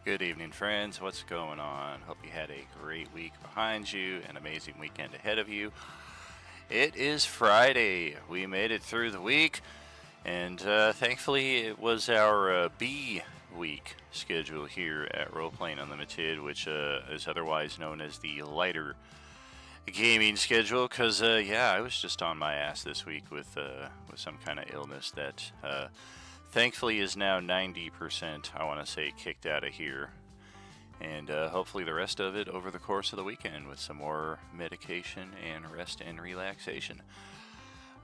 Good evening, friends. What's going on? Hope you had a great week behind you, an amazing weekend ahead of you. It is Friday. We made it through the week, and thankfully it was our B week schedule here at Roleplaying Unlimited, which is otherwise known as the lighter gaming schedule. Because I was just on my ass this week with some kind of illness that thankfully is now 90%, I want to say, kicked out of here. And hopefully the rest of it over the course of the weekend with some more medication and rest and relaxation.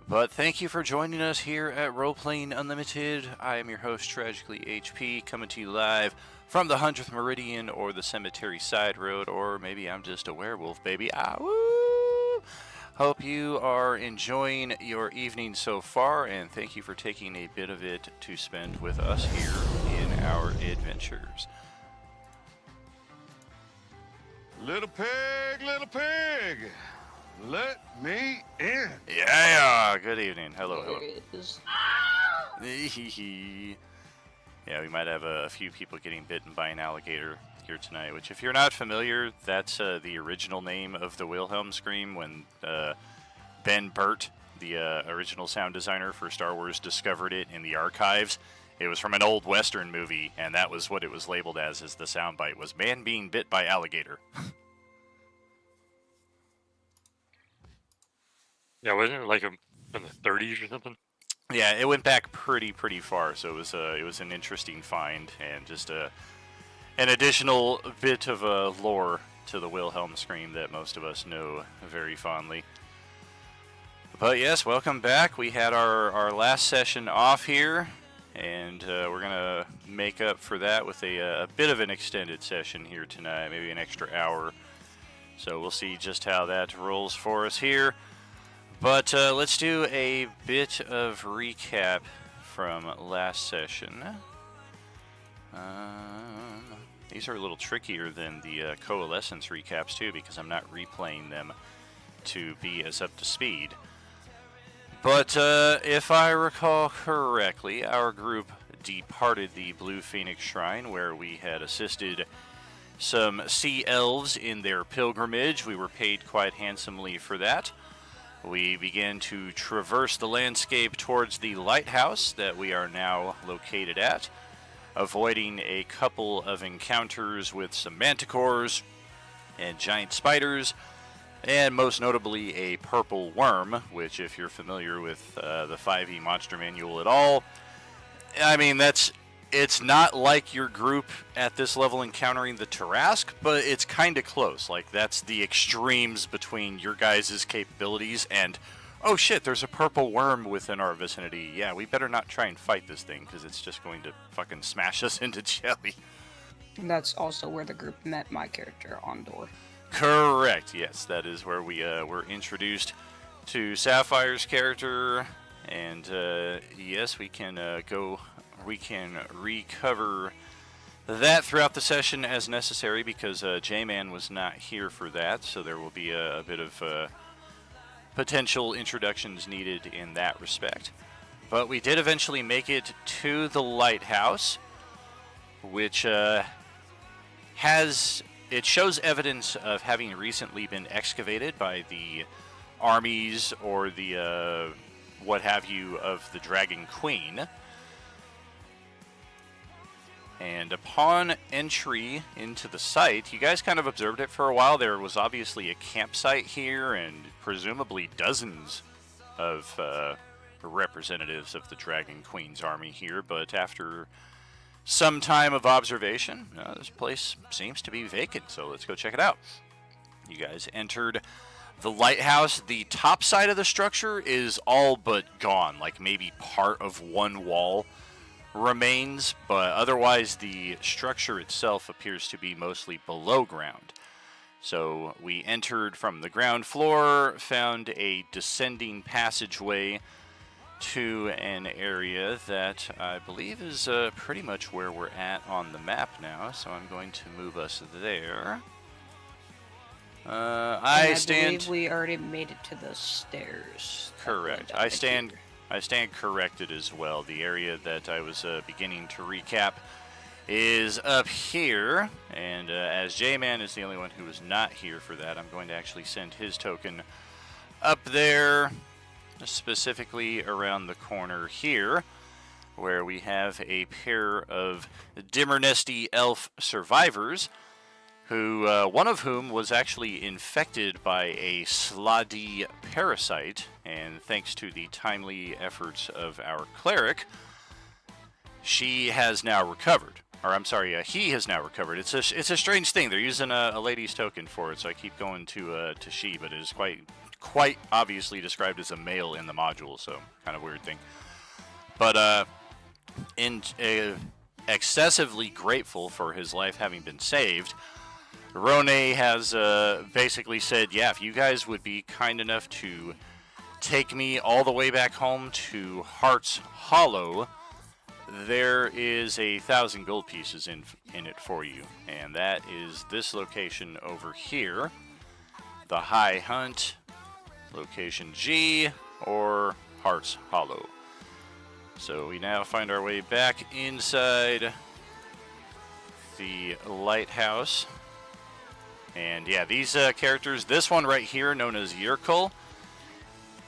But thank you for joining us here at Roleplaying Unlimited. I am your host, Tragically HP, coming to you live from the 100th Meridian or the Cemetery Side Road, or maybe I'm just a werewolf, baby. Ah, woo! Hope you are enjoying your evening so far, and thank you for taking a bit of it to spend with us here in our adventures. Little pig, let me in. Yeah, good evening. Hello. There it is. Yeah, we might have a few people getting bitten by an alligator here tonight, which if you're not familiar, that's the original name of the Wilhelm scream when Ben Burt, the original sound designer for Star Wars, discovered it in the archives. It was from an old Western movie, and that was what it was labeled as the soundbite, was man being bit by alligator. Yeah, wasn't it like in the 30s or something? Yeah, it went back pretty far, so it was an interesting find, and just an additional bit of lore to the Wilhelm scream that most of us know very fondly. But yes, welcome back. We had our last session off here, and we're going to make up for that with a bit of an extended session here tonight, maybe an extra hour. So we'll see just how that rolls for us here. But let's do a bit of recap from last session. These are a little trickier than the Coalescence recaps too, because I'm not replaying them to be as up to speed. But if I recall correctly, our group departed the Blue Phoenix Shrine, where we had assisted some sea elves in their pilgrimage. We were paid quite handsomely for that. We began to traverse the landscape towards the lighthouse that we are now located at, avoiding a couple of encounters with some manticores and giant spiders, and most notably a purple worm, which, if you're familiar with the 5e Monster Manual at all, I mean, it's not like your group at this level encountering the Tarrasque, but it's kind of close. Like, that's the extremes between your guys' capabilities and, oh shit, there's a purple worm within our vicinity. Yeah, we better not try and fight this thing, because it's just going to fucking smash us into jelly. And that's also where the group met my character, Ondor. Correct, yes. That is where we were introduced to Sapphire's character, and yes, we can recover that throughout the session as necessary, because J-Man was not here for that, so there will be a bit of potential introductions needed in that respect. But we did eventually make it to the lighthouse, which it shows evidence of having recently been excavated by the armies or the what have you of the Dragon Queen. And upon entry into the site, you guys kind of observed it for a while. There was obviously a campsite here and presumably dozens of representatives of the Dragon Queen's army here. But after some time of observation, this place seems to be vacant, so let's go check it out. You guys entered the lighthouse. The top side of the structure is all but gone, like maybe part of one wall remains, but otherwise the structure itself appears to be mostly below ground. So we entered from the ground floor, found a descending passageway to an area that I believe is pretty much where we're at on the map now, so I'm going to move us there. I believe we already made it to the stairs. Correct. I stand corrected as well. The area that I was beginning to recap is up here, and as J-Man is the only one who is not here for that, I'm going to actually send his token up there, specifically around the corner here, where we have a pair of Dimmernesty elf survivors, who one of whom was actually infected by a Sladi parasite, and thanks to the timely efforts of our cleric, she has now recovered. Or I'm sorry, he has now recovered. It's a strange thing. They're using a lady's token for it, so I keep going to she, but it is quite obviously described as a male in the module, so kind of weird thing. But excessively grateful for his life having been saved, Rone has basically said, yeah, if you guys would be kind enough to take me all the way back home to Heart's Hollow, there is 1,000 gold pieces in it for you, and that is this location over here, the High Hunt, location G, or Heart's Hollow. So we now find our way back inside the lighthouse, and yeah, these characters, this one right here known as Yurkul,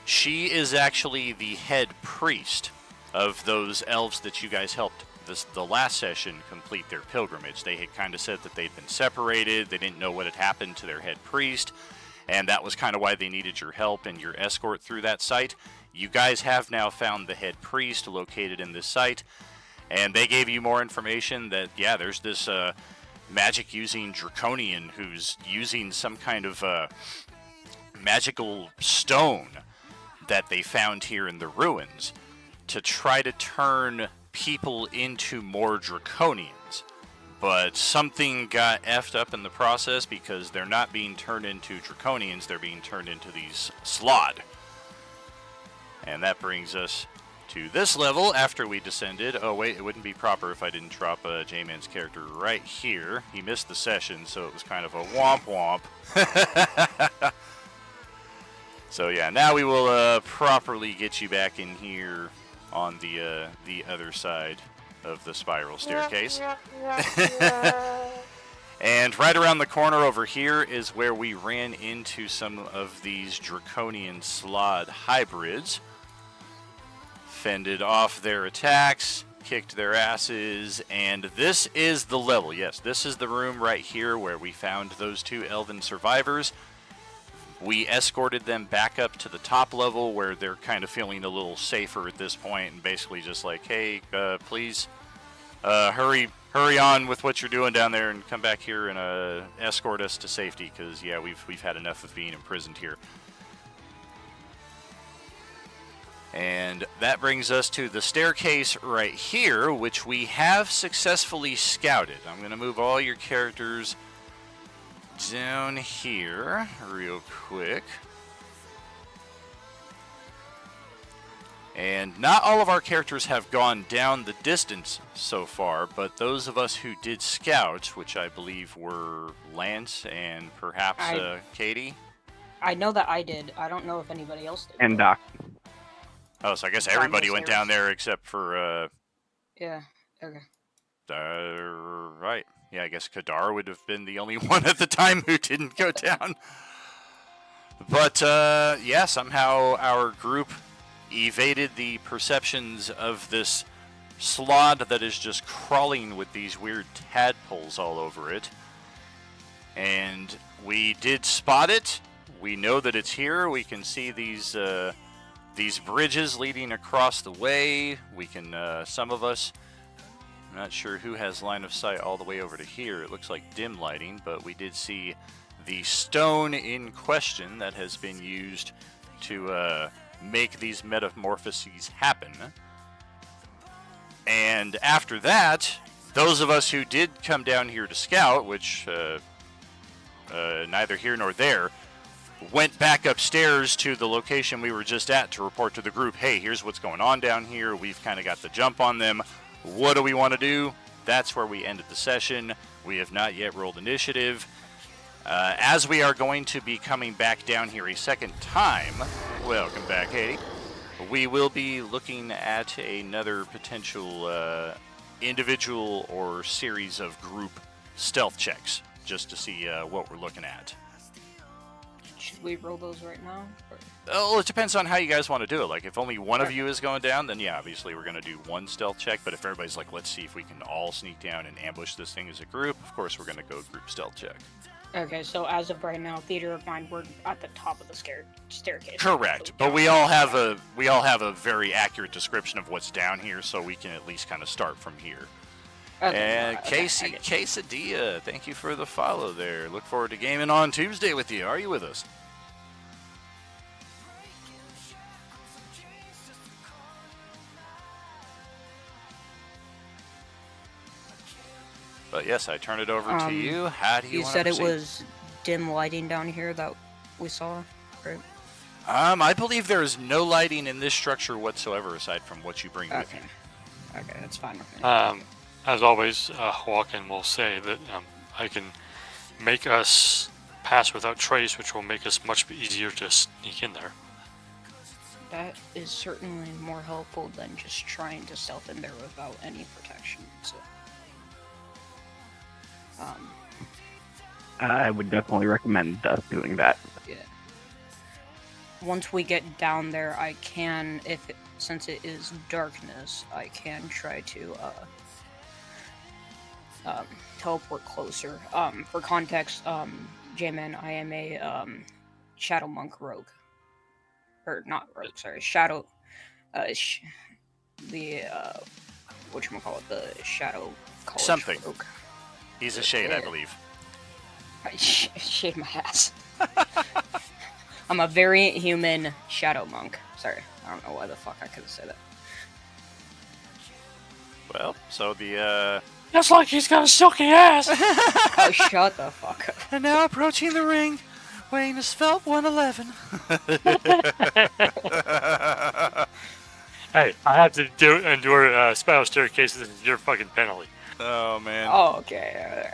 she is actually the head priest of those elves that you guys helped the last session complete their pilgrimage. They had kind of said that they'd been separated, they didn't know what had happened to their head priest, and that was kind of why they needed your help and your escort through that site. You guys have now found the head priest located in this site, and they gave you more information that, yeah, there's this magic-using draconian who's using some kind of magical stone that they found here in the ruins to try to turn people into more draconians. But something got effed up in the process because they're not being turned into draconians, they're being turned into these slod. And that brings us to this level after we descended. Oh wait, it wouldn't be proper if I didn't drop J-Man's character right here. He missed the session, so it was kind of a womp womp. So yeah, now we will properly get you back in here on the other side of the spiral staircase. And right around the corner over here is where we ran into some of these draconian slod hybrids. Fended off their attacks, kicked their asses, and this is the level. Yes, this is the room right here where we found those two elven survivors. We escorted them back up to the top level where they're kind of feeling a little safer at this point, and basically just like, hey, please hurry on with what you're doing down there and come back here and escort us to safety, because yeah, we've had enough of being imprisoned here. And that brings us to the staircase right here, which we have successfully scouted. I'm going to move all your characters down here real quick. And not all of our characters have gone down the distance so far, but those of us who did scout, which I believe were Lance and perhaps Katie. I know that I did. I don't know if anybody else did. And Doc. Oh, so I guess everybody went down there except for... Yeah, okay. Right. Yeah, I guess Kadar would have been the only one at the time who didn't go down. But, yeah, somehow our group evaded the perceptions of this slod that is just crawling with these weird tadpoles all over it. And we did spot it. We know that it's here. We can see these bridges leading across the way. We can, some of us, I'm not sure who has line of sight all the way over to here. It looks like dim lighting, but we did see the stone in question that has been used to make these metamorphoses happen. And after that, those of us who did come down here to scout, which neither here nor there, went back upstairs to the location we were just at to report to the group, hey, here's what's going on down here. We've kind of got the jump on them. What do we want to do? That's where we ended the session. We have not yet rolled initiative. As we are going to be coming back down here a second time, welcome back, Katie. We will be looking at another potential individual or series of group stealth checks just to see what we're looking at. Should we roll those right now? Or... Well, it depends on how you guys want to do it. Like, if only one of you is going down, then yeah, obviously we're going to do one stealth check. But if everybody's like, let's see if we can all sneak down and ambush this thing as a group, of course we're going to go group stealth check. Okay, so as of right now, theater of mind, we're at the top of the staircase. Correct, So but we all have a very accurate description of what's down here, so we can at least kind of start from here. Okay, And okay, Casey I get Quesadilla, thank you for the follow there. Look forward to gaming on Tuesday with you. Are you with us? But yes, I turn it over to you. How do you You want said to it proceed? was dim lighting down here that we saw, right? I believe there is no lighting in this structure whatsoever aside from what you bring with Okay. you. Okay, that's fine with me. As always, Hawken will say that I can make us pass without trace, which will make us much easier to sneak in there. That is certainly more helpful than just trying to stealth in there without any protection. So, I would definitely recommend us doing that. yeah. Once we get down there, I can, since it is darkness, I can try to teleport closer. For context, J-Man, I am a Shadow Monk rogue. Or not rogue, sorry, Shadow, whatchamacallit, the Shadow College Something. rogue. He's a shade, I Yeah. believe. I shave my ass. I'm a variant human Shadow Monk. Sorry, I don't know why the fuck I could have said that. Well, so the That's like he's got a silky ass! Oh, shut the fuck up. and now approaching the ring, weighing a svelte 111. Hey, I have to endure spiral staircases as your fucking penalty. Oh man. Oh, okay.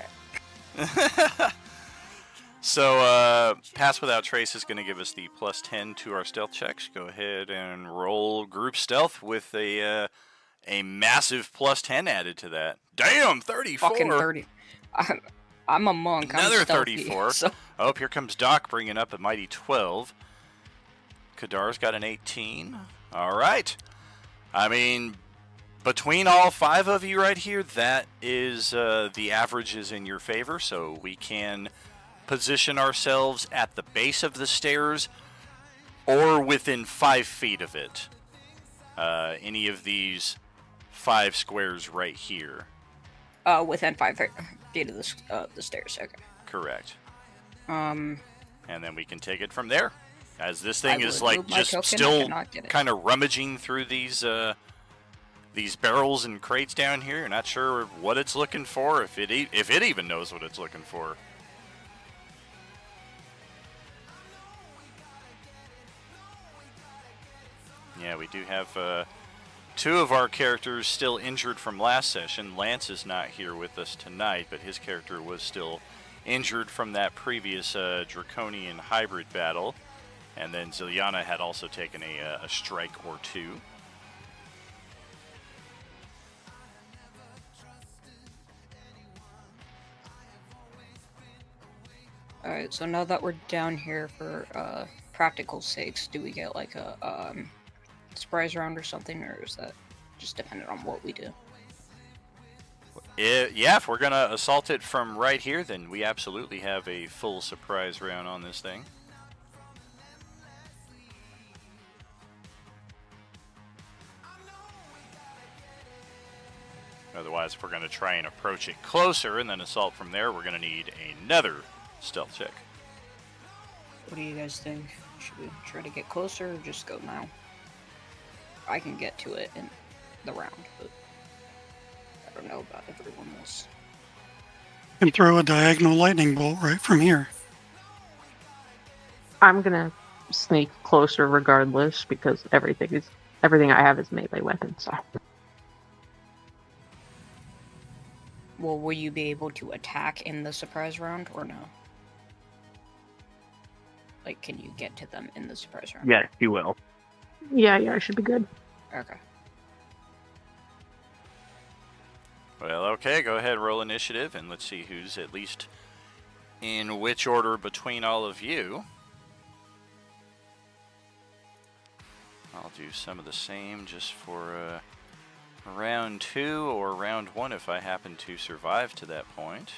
Alright. So, pass without trace is going to give us the +10 to our stealth checks. Go ahead and roll group stealth with a massive +10 added to that. Damn, 34. Fucking 30. I'm a monk. Another I'm stealthy, 34. So... Oh, here comes Doc bringing up a mighty 12. Kadar's got an 18. All right. I mean, between all 5 of you right here, that is the average is in your favor, so we can position ourselves at the base of the stairs or within 5 feet of it. Any of these 5 squares right here. Within 5 feet of the stairs. Okay. Correct. Um. And then we can take it from there. As this thing I is would like move my just token, I still cannot get it. kind of rummaging through these barrels and crates down here. You're not sure what it's looking for, if it even knows what it's looking for. Yeah, we do have 2 of our characters still injured from last session. Lance is not here with us tonight, but his character was still injured from that previous Draconian hybrid battle. And then Ziliana had also taken a strike or 2. Alright, so now that we're down here for practical sakes, do we get like a surprise round or something, or is that just dependent on what we do? Yeah, if we're going to assault it from right here, then we absolutely have a full surprise round on this thing. Otherwise, if we're going to try and approach it closer and then assault from there, we're going to need another stealth check. What do you guys think? Should we try to get closer or just go now? I can get to it in the round, but I don't know about everyone else. Can throw a diagonal lightning bolt right from here. I'm gonna sneak closer regardless because everything I have is melee weapons. So. Well, will you be able to attack in the surprise round or no? Like, can you get to them in the surprise round? Yes, you will. Yeah, I should be good. Okay. Well, okay, go ahead, roll initiative, and let's see who's at least in which order between all of you. I'll do some of the same just for round 2 or round 1 if I happen to survive to that point.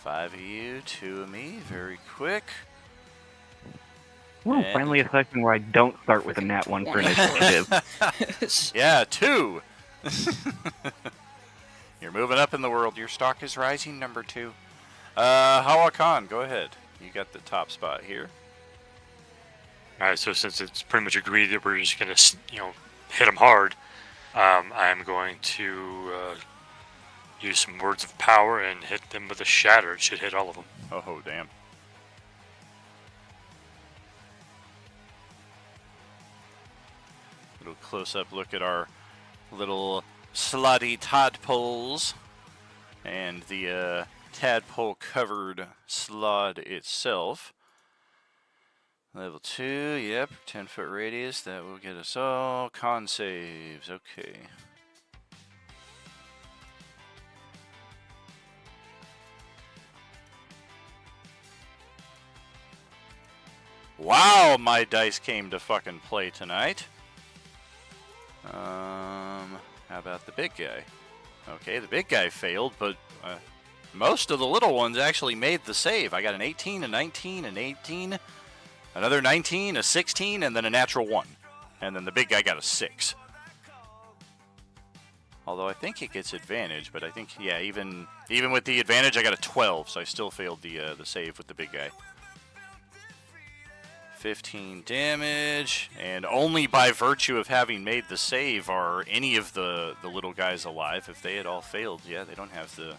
5 of you, 2 of me, very quick. Well, And- finally a section where I don't start with a nat 1 for initiative. Yeah, 2! You're moving up in the world. Your stock is rising, number 2. Hawa Khan, go ahead. You got the top spot here. Alright, so since it's pretty much agreed that we're just going to, hit them hard, I'm going to use some words of power and hit them with a shatter. It should hit all of them. Oh, damn. Little close-up look at our little slutty tadpoles and the tadpole-covered slod itself. Level 2, yep, 10-foot radius. That will get us all. Con saves, okay. Wow, my dice came to fucking play tonight. How about the big guy? Okay, the big guy failed, but most of the little ones actually made the save. I got an 18, a 19, an 18, another 19, a 16, and then a natural 1. And then the big guy got a 6. Although I think it gets advantage, but I think, yeah, even with the advantage, I got a 12, so I still failed the save with the big guy. 15 damage, and only by virtue of having made the save are any of the little guys alive. If they had all failed, yeah, they don't have the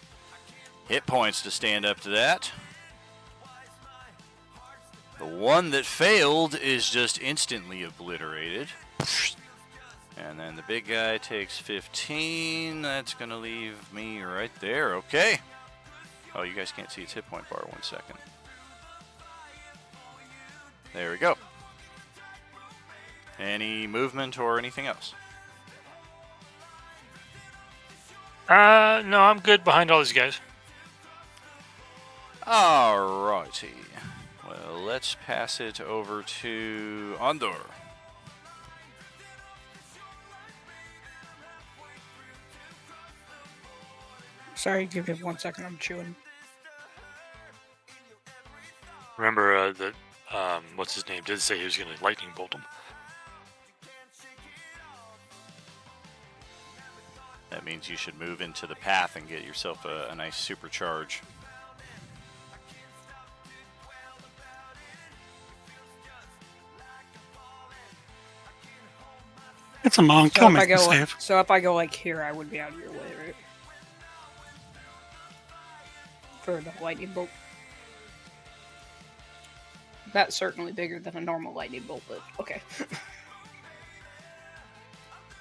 hit points to stand up to that. The one that failed is just instantly obliterated. And then the big guy takes 15. That's going to leave me right there. Okay. Oh, you guys can't see its hit point bar. 1 second. There we go. Any movement or anything else? No, I'm good behind all these guys. Alrighty. Well, let's pass it over to Andor. Sorry, give me 1 second. I'm chewing. Remember that, what's his name, did say he was going to lightning bolt him. That means you should move into the path and get yourself a nice supercharge. It's a monk. So He'll if I make the go, save. so if I go like here, I would be out of your way, right? For the lightning bolt. That's certainly bigger than a normal lightning bolt, but okay.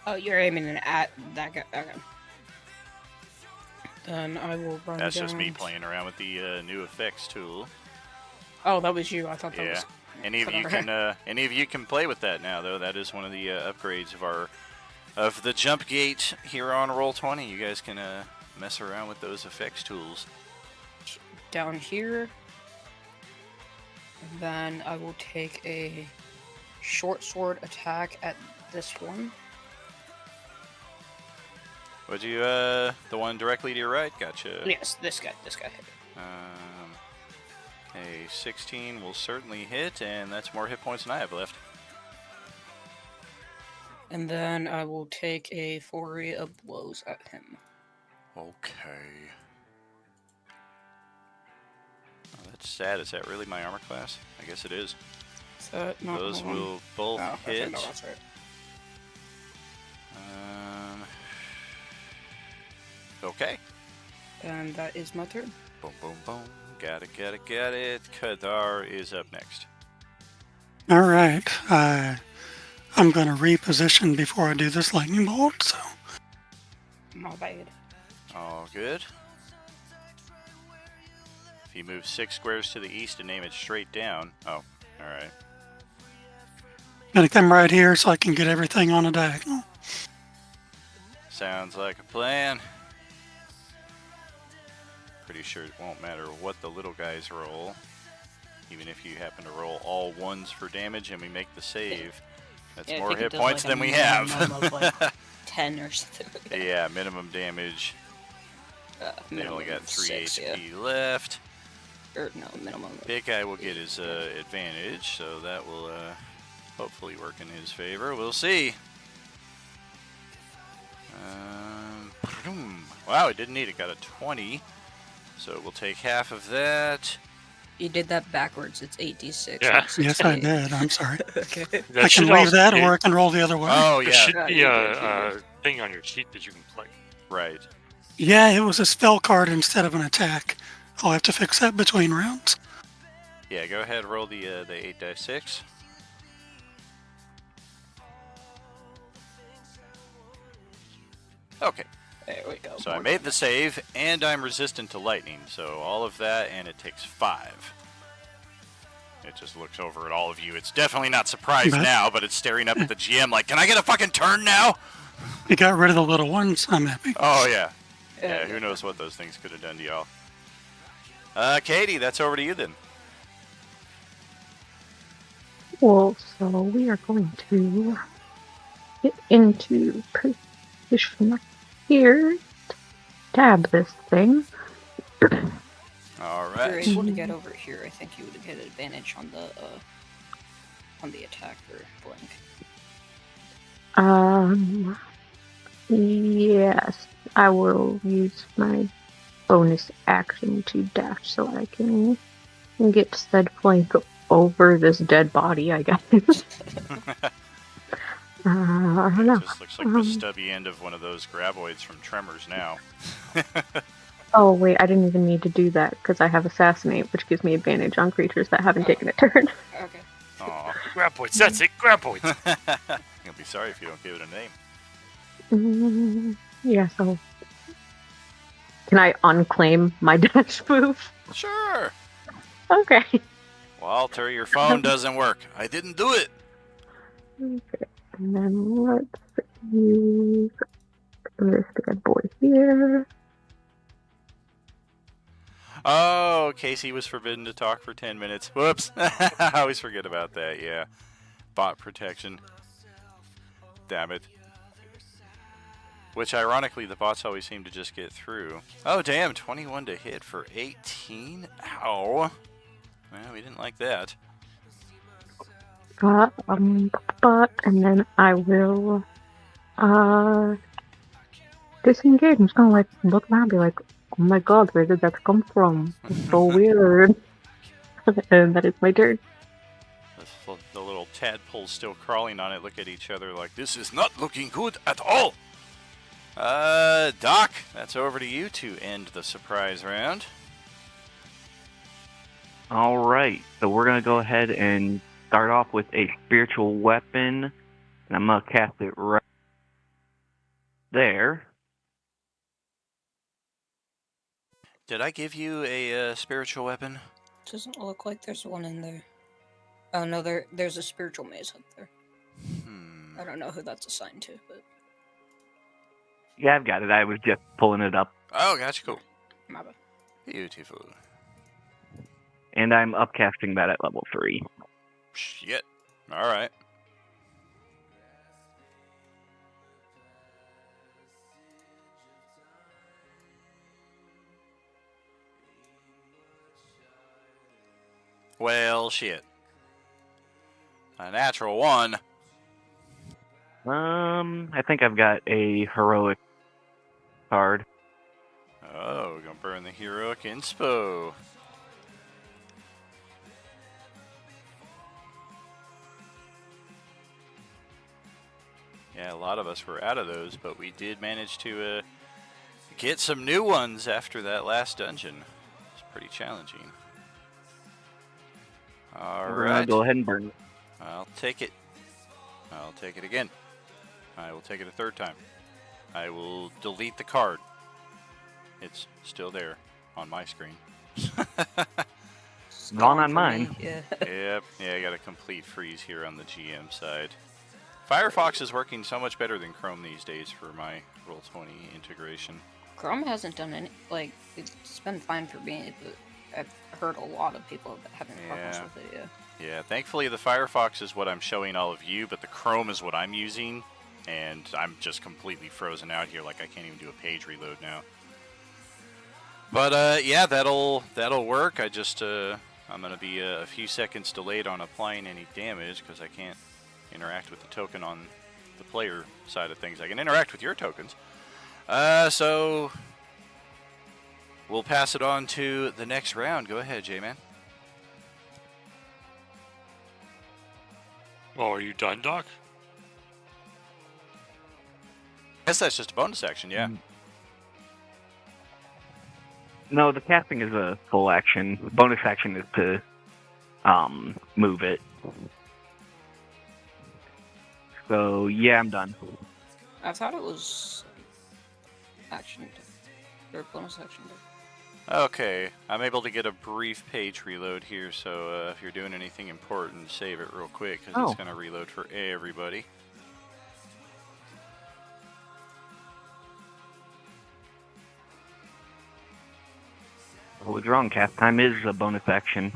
Oh, you're aiming at that guy. Okay. Then I will run That's down. just me playing around with the new effects tool. Oh, that was you. I thought that Yeah. was. Any of you can play with that now, though. That is one of the upgrades of the jump gate here on Roll20. You guys can mess around with those effects tools. Down here. And then I will take a short sword attack at this one. Would you the one directly to your right? Gotcha. Yes, this guy. This guy hit. A 16 will certainly hit, and that's more hit points than I have left. And then I will take a flurry of blows at him. Okay. Oh, that's sad. Is that really my armor class? I guess it is. Is that not Those the one? will both Oh, okay, hit. no, that's right. Okay. And that is my turn. Boom, boom, boom. Got it. Kadar is up next. All right. I'm going to reposition before I do this lightning bolt. So My bad. All good. If you move 6 squares to the east and aim it straight down. Oh, alright. Gonna come right here so I can get everything on a diagonal. Sounds like a plan. Pretty sure it won't matter what the little guys roll. Even if you happen to roll all ones for damage and we make the save, that's Yeah, I more think it hit does, points like, a than we have. minimum of, like, 10 or something like that. Yeah, minimum damage. They Minimum only got of 3 6, HP yeah. left. Or, no, minimum of Big guy will get his advantage, so that will hopefully work in his favor. We'll see. Wow, it didn't need it. Got a 20. So we'll take half of that. You did that backwards. It's 8d6. Yeah. not Yes, I 6d8. did. I'm sorry. Okay. That I should can leave also that be- or I can roll the other way. Oh, There yeah. should be you a did. thing on your sheet that you can play. Right. Yeah, it was a spell card instead of an attack. I'll have to fix that between rounds. Yeah, go ahead, roll the 8d6. Okay, There we go. so I More made the save, and I'm resistant to lightning, so all of that, and it takes 5. It just looks over at all of you. It's definitely not surprised But- now, but it's staring up at the GM like, can I get a fucking turn now? You got rid of the little ones. I'm happy. Oh, yeah. Yeah, Yeah, who knows what those things could have done to y'all. Katie, that's over to you then. Well, so we are going to get into position here, tab this thing. All If you're right. able to get over here, I think you would get advantage on the attack for blink. Yes, I will use my bonus action to dash so I can get said flank over this dead body, I guess. I don't know. It just looks like the stubby end of one of those graboids from Tremors now. Oh, wait, I didn't even need to do that because I have Assassinate, which gives me advantage on creatures that haven't taken a turn. Okay. Aw. Graboids, that's it, graboids. You'll be sorry if you don't give it a name. Yeah, so. Can I unclaim my dash move? Sure. Okay. Walter, your phone doesn't work. I didn't do it. Okay, and then let's use this bad boy here. Oh, Casey was forbidden to talk for 10 minutes. Whoops. I always forget about that, yeah. Bot protection. Damn it. Which, ironically, the bots always seem to just get through. Oh, damn. 21 to hit for 18? Ow. Well, we didn't like that. But, and then I will, disengage. I'm just gonna, like, look around and be like, oh my god, where did that come from? It's so weird. And that is my turn. The little tadpoles still crawling on it look at each other like, this is not looking good at all. Doc, that's over to you to end the surprise round. All right, so we're gonna go ahead and start off with a spiritual weapon, and I'm gonna cast it right there. Did I give you a spiritual weapon? Doesn't look like there's one in there. Oh no, there's a spiritual mace up there. I don't know who that's assigned to, but Yeah, I've got it. I was just pulling it up, Oh, gotcha, cool. my bad. Beautiful. and I'm upcasting that at level 3. Shit. Alright. Well, shit. A natural 1. I think I've got a heroic card. Oh, we're gonna burn the heroic inspo. Yeah, a lot of us were out of those, but we did manage to get some new ones after that last dungeon. It's pretty challenging. All We're gonna right. go ahead and burn it. I'll take it. I'll take it again. I will take it a third time. I will delete the card. It's still there on my screen. It's Gone on for mine. me, Yeah. Yep. Yeah, I got a complete freeze here on the GM side. Firefox is working so much better than Chrome these days for my Roll20 integration. Chrome hasn't done any, like, it's been fine for me, but I've heard a lot of people having problems Yeah. with it, yeah. Yeah, thankfully the Firefox is what I'm showing all of you, but the Chrome is what I'm using, and I'm just completely frozen out here, like I can't even do a page reload now. But yeah, that'll work. I'm gonna be a few seconds delayed on applying any damage because I can't interact with the token on the player side of things. I can interact with your tokens. So we'll pass it on to the next round. Go ahead, J-Man. Oh, are you done, Doc? I guess that's just a bonus action, yeah. No, the casting is a full action. Bonus action is to move it. So yeah, I'm done. I thought it was action or bonus action. Okay, I'm able to get a brief page reload here, so if you're doing anything important, save it real quick, because it's going to reload for everybody. What's wrong? Cast time is a bonus action.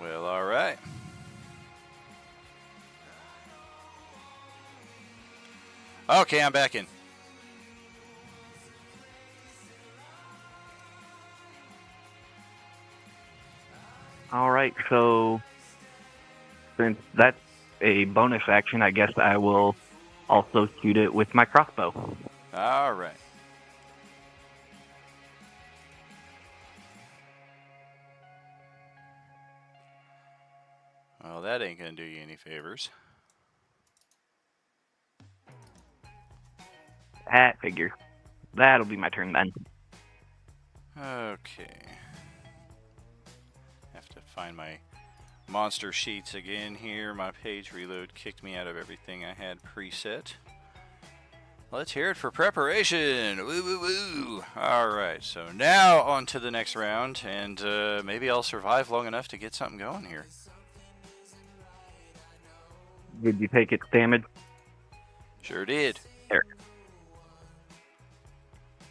Well, alright. Okay, I'm back in. Alright, so since that's a bonus action, I guess I will also shoot it with my crossbow. Alright. Well, that ain't gonna do you any favors. That figure. That'll be my turn then. Okay. Have to find my monster sheets again here. My page reload kicked me out of everything I had preset. Let's hear it for preparation. Woo woo woo. Alright, so now on to the next round, and maybe I'll survive long enough to get something going here. Did you take its damage? Sure did. There.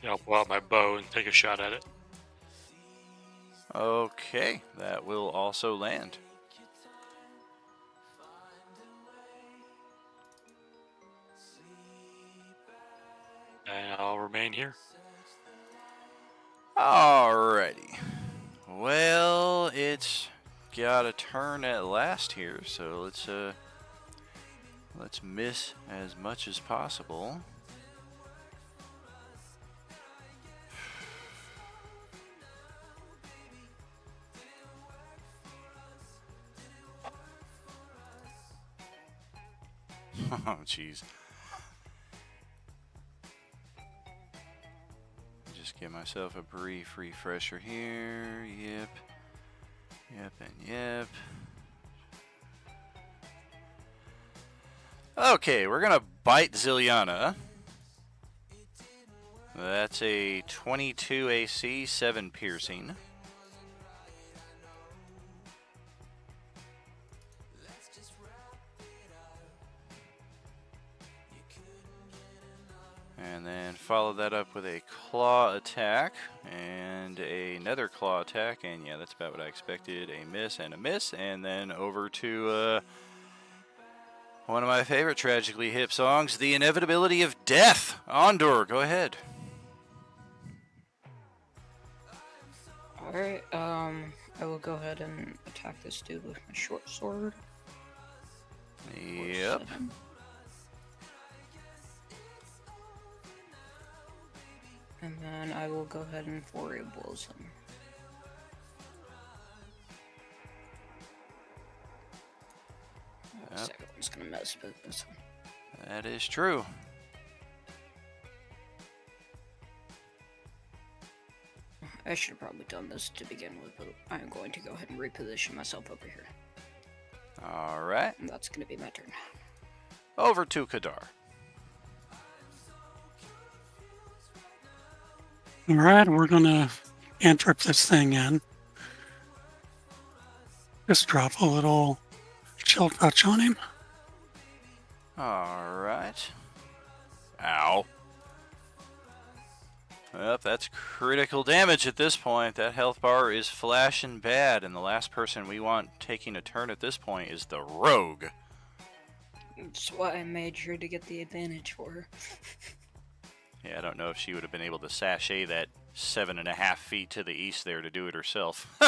Yeah, I'll pull out my bow and take a shot at it. Okay, that will also land. And I'll remain here. Alrighty. Well, it's got a turn at last here, so let's miss as much as possible. Oh, jeez. Just give myself a brief refresher here. Yep. Yep and yep. Okay, we're gonna bite Zilliana. That's a 22 AC, 7 piercing. And then follow that up with a claw attack and another claw attack. And yeah, that's about what I expected. A miss and a miss. And then over to one of my favorite Tragically Hip songs, The Inevitability of Death. Ondor, go ahead. Alright, I will go ahead and attack this dude with my short sword. Yep. 7. And then I will go ahead and flurry of blows him. The second one's gonna mess with this one. That is true. I should have probably done this to begin with, but I'm going to go ahead and reposition myself over here. Alright. And that's gonna be my turn. Over to Kadar. All right, we're gonna cantrip this thing in. Just drop a little chill touch on him. Alright. Ow. Well, that's critical damage at this point. That health bar is flashing bad, and the last person we want taking a turn at this point is the rogue. That's why I made sure to get the advantage for her. Yeah, I don't know if she would have been able to sashay that 7.5 feet to the east there to do it herself.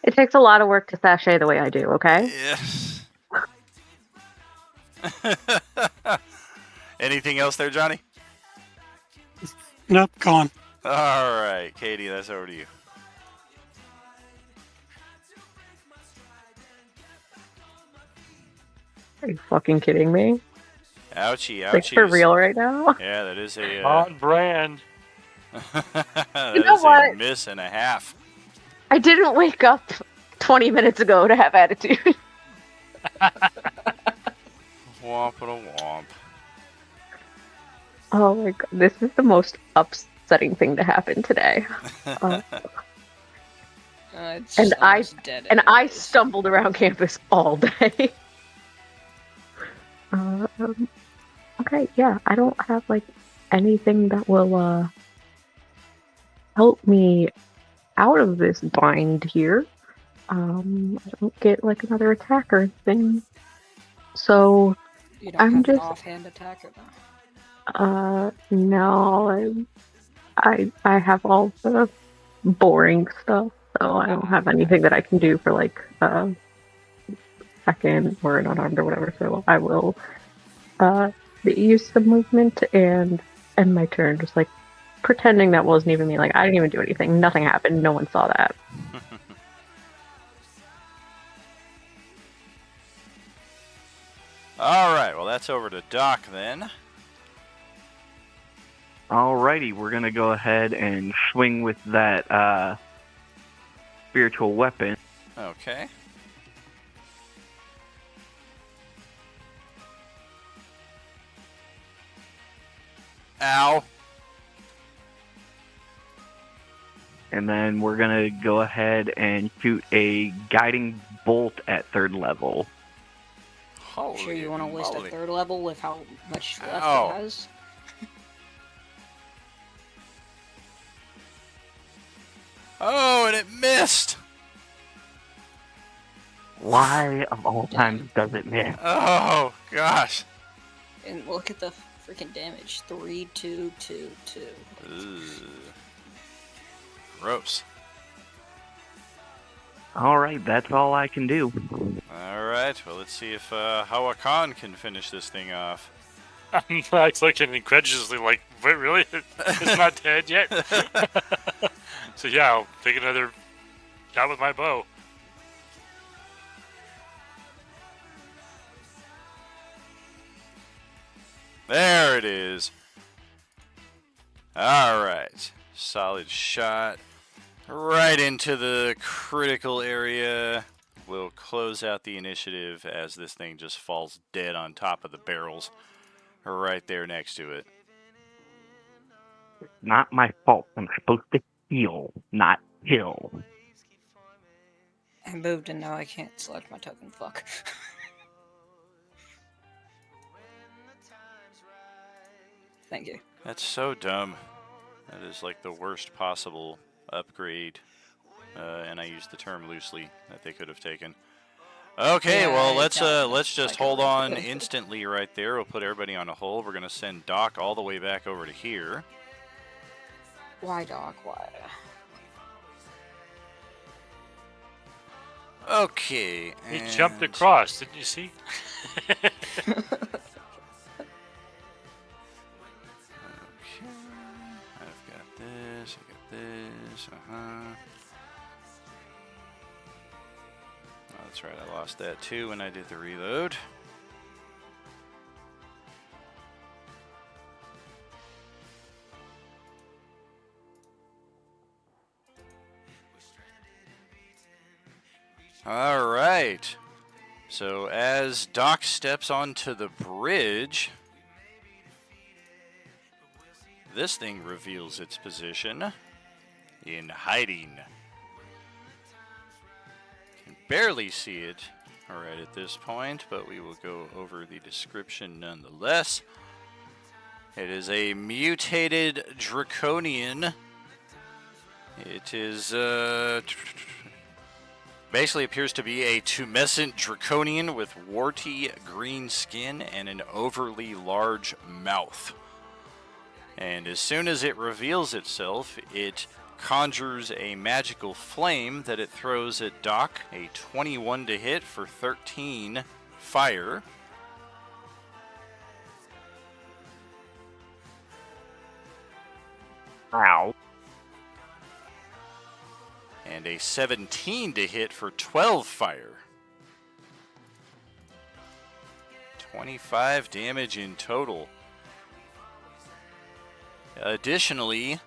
It takes a lot of work to sashay the way I do, okay? Yes. Anything else there, Johnny? Nope, gone. All right, Katie, that's over to you. Are you fucking kidding me? Ouchie, ouchie. Like, for real right now? Yeah, that is a... On brand. that You know is what? a miss and a half. I didn't wake up 20 minutes ago to have attitude. Womp-a-womp. Oh my god, this is the most upsetting thing to happen today. It's And almost dead I anyways. stumbled around campus all day. Okay, yeah, I don't have like anything that will help me out of this bind here. I don't get like another attack or anything. So You don't I'm have just an offhand attack or not? no, I have all the boring stuff, so I don't have anything that I can do for like second or an unarmed or whatever. So I will use the movement and end my turn, just like pretending that wasn't even me. Like I didn't even do anything. Nothing happened. No one saw that. All right, well, that's over to Doc then. Alrighty, we're gonna go ahead and swing with that spiritual weapon. Okay. Ow. And then we're gonna go ahead and shoot a guiding bolt at 3rd level. Holy Sure you want to waste a moly. 3rd level with how much left Ow. it has? Oh, and it missed. Why of all times does it miss? Oh, gosh. And look at the freaking damage. 3, 2, 2, 2. Ugh. Gross. Alright, that's all I can do. All right, well, let's see if Hawakan can finish this thing off. I'm like looking incredulously like, wait, really? It's not dead yet? So yeah, I'll take another shot with my bow. There it is. All right. Solid shot. Right into the critical area. We'll close out the initiative as this thing just falls dead on top of the barrels. Right there next to it. Not my fault. I'm supposed to heal, not kill. I moved and now I can't select my token. Fuck. Thank you. That's so dumb. That is like the worst possible upgrade. And I use the term loosely that they could have taken. Okay, Yeah, well I don't let's just like hold it. on instantly right there. We'll put everybody on a hold. We're gonna send Doc all the way back over to here. Why, Doc? Why? Okay. He jumped and- across, didn't you see? Okay. I've got this. I got this. Oh, that's right. I lost that too when I did the reload. All right. So as Doc steps onto the bridge, this thing reveals its position in hiding. Can barely see it right at this point, but we will go over the description nonetheless. It is a mutated draconian. It is basically appears to be a tumescent draconian with warty green skin and an overly large mouth. And as soon as it reveals itself, it conjures a magical flame that it throws at Doc, a 21 to hit for 13 fire. Ow. And a 17 to hit for 12 fire. 25 damage in total. Additionally,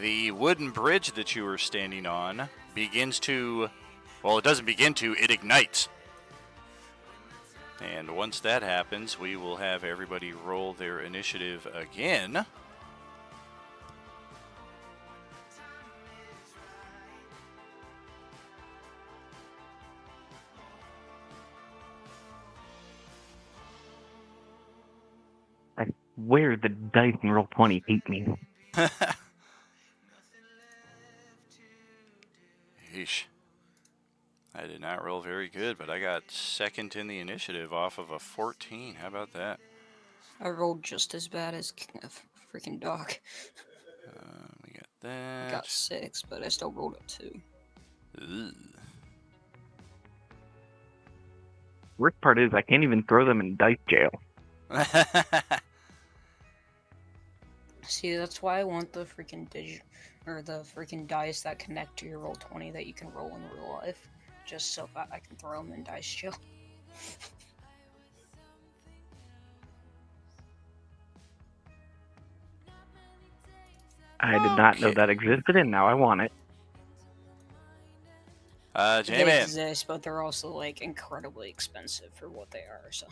the wooden bridge that you are standing on begins to, well, it doesn't begin to, it ignites. And once that happens, we will have everybody roll their initiative again. I swear the dice in roll 20 hate me. Yeesh. I did not roll very good, but I got second in the initiative off of a 14. How about that? I rolled just as bad as freaking Doc. We got that. I got 6, but I still rolled a 2. Ugh. Worst part is I can't even throw them in dice jail. See, that's why I want the freaking the freaking dice that connect to your roll 20 that you can roll in real life, just so that I can throw them in dice jail. I did not know that existed, and now I want it. They J-Man. exist, but they're also like incredibly expensive for what they are. So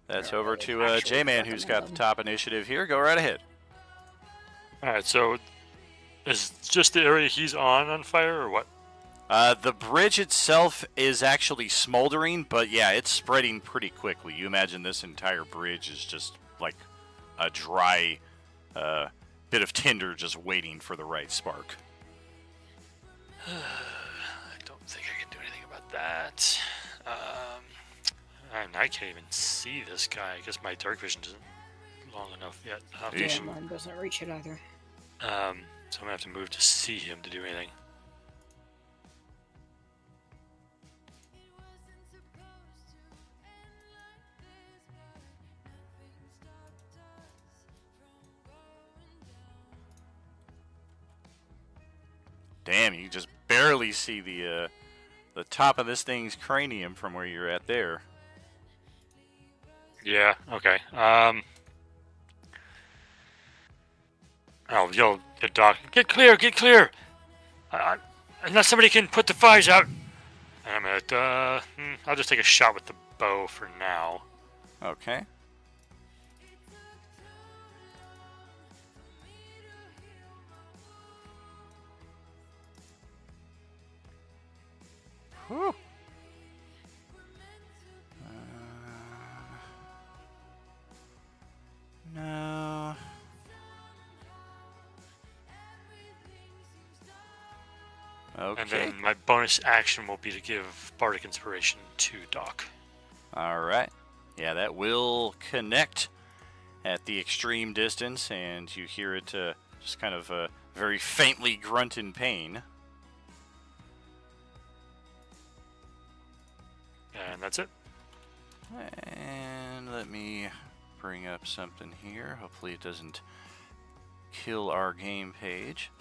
That's I don't over really to actually J-Man, who's got recommend the top initiative here. Go right ahead. Alright, so is just the area he's on fire, or what? The bridge itself is actually smoldering, but yeah, it's spreading pretty quickly. You imagine this entire bridge is just like a dry bit of tinder just waiting for the right spark. I don't think I can do anything about that. And I can't even see this guy. I guess my dark vision isn't long enough yet. yeah, mine doesn't reach it either. So I'm gonna have to move to see him to do anything. Damn, you just barely see the top of this thing's cranium from where you're at there. Yeah, okay. I'll yell at Doc, get clear, get clear! Unless somebody can put the fires out. And I'm gonna, I'll just take a shot with the bow for now. Okay. Whew. No. Okay. And then my bonus action will be to give Bardic Inspiration to Doc. All right. Yeah, that will connect at the extreme distance, and you hear it just kind of very faintly grunt in pain. And that's it. And let me bring up something here. Hopefully it doesn't kill our game page.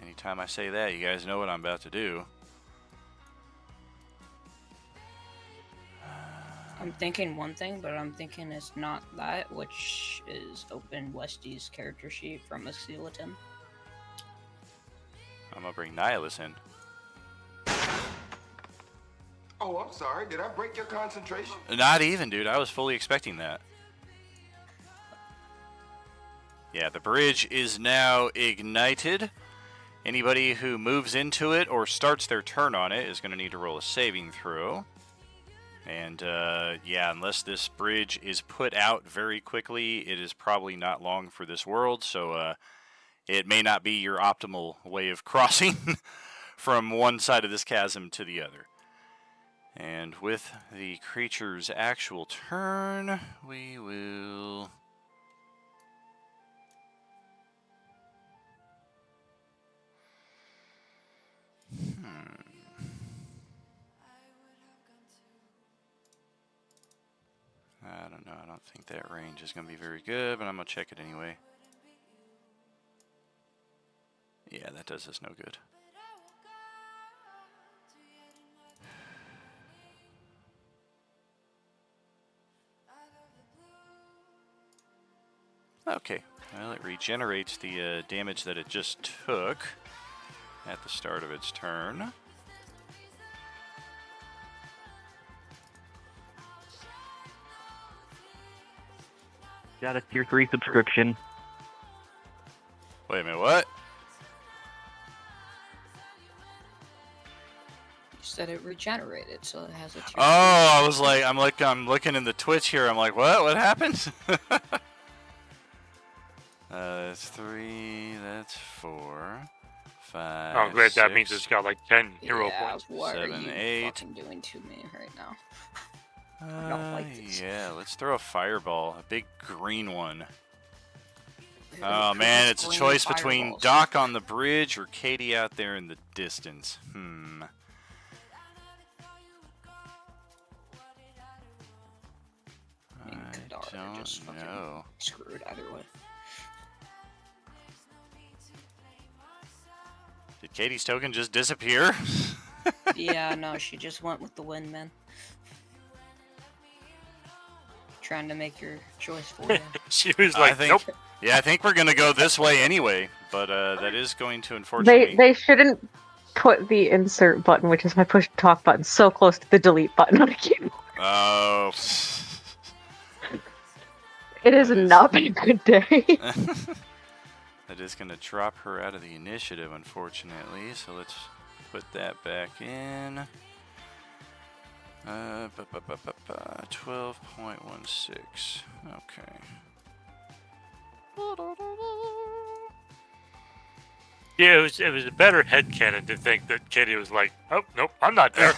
Anytime I say that, you guys know what I'm about to do. I'm thinking one thing, but I'm thinking it's not that, which is open Westy's character sheet from a skeleton. I'm gonna bring Nihilus in. Oh, I'm sorry. Did I break your concentration? Not even, dude. I was fully expecting that. Yeah, the bridge is now ignited. Anybody who moves into it or starts their turn on it is going to need to roll a saving throw. And yeah, unless this bridge is put out very quickly, it is probably not long for this world. So it may not be your optimal way of crossing from one side of this chasm to the other. And with the creature's actual turn, we will... I don't know. I don't think that range is going to be very good, but I'm going to check it anyway. Yeah, that does us no good. Okay, well, it regenerates the damage that it just took at the start of its turn. Got a tier 3 subscription. Wait a minute, what? You said it regenerated, so it has a tier. Oh, I was like, I'm looking in the Twitch here. I'm like, what? What happened? That's 3. That's 4. 5. Oh, great. That 6, means it's got like 10 hero Yeah, points. what 7, are you 8. fucking doing to me right now? I don't like this. Yeah, let's throw a fireball. A big green one. Who Oh man, throws it's a green choice between fireballs? Doc on the bridge or Katie out there in the distance. I mean, I Kadar, they're just don't fucking know. screwed either way. Did Katie's token just disappear? Yeah, no, she just went with the win, man. Trying to make your choice for you. She was I like, think, nope. yeah, I think we're gonna go this way anyway, but that is going to unfortunately. They shouldn't put the insert button, which is my push to talk button, so close to the delete button on a keyboard. Oh. It has That is- not been a good day. That is going to drop her out of the initiative, unfortunately. So let's put that back in. 12.16. Okay. Yeah, it was a better headcanon to think that Katie was like, oh, nope, I'm not there.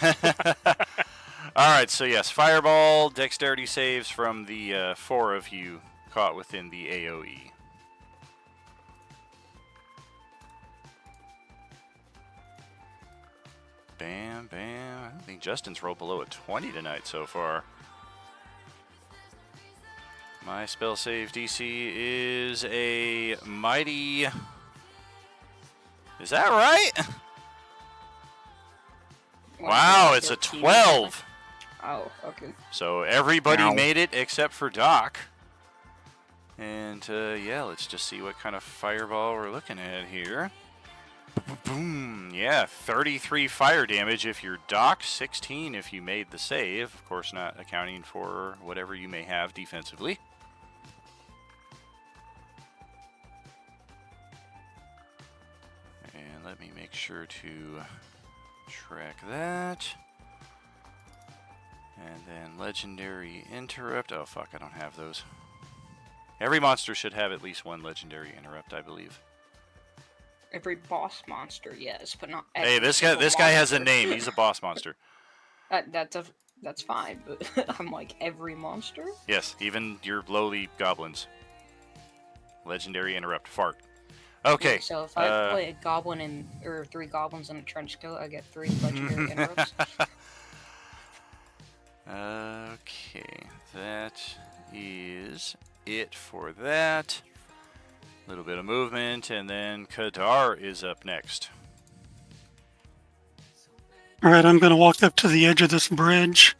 All right, so yes, fireball, dexterity saves from the 4 of you caught within the AoE. Bam, bam. I don't think Justin's rolled below a 20 tonight so far. My spell save DC is a mighty... Is that right? Wow, it's a 12. Oh, okay. So everybody Ow. made it except for Doc. And yeah, let's just see what kind of fireball we're looking at here. Boom! Yeah, 33 fire damage if you're Doc, 16 if you made the save. Of course, not accounting for whatever you may have defensively. And let me make sure to track that. And then legendary interrupt. Oh fuck, I don't have those. Every monster should have at least one legendary interrupt, I believe. Every boss monster, yes, but not. Hey, every this guy single has a monster. name. He's a boss monster. That's fine, but I'm like every monster. Yes, even your lowly goblins. Legendary interrupt. Fart. Okay. So if I play a goblin or 3 goblins in a trench coat, I get 3 legendary interrupts. Okay, that is it for that. A little bit of movement, and then Kadar is up next. All right, I'm going to walk up to the edge of this bridge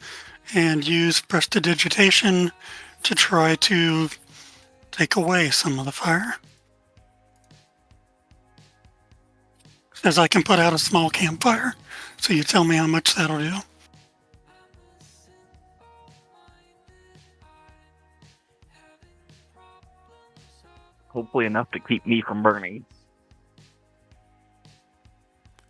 and use prestidigitation to try to take away some of the fire. Says I can put out a small campfire, so you tell me how much that'll do. hopefully enough to keep me from burning.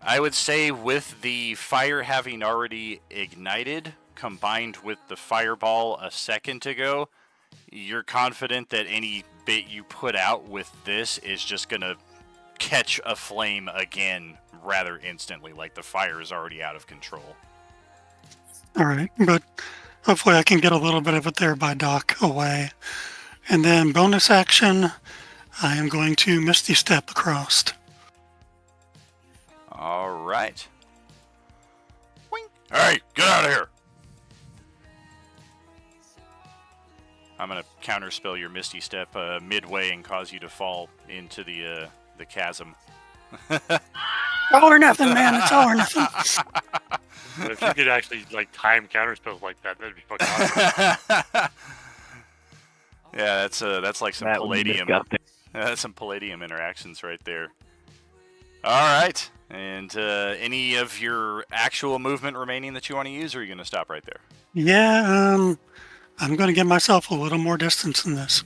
I would say with the fire having already ignited, combined with the fireball a second ago, you're confident that any bit you put out with this is just going to catch a flame again rather instantly, like the fire is already out of control. All right, but hopefully I can get a little bit of it there by Doc away. And then bonus action, I am going to Misty Step across. All right. Wing. Hey, get out of here! I'm going to counterspell your Misty Step midway and cause you to fall into the chasm. All or nothing, man. It's all or nothing. But if you could actually like time counterspells like that, that'd be fucking awesome. Yeah, that's like some That would be palladium. disgusting. That's some palladium interactions right there. All right. And any of your actual movement remaining that you want to use, or are you going to stop right there? Yeah, I'm going to give myself a little more distance than this.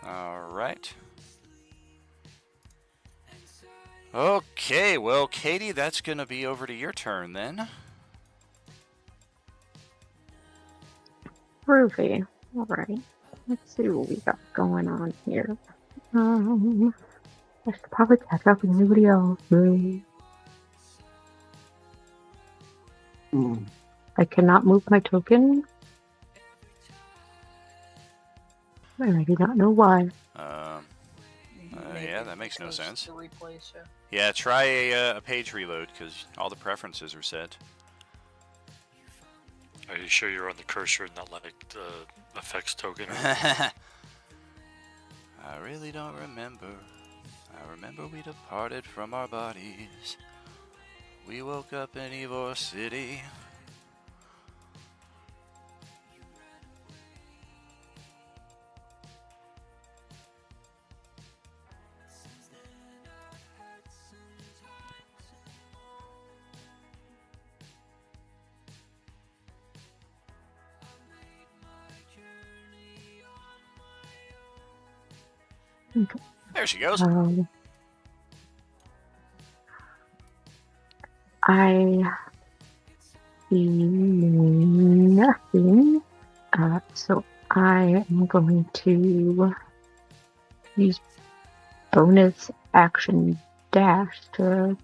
All right. Okay, well, Katie, that's going to be over to your turn then. Groovy. All right. Let's see what we got going on here. I should probably catch up with everybody else. I cannot move my token. I do not know why. Yeah, that makes no Because sense. the replay, so. Yeah, try a page reload because all the preferences are set. Are you sure you're on the cursor and not like the effects token? I really don't remember. I remember we departed from our bodies. We woke up in Ivor City. There she goes. I see nothing. So I am going to use bonus action dash to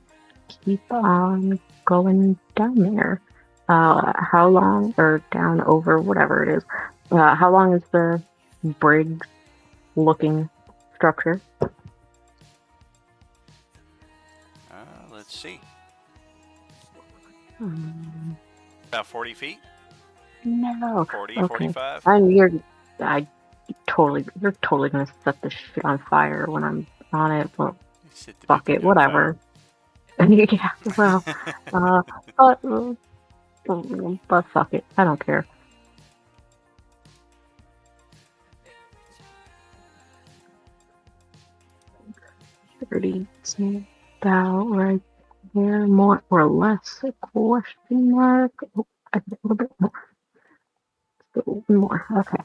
keep on going down there. How long, or down over, whatever it is. How long is the bridge looking structure? Let's see. About 40 feet? No. 40, Okay. 45? You're totally gonna set this shit on fire when I'm on it. Well, Set the fuck big it, thing on whatever. Yeah, well, but fuck it, I don't care. Pretty about right there, more or less a question mark. Oh, I think a little bit more. A little more. Okay.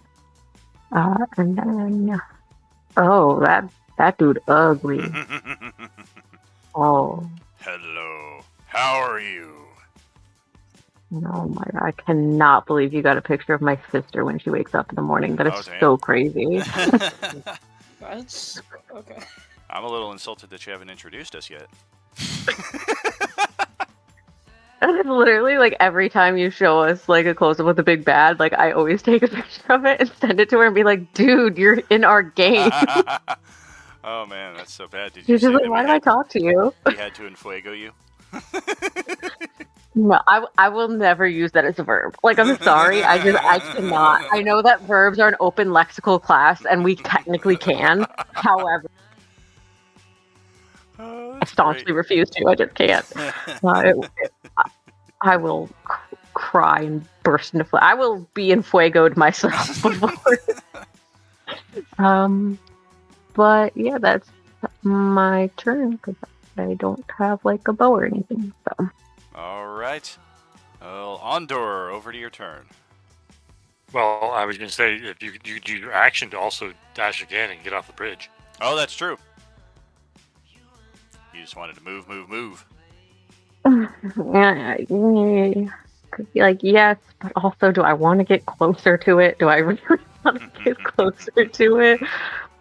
And then oh, that dude ugly. fire. Oh. Hello. How are you? Oh my god, I cannot believe you got a picture of my sister when she wakes up in the morning. That is Oh, damn. so crazy. That's okay. I'm a little insulted that you haven't introduced us yet. That is literally like every time you show us like a close up with a big bad, like I always take a picture of it and send it to her and be like, dude, you're in our game. Oh man, that's so bad. Did you She's say just like, that why did I talk to you? we had to enfuego you? No, I will never use that as a verb. Like, I'm sorry, I cannot. I know that verbs are an open lexical class and we technically can. However, Oh, I staunchly refuse to. I just can't. I will cry and burst into flame. I will be enfuegoed myself before. But yeah, that's my turn because I don't have like a bow or anything. So All right. Well, Ondor, over to your turn. Well, I was going to say, if you could use your action to also dash again and get off the bridge. Oh, that's true. You just wanted to move, move, move. Yeah, could be like, yes, but also, do I want to get closer to it? Do I really want to get closer to it?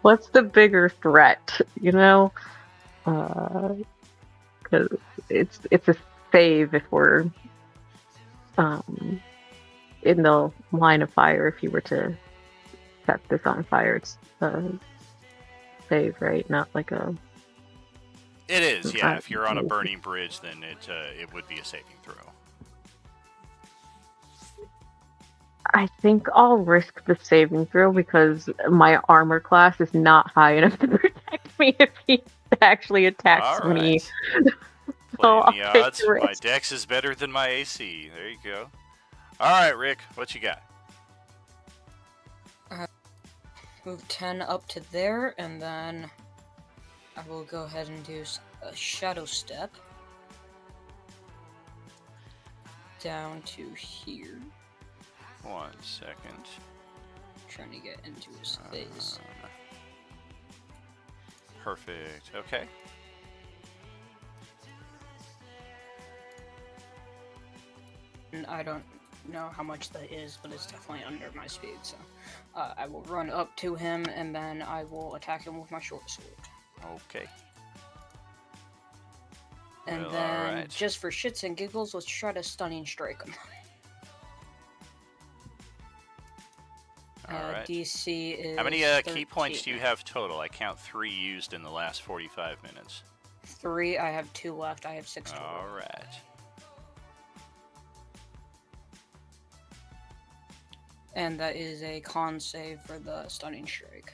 What's the bigger threat, you know? Because it's a save if we're in the line of fire. If you were to set this on fire, it's a save, right? Not like a. It is, yeah. If you're on a burning bridge, then it would be a saving throw. I think I'll risk the saving throw because my armor class is not high enough to protect me if he actually attacks All me. right. So Playing I'll the take odds. the My risk. dex is better than my AC. There you go. All right, Rick, what you got? Move 10 up to there, and then I will go ahead and do a shadow step down to here. 1 second. Trying to get into his face. Perfect. Okay. And I don't know how much that is, but it's definitely under my speed, so I will run up to him, and then I will attack him with my short sword. Okay. And Well, then, alright. just for shits and giggles, let's try to stunning strike him. Alright. DC is How many key points 13. do you have total? I count 3 used in the last 45 minutes. 3, I have 2 left, I have 6 total. Alright. And that is a con save for the stunning strike.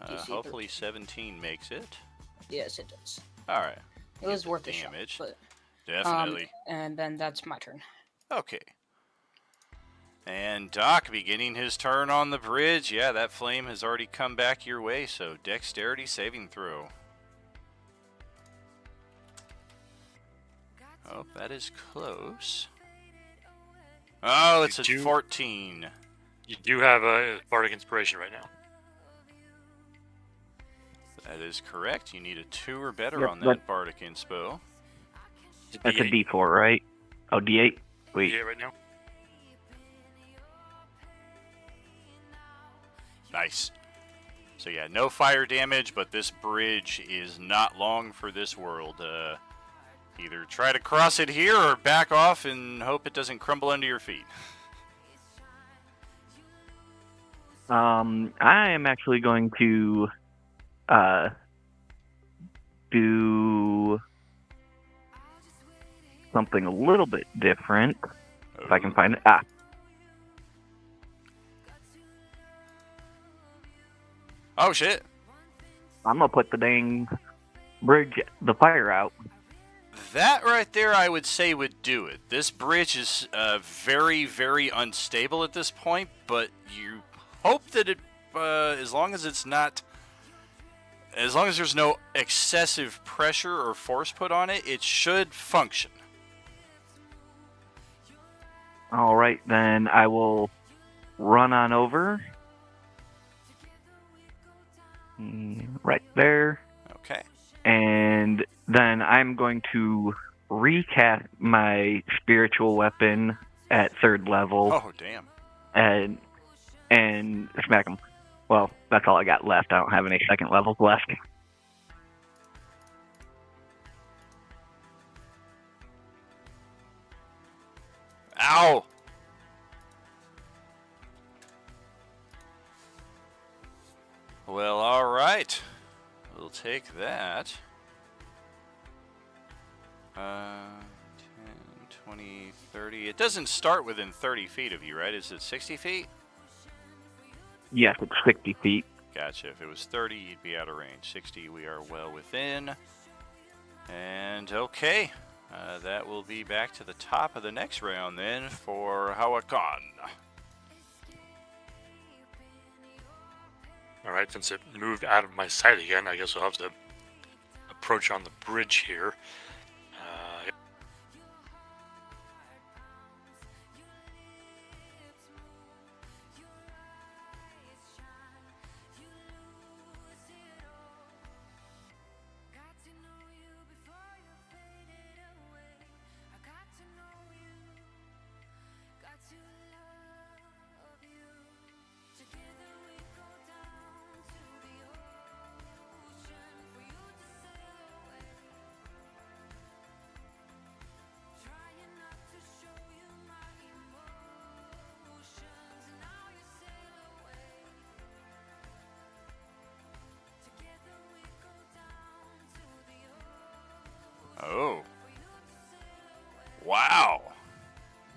DC Hopefully 13. 17 makes it. Yes, it does. Alright. It was worth a shot, damage. but Definitely. and then that's my turn. Okay. And Doc beginning his turn on the bridge. Yeah, that flame has already come back your way, so dexterity saving throw. Oh, that is close. Oh, it's a 14. You do have a Bardic Inspiration right now. That is correct. You need a 2 or better Yep, on that Bardic Inspo. That's a D4, right? Oh, D8? Wait. Yeah, right now. Nice. So yeah, no fire damage, but this bridge is not long for this world. Either try to cross it here or back off and hope it doesn't crumble under your feet. I am actually going to do something a little bit different. If I can find it. Oh shit. I'm gonna put the dang the fire out. That right there, I would say, would do it. This bridge is very, very unstable at this point, but you hope that it, as long as it's not, as long as there's no excessive pressure or force put on it, it should function. All right, then I will run on over. Right there. Okay. And then I'm going to recast my spiritual weapon at 3rd level. Oh, damn. And smack him. Well, that's all I got left. I don't have any 2nd levels left. Ow! Well, alright. We'll take that. 10, 20, 30. It doesn't start within 30 feet of you, right? Is it 60 feet? Yes, it's 60 feet. Gotcha. If it was 30, you'd be out of range. 60, we are well within. And okay. That will be back to the top of the next round then for Hawakan. Alright, since it moved out of my sight again, I guess I'll have to approach on the bridge here. Yep.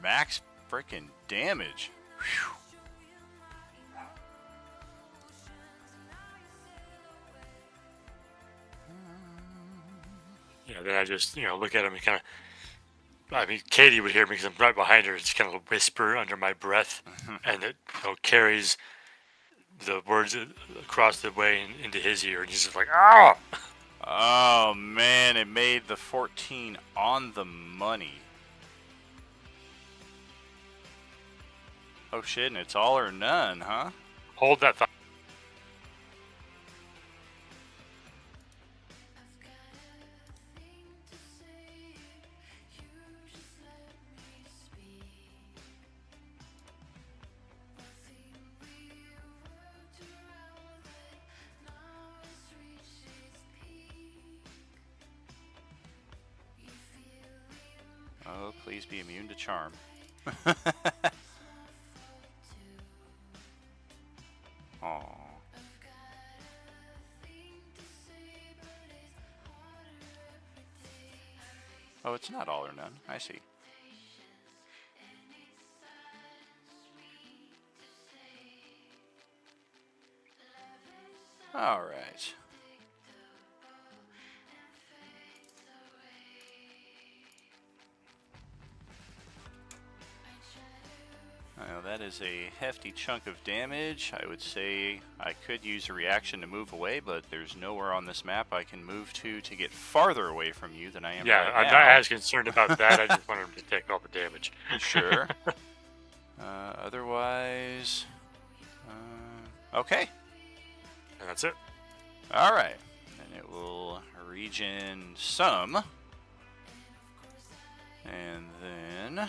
max freaking damage. Whew. Yeah, then I just, look at him and kind of. I mean, Katie would hear me because I'm right behind her. It's kind of a whisper under my breath, and it carries the words across the way into his ear, and he's just like, "Ah!" Oh man, it made the 14 on the money. Oh shit, and it's all or none, huh? Hold that thought. Oh, please be immune to charm. Aww. Oh, it's not all or none. I see. All right. Now that is a hefty chunk of damage. I would say I could use a reaction to move away, but there's nowhere on this map I can move to get farther away from you than I am Yeah, right I'm now. not as concerned about that. I just want him to take all the damage. Sure. Otherwise, okay. And that's it. All right. And it will regen some. And then...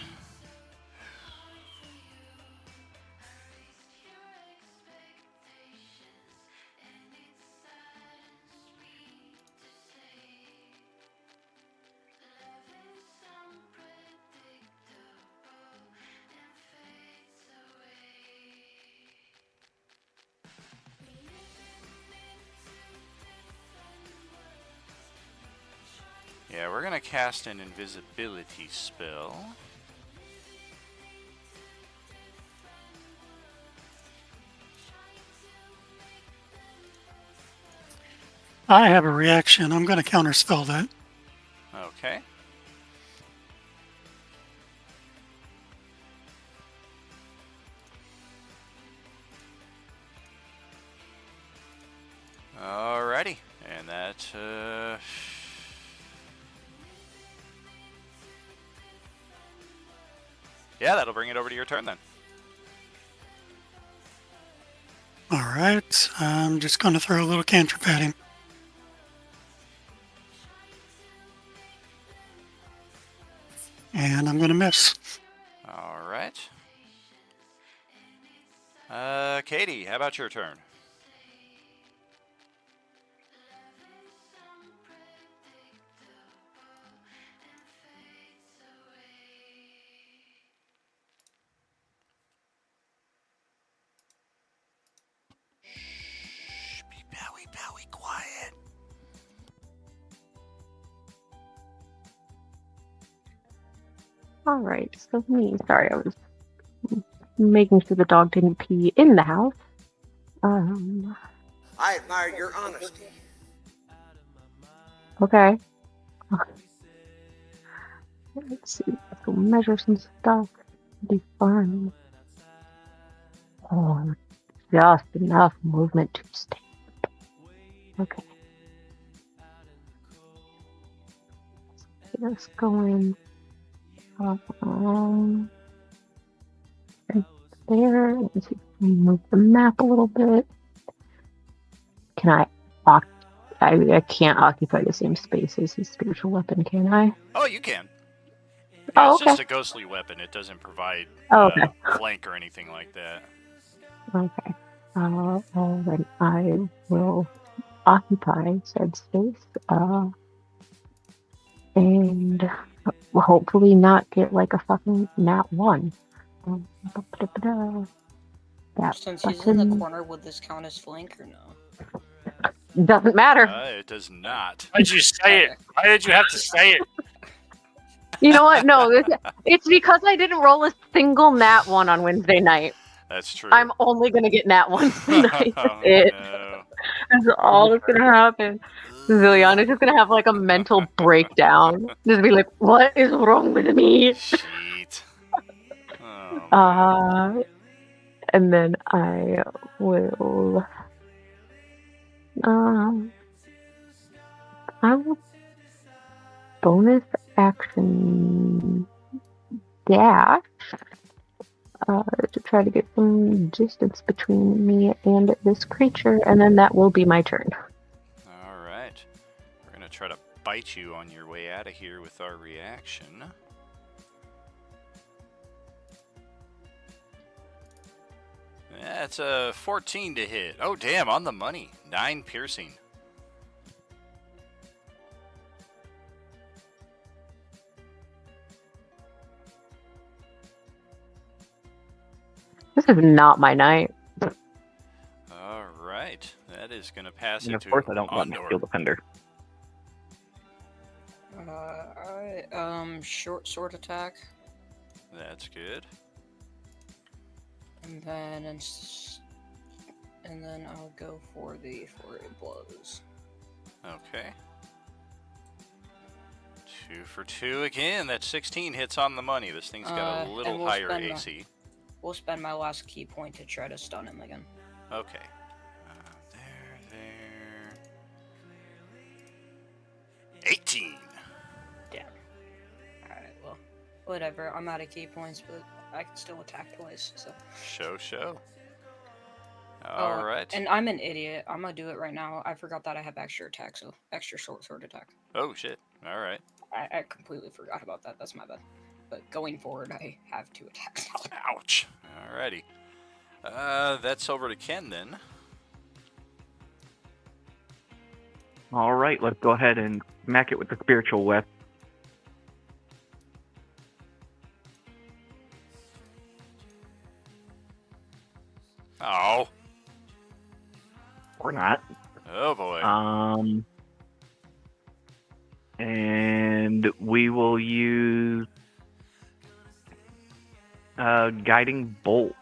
yeah, we're going to cast an invisibility spell. I have a reaction. I'm going to counterspell that. Okay. Alrighty. And that, yeah, that'll bring it over to your turn then. All right. I'm just going to throw a little cantrip at him. And I'm going to miss. Alright. Katie, how about your turn? Shh, be bowie quiet. All right, so me. Sorry, I was making sure the dog didn't pee in the house. I admire your honesty. Okay. Let's see. Let's go measure some stuff. Be fun. Oh, just enough movement to stay. Okay. Let's go in. Right there. Let's see if we can move the map a little bit. Can I can't occupy the same space as his spiritual weapon, can I? Oh, you can. Yeah, Oh, it's okay. just a ghostly weapon. It doesn't provide Okay. flank or anything like that. Okay. Then I will occupy said space. And hopefully not get like a fucking nat 1. That Since he's in the button corner, would this count as flank or no? doesn't matter. It does not. Why did you say it? Why did you have to say it? You know what? No, it's because I didn't roll a single nat one on Wednesday night. That's true. I'm only gonna get nat ones tonight. That's Oh, it. no. That's all that's gonna happen. Zilliana's just gonna have like a mental breakdown. Just be like, "What is wrong with me?" Shit. Oh, man. And then I will. I will bonus action dash to try to get some distance between me and this creature, and then that will be my turn. All right. We're going to try to bite you on your way out of here with our reaction. That's a 14 to hit. Oh, damn, on the money. 9 piercing. This is not my night. All right. That is going to pass And it of to course, I don't want my Ondor. Shield Defender. Short sword attack, That's good. and then I'll go for the flurry of blows. Okay. 2 for 2 again. That 16 hits on the money. This thing's got a And little we'll higher spend AC. We'll spend my last key point to try to stun him again. Okay. There. 18. Damn. Alright, well, whatever. I'm out of key points, but I can still attack twice, so. Show. All right. And I'm an idiot. I'm gonna do it right now. I forgot that I have extra attack, so extra short sword attack. Oh, shit. All right. I completely forgot about that. That's my bad. But going forward, I have 2 attacks now. Ouch. Alrighty. That's over to Ken then. All right, let's go ahead and smack it with the spiritual weapon. Oh. Or not. Oh, boy. And we will use guiding bolt.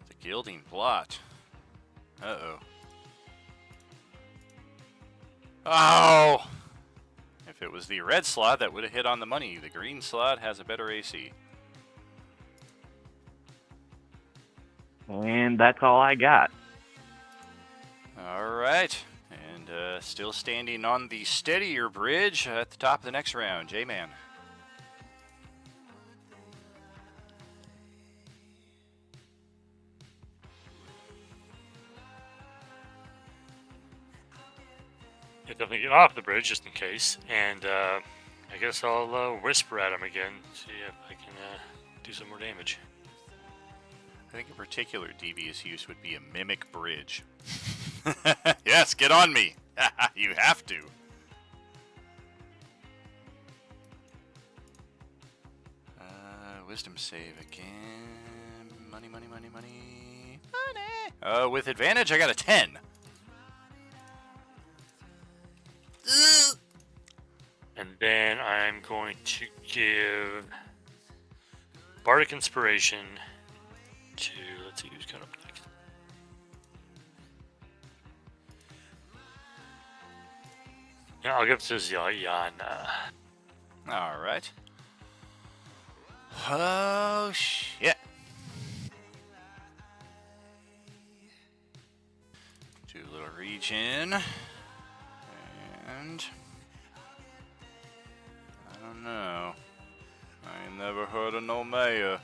The gilding blot. Uh-oh. Oh! If it was the red slot, that would have hit on the money. The green slot has a better AC. And that's all I got. All right. And still standing on the steadier bridge at the top of the next round. J-Man. Yeah, definitely get off the bridge just in case. And I guess I'll whisper at him again, see if I can do some more damage. I think a particular devious use would be a mimic bridge. Yes, get on me. You have to. Wisdom save again. Money. With advantage, I got a 10. And then I'm going to give Bardic Inspiration to, let's see who's coming up next. Yeah, I'll give it to Ziliana. All right. Oh, shit. Do a little regen. And I don't know. I ain't never heard of no mayor.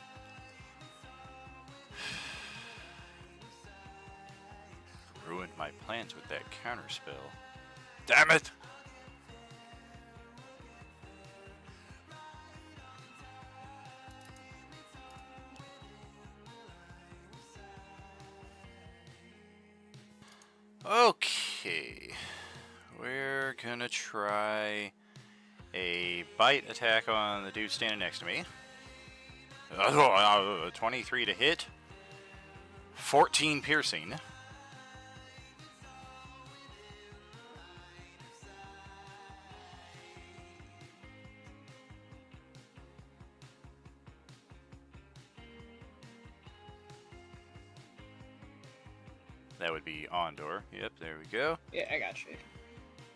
Ruined my plans with that counterspell. Damn it! Okay, we're gonna try a bite attack on the dude standing next to me. 23 to hit, 14 piercing. That would be Ondor. Yep, there we go. Yeah, I got you.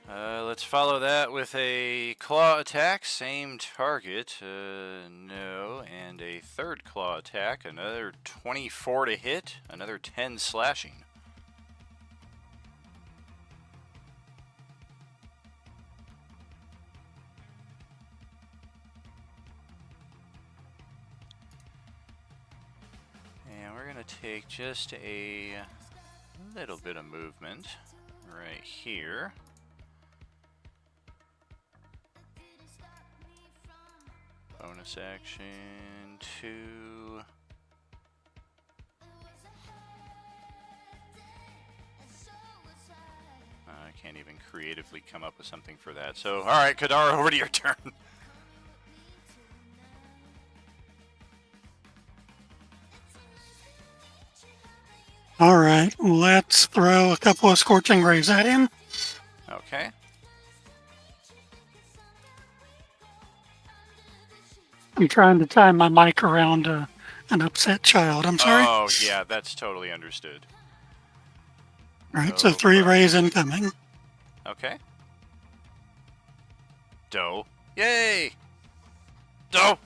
Let's follow that with a claw attack, same target, no, and a third claw attack, another 24 to hit, another 10 slashing. And we're going to take just a little bit of movement right here. Bonus action to... I can't even creatively come up with something for that. So, alright, Kadara, over to your turn. All right, let's throw a couple of scorching rays at him. Okay. I'm trying to time my mic around an upset child. I'm sorry. Oh, yeah, that's totally understood. All right, so 3 problem. rays incoming. Okay. Doe. Yay! Doe!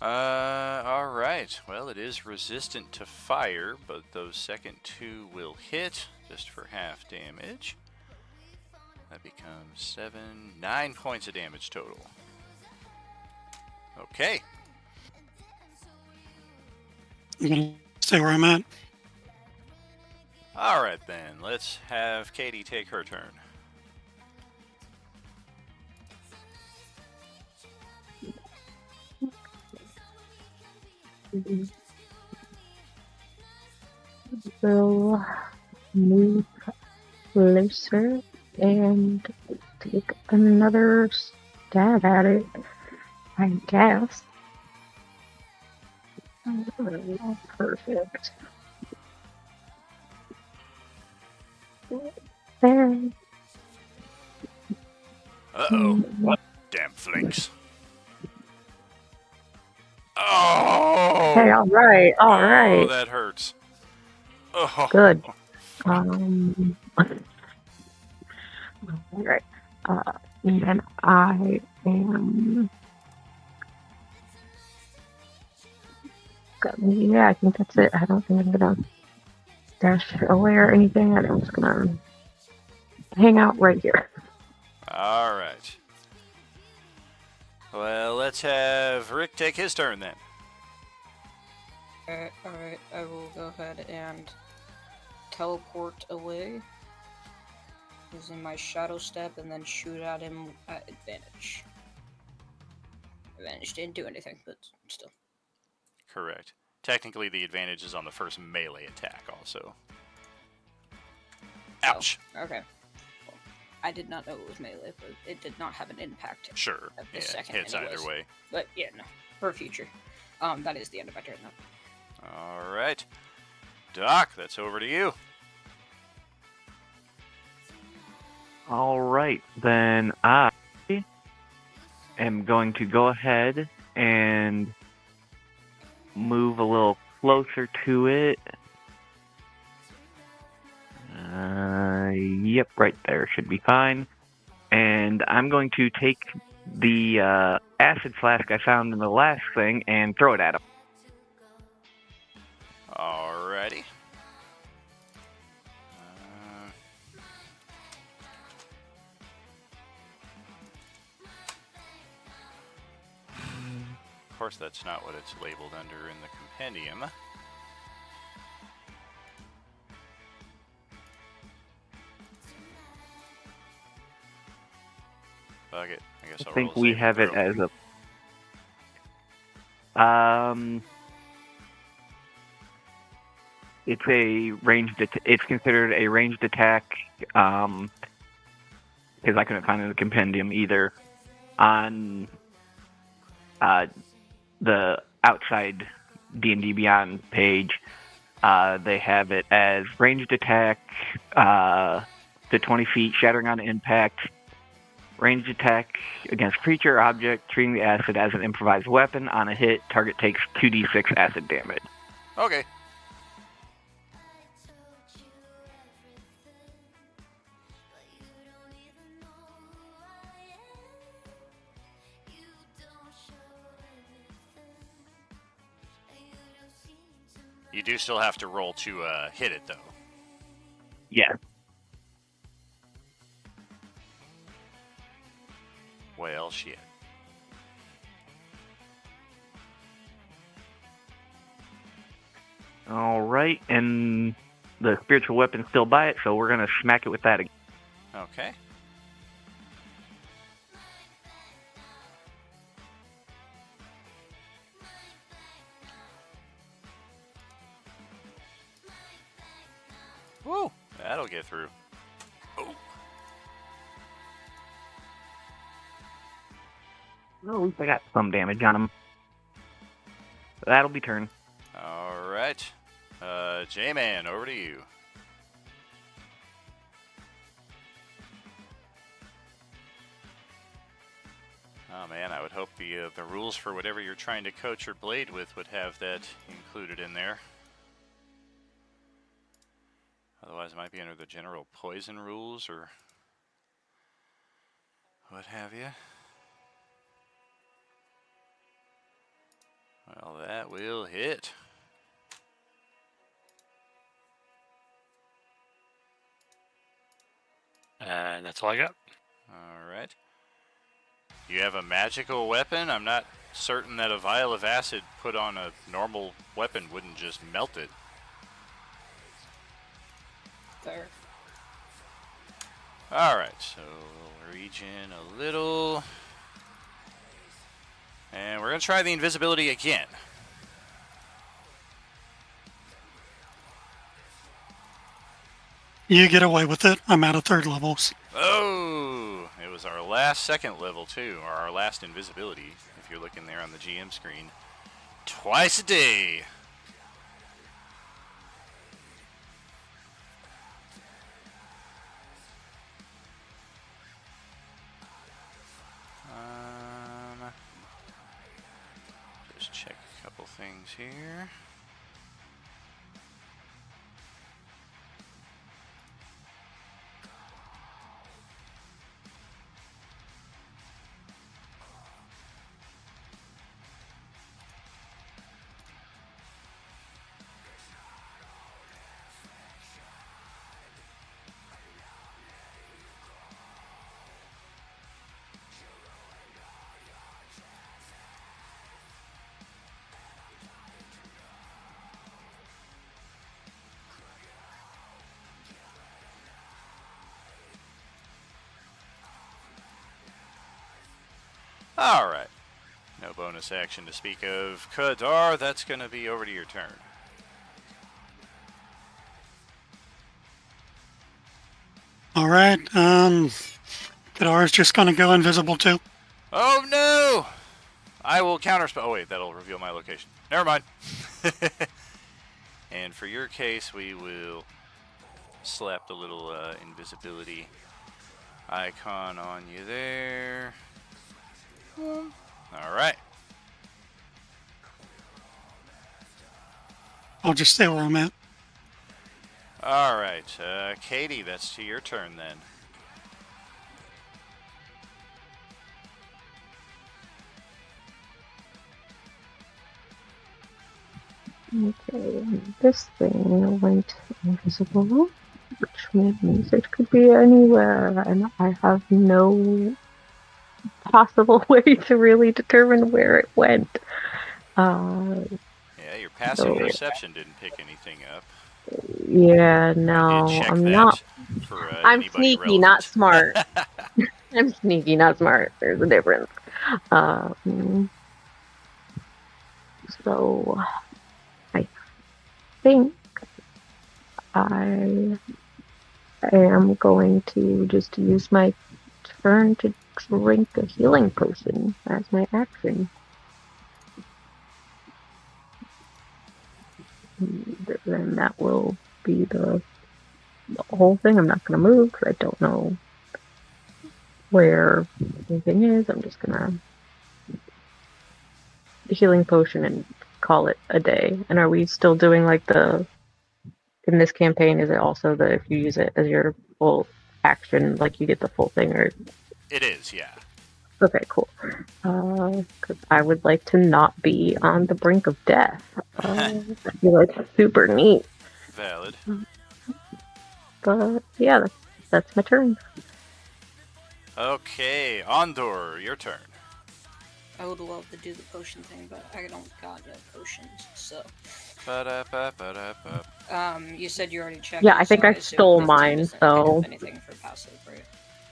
Alright. Well, it is resistant to fire, but those second 2 will hit, just for half damage. That becomes 9 points of damage total. Okay. I'm going to stay where I'm at. Alright then, let's have Katie take her turn. Will move closer and take another stab at it, I guess. Oh, perfect. There. Uh-oh. Damn flinks. Oh! Hey, all right. Oh, that hurts. Oh. Good. All right. And I am. Yeah, I think that's it. I don't think I'm gonna dash away or anything. I'm just gonna hang out right here. Alright. Well, let's have Rick take his turn then. Alright, I will go ahead and teleport away using my shadow step and then shoot at him at advantage. Advantage didn't do anything, but still. Correct. Technically, the advantage is on the first melee attack also. Ouch. Oh, okay. Well, I did not know it was melee, but it did not have an impact. Sure. At the Yeah, second hits anyways. either way. But yeah, no. For future. That is the end of my turn though. Alright. Doc, that's over to you. All right, then I am going to go ahead and move a little closer to it. Yep, right there should be fine. And I'm going to take the acid flask I found in the last thing and throw it at him. Alrighty. Of course, that's not what it's labeled under in the compendium. Fuck it. I guess I'll I think roll a we saving have it throw. as a... It's a ranged. It's considered a ranged attack, because I couldn't find it in the compendium either. On the outside D&D Beyond page, they have it as ranged attack to 20 feet, shattering on impact. Ranged attack against creature or object, treating the acid as an improvised weapon. On a hit, target takes 2d6 acid damage. Okay. You do still have to roll to hit it, though. Yeah. Well, shit. All right, and the spiritual weapon's still by it, so we're gonna smack it with that again. Okay. Woo! That'll get through. Oh. Well, at least I got some damage on him. So that'll be turn. All right. J-Man, over to you. Oh man, I would hope the rules for whatever you're trying to coach your blade with would have that included in there. Otherwise, it might be under the general poison rules or what have you. Well, that will hit. And that's all I got. All right. You have a magical weapon? I'm not certain that a vial of acid put on a normal weapon wouldn't just melt it. Fair. All right, so we'll regen a little. And we're going to try the invisibility again. You get away with it. I'm out of third levels. Oh, it was our last second level too, or our last invisibility, if you're looking there on the GM screen. Twice a day. Just check a couple things here. All right. No bonus action to speak of. Kadar, that's going to be over to your turn. All right. Kadar's just going to go invisible too. Oh no! I will counterspell. Oh wait, that'll reveal my location. Never mind. And for your case, we will slap the little invisibility icon on you there. All right. I'll just stay where I'm at. All right, Katie, that's to your turn then. Okay, this thing went invisible, which means it could be anywhere, and I have no possible way to really determine where it went. Yeah, your passive So- perception didn't pick anything up. Yeah, I did no, check I'm that not. for I'm anybody sneaky, relevant. not smart. I'm sneaky, not smart. There's a difference. So I think I am going to just use my turn to drink a healing potion as my action. Then that will be the whole thing. I'm not going to move because I don't know where anything is. I'm just going to the healing potion and call it a day. And are we still doing like in this campaign, is it also if you use it as your full action, like you get the full thing, or? It is, yeah. Okay, cool. Because I would like to not be on the brink of death. I feel like super neat. Valid. But yeah, that's my turn. Okay, Andor, your turn. I would love to do the potion thing, but I don't got no potions, so. Ba-da-ba-ba-da-ba. You said you already checked. Yeah, I it, think so I assume stole 15 mine, doesn't pick up so anything for passive, right?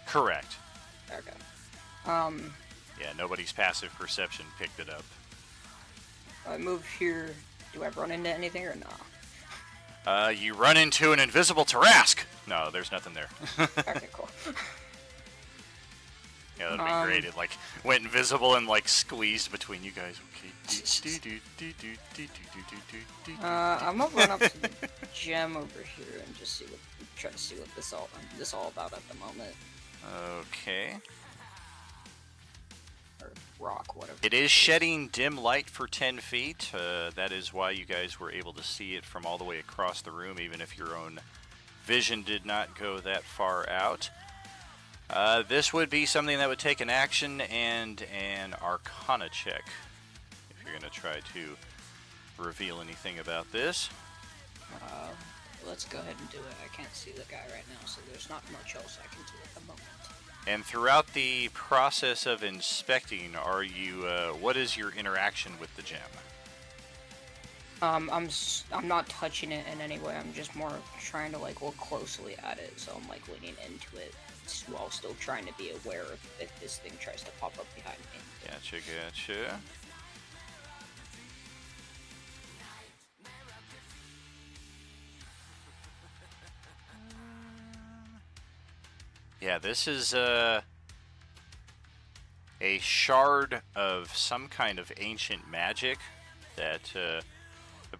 Correct. Okay. Yeah, nobody's passive perception picked it up. I move here. Do I run into anything or not? You run into an invisible Tarask. No, there's nothing there. Okay, cool. Yeah, that'd be great. It went invisible and squeezed between you guys. Okay. I'm gonna run up to the gem over here and just try to see what this all about at the moment. Okay. Or rock, whatever. It is shedding dim light for 10 feet. That is why you guys were able to see it from all the way across the room, even if your own vision did not go that far out. This would be something that would take an action and an Arcana check if you're going to try to reveal anything about this. Let's go ahead and do it. I can't see the guy right now, so there's not much else I can do at the moment. And throughout the process of inspecting, what is your interaction with the gem? I'm not touching it in any way. I'm just more trying to look closely at it, so I'm leaning into it while still trying to be aware if this thing tries to pop up behind me. Gotcha. Yeah, this is a shard of some kind of ancient magic that,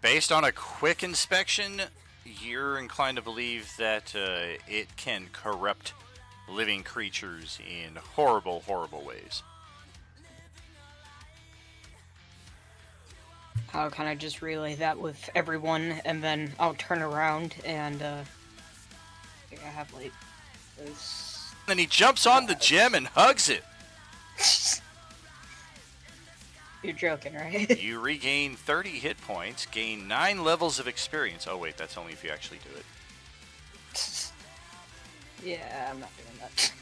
based on a quick inspection, you're inclined to believe that it can corrupt living creatures in horrible, horrible ways. I'll kind of just relay that with everyone, and then I'll turn around and I think I have this. Then he jumps on the gem and hugs it. You're joking, right? You regain 30 hit points, gain 9 levels of experience. Oh wait, that's only if you actually do it. Yeah, I'm not doing that.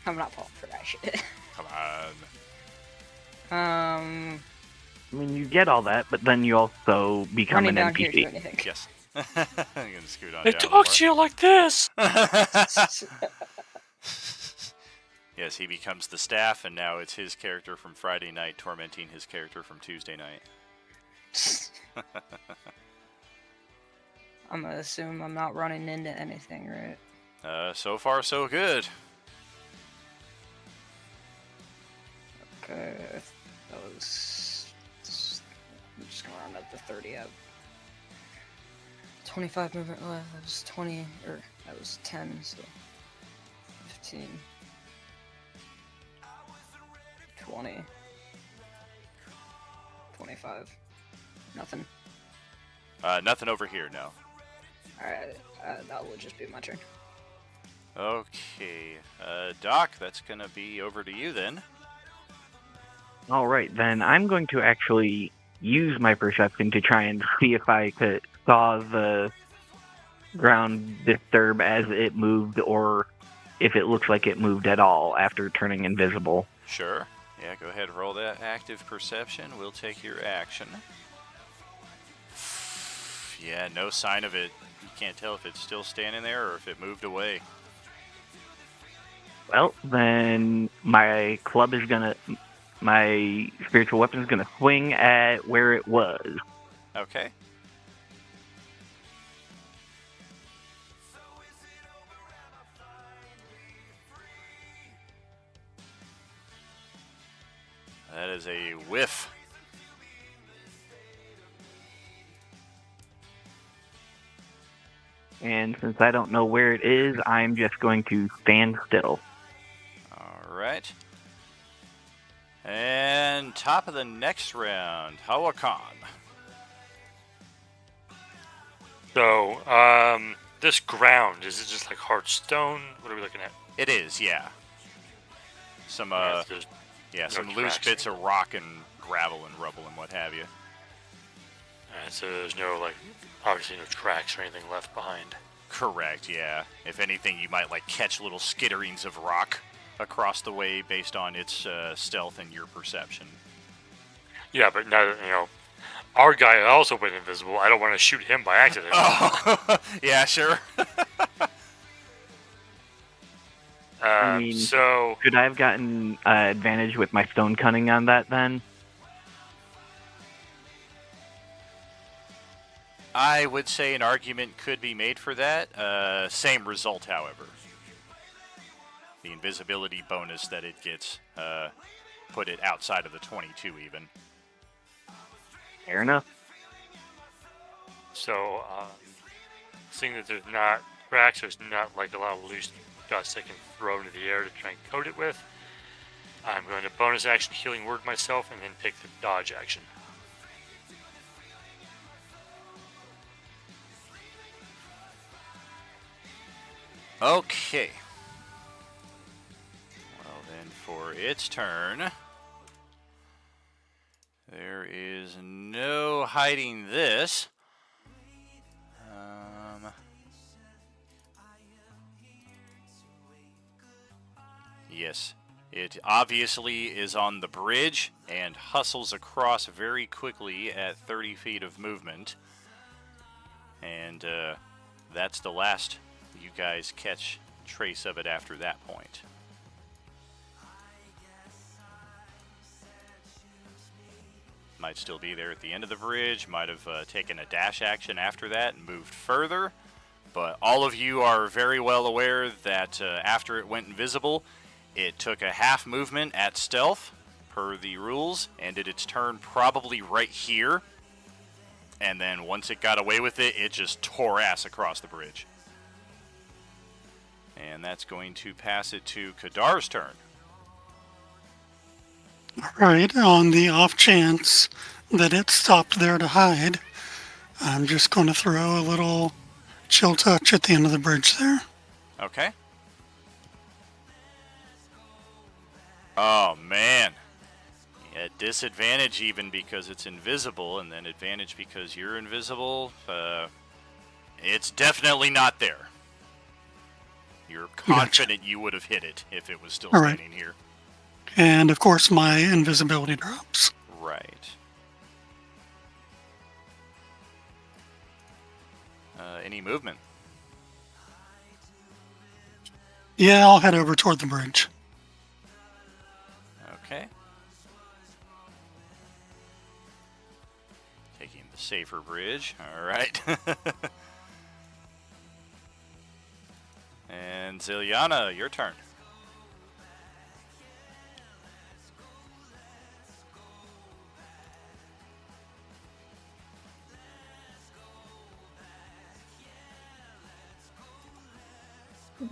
I'm not falling for that shit. Come on. I mean, you get all that, but then you also become Running an down here to do NPC. anything. Yes. I'm gonna scoot on They down talk to you like this. Yes, he becomes the staff, and now it's his character from Friday night tormenting his character from Tuesday night. I'm gonna assume I'm not running into anything, right? So far, so good. Okay, that was. I'm just gonna round up to 30. I have 25 movement left. That was 20, or that was 10, so 15, 20, 25. Nothing. Nothing over here, no. Alright, that will just be my turn. Okay, Doc, that's gonna be over to you then. All right, then I'm going to actually use my perception to try and see if I saw the ground disturb as it moved, or if it looks like it moved at all after turning invisible. Sure. Yeah, go ahead and roll that active perception. We'll take your action. Yeah, no sign of it. You can't tell if it's still standing there or if it moved away. Well, then my spiritual weapon is gonna swing at where it was. Okay. That is a whiff. And since I don't know where it is, I'm just going to stand still. All right. And top of the next round, Hawakan. So, this ground, is it just like hard stone? What are we looking at? It is, yeah. Some There's yeah, no some loose tracks. bits of rock and gravel and rubble and what have you. So there's no, like, obviously no tracks or anything left behind. Correct, yeah. If anything, you might like catch little skitterings of rock across the way based on its stealth and your perception. Yeah, but now that, our guy also went invisible. I don't want to shoot him by accident. Oh, yeah, sure. I mean, So could I have gotten advantage with my stone cunning on that then? I would say an argument could be made for that. Same result, however. The invisibility bonus that it gets put it outside of the 22 even. Fair enough. So, seeing that there's not cracks, there's not like a lot of loose dust I can throw into the air to try and coat it with. I'm going to bonus action healing word myself and then pick the dodge action. Okay. Well then, for its turn, there is no hiding this. Yes, it obviously is on the bridge and hustles across very quickly at 30 feet of movement. And that's the last you guys catch trace of it after that point. Might still be there at the end of the bridge, might have taken a dash action after that and moved further. But all of you are very well aware that after it went invisible, it took a half movement at stealth, per the rules, and did its turn probably right here. And then once it got away with it, it just tore ass across the bridge. And that's going to pass it to Kadar's turn. Alright, on the off chance that it stopped there to hide, I'm just going to throw a little chill touch at the end of the bridge there. Okay. Oh, man. Yeah, disadvantage even because it's invisible, and then advantage because you're invisible. It's definitely not there. You're confident you would have hit it if it was still Alright. standing here. And of course my invisibility drops. Right. Any movement? Yeah, I'll head over toward the bridge. Okay. Taking the safer bridge. All right. And Ziliana, your turn.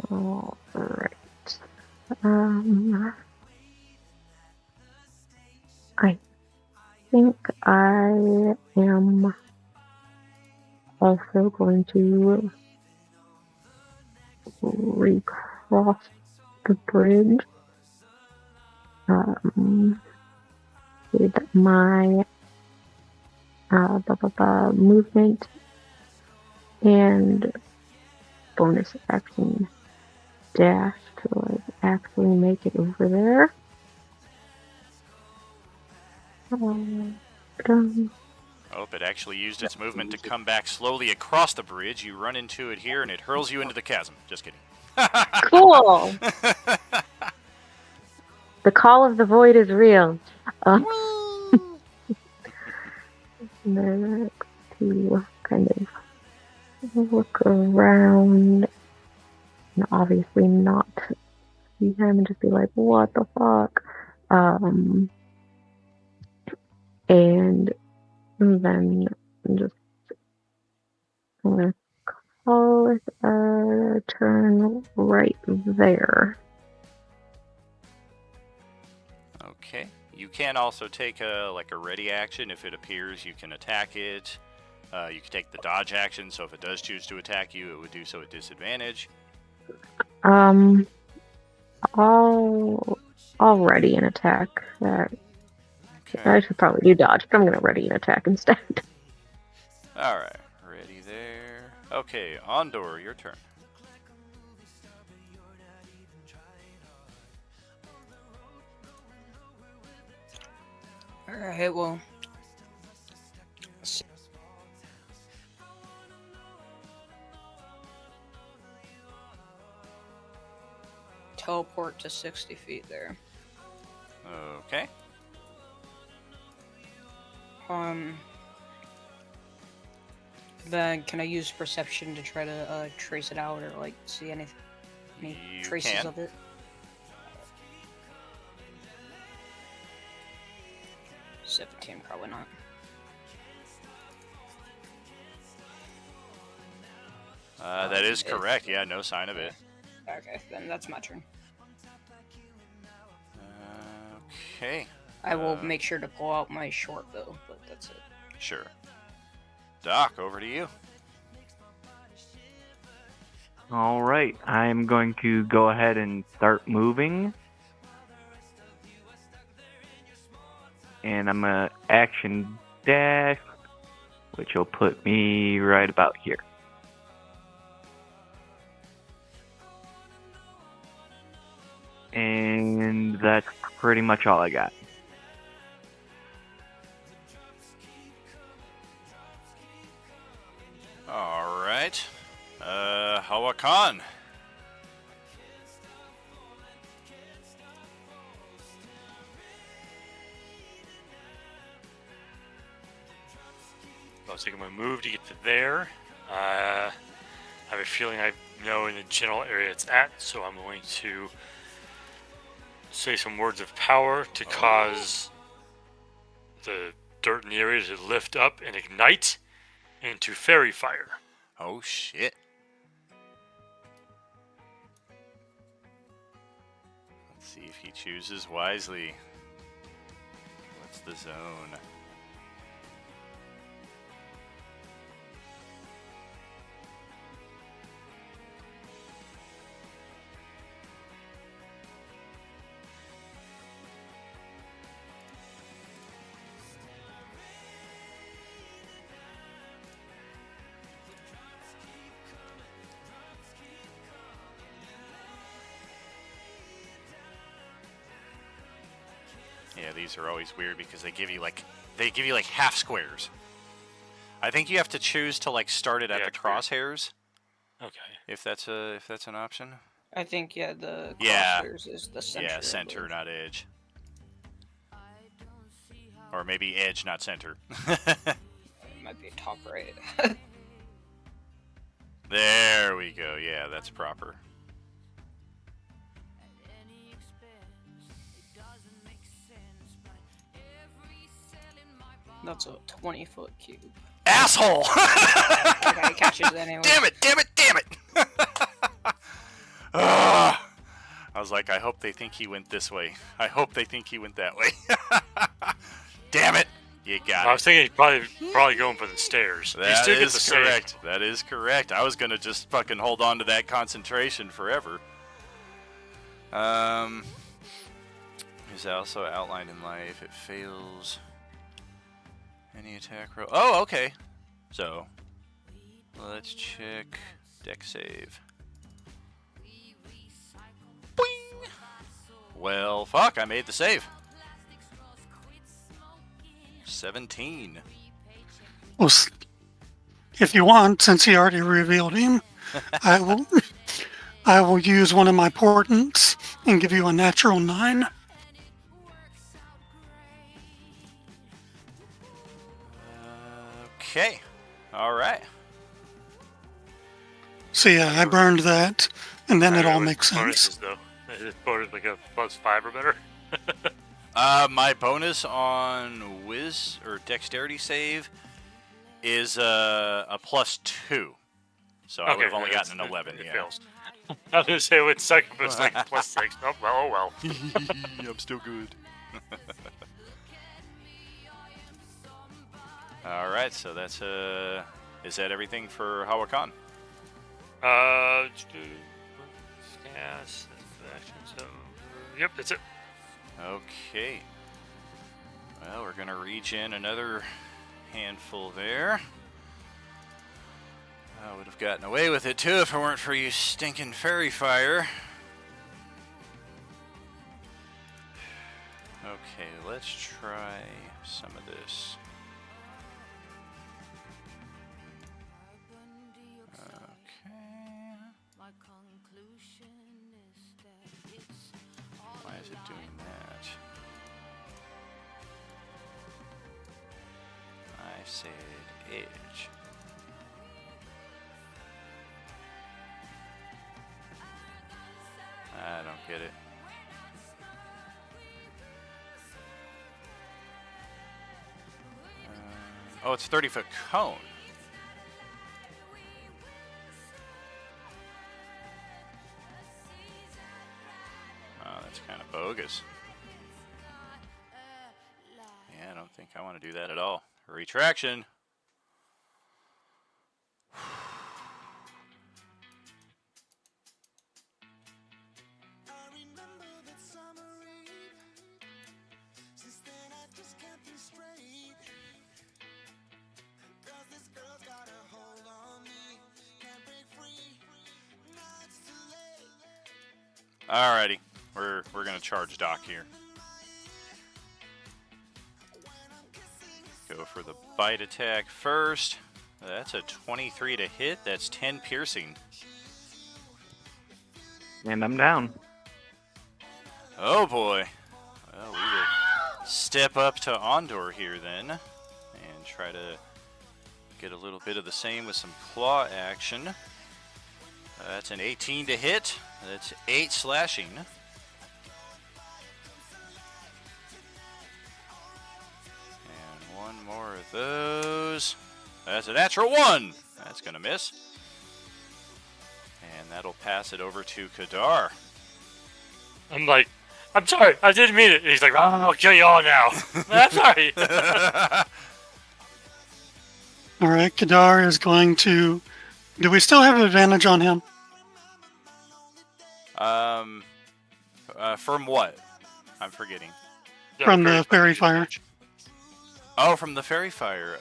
All right. I think I am also going to recross the bridge with my movement and bonus action dash to like actually make it over there. Oh, it actually used its movement to come back slowly across the bridge. You run into it here, and it hurls you into the chasm. Just kidding. Cool. The call of the void is real. Next to kind of look around and obviously not see him and just be like, what the fuck? And then just I'm gonna call it a turn right there. Okay. You can also take a ready action. If it appears, you can attack it. You can take the dodge action, so if it does choose to attack you, it would do so at disadvantage. I'll I'll ready an attack. That I Okay. should probably do dodge, but I'm gonna ready an attack instead. All right. Ready there. Okay, Ondor, your turn. Alright, well. Teleport to 60 feet there. Okay. Then can I use perception to try to trace it out or like see any You traces can. of it? $17, probably not. That is correct. Yeah, no sign of it. Okay, then that's my turn. Okay. I will make sure to pull out my short bow, but that's it. Sure. Doc, over to you. All right, I'm going to go ahead and start moving. And I'm going to action dash, which will put me right about here. And that's pretty much all I got. All right. Hawakan. I was taking my move to get to there. I have a feeling I know in the general area it's at, so I'm going to say some words of power to cause the dirt in the area to lift up and ignite into fairy fire. Oh, shit. Let's see if he chooses wisely. What's the zone? Yeah, these are always weird because they give you like half squares. I think you have to choose to like start it at the crosshairs. Okay. If that's an option. I think the Yeah. crosshairs is the center. Yeah, center, not edge. Or maybe edge, not center. It might be top right. There we go. Yeah, that's proper. That's a 20-foot cube. Asshole! Okay, it catches it anyway. Damn it! Damn it! Damn it! Ugh. I was like, I hope they think he went this way. I hope they think he went that way. Damn it! You got I it. was thinking he's probably going for the stairs. You That still get is the correct. save. That is correct. I was gonna just fucking hold on to that concentration forever. Is also outlined in life. It fails any attack roll. Oh, okay. So let's check deck save. Boing. Well, fuck! I made the save. 17. Well, if you want, since he already revealed him, I will use one of my portents and give you a natural 9. Okay. All right. So yeah, I burned that, and then it all With makes bonuses, sense. though. Is it bonus like a +5 or better? My bonus on Wiz or Dexterity save is a +2. So I would have only gotten an 11. It Yeah. fails. I was gonna say it would suck if it's like +6. Oh well, oh well. I'm still good. All right, so that's is that everything for Hawakan? Yes. So, yep, that's it. Okay. Well, we're gonna regen another handful there. I would have gotten away with it too if it weren't for you stinking fairy fire. Okay, let's try some of this. Okay. Why is it doing that? I said edge. I don't get it. Oh, it's 30-foot cone. Oh, that's kind of bogus. Yeah, I don't think I want to do that at all. Retraction. Alrighty, we're gonna charge Doc here. Go for the bite attack first. That's a 23 to hit. That's 10 piercing. And I'm down. Oh boy. Well, we will step up to Ondor here then, and try to get a little bit of the same with some claw action. That's an 18 to hit. That's 8 slashing. And one more of those. That's a natural 1. That's going to miss. And that'll pass it over to Kadar. I'm like, I'm sorry, I didn't mean it. He's like, oh, I'll kill you all now. I'm sorry. All right, Kadar is going to. Do we still have advantage on him? From what? I'm forgetting. Yeah, From the fairy fire. Oh, from the fairy fire.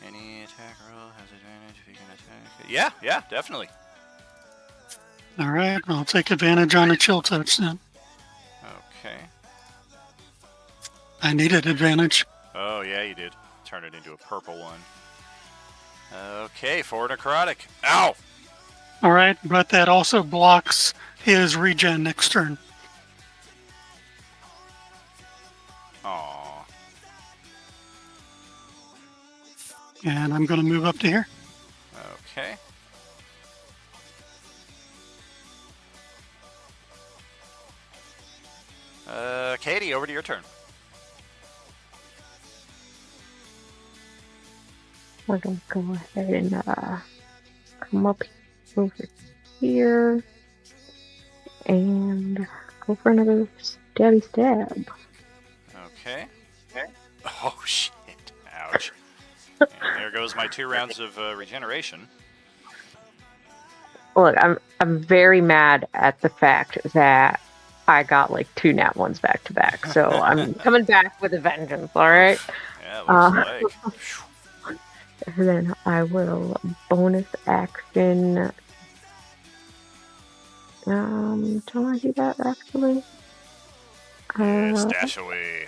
Any attack roll has advantage if you can attack. Yeah, definitely. All right, I'll take advantage on a chill touch then. Okay. I needed advantage. Oh, yeah, you did. Turn it into a purple one. Okay, 4 necrotic. Ow! All right, but that also blocks his regen next turn. Aw. And I'm going to move up to here. Okay. Katie, over to your turn. We're gonna go ahead and come up over here and go for another stabby stab. Okay. Oh, shit. Ouch. And there goes my 2 rounds of regeneration. Look, I'm very mad at the fact that I got like 2 nat ones back to back, so I'm coming back with a vengeance. All right. Yeah, it looks like. And then I will bonus action. Do I want to do that actually? Stash away.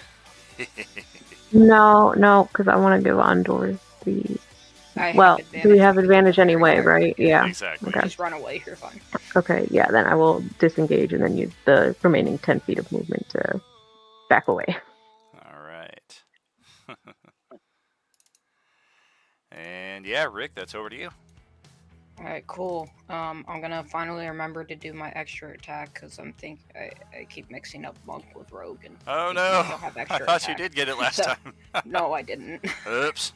No, because I want to do Ondor the. Well, do we have advantage anyway, right? Yeah. Exactly. Okay. Just run away, you're fine. Okay, yeah, then I will disengage and then use the remaining 10 feet of movement to back away. All right. And yeah, Rick, that's over to you. Alright, cool. I'm gonna finally remember to do my extra attack because I keep mixing up monk with rogue and. Oh these no! things don't have I extra thought you attack. did get it last So- time. No, I didn't. Oops.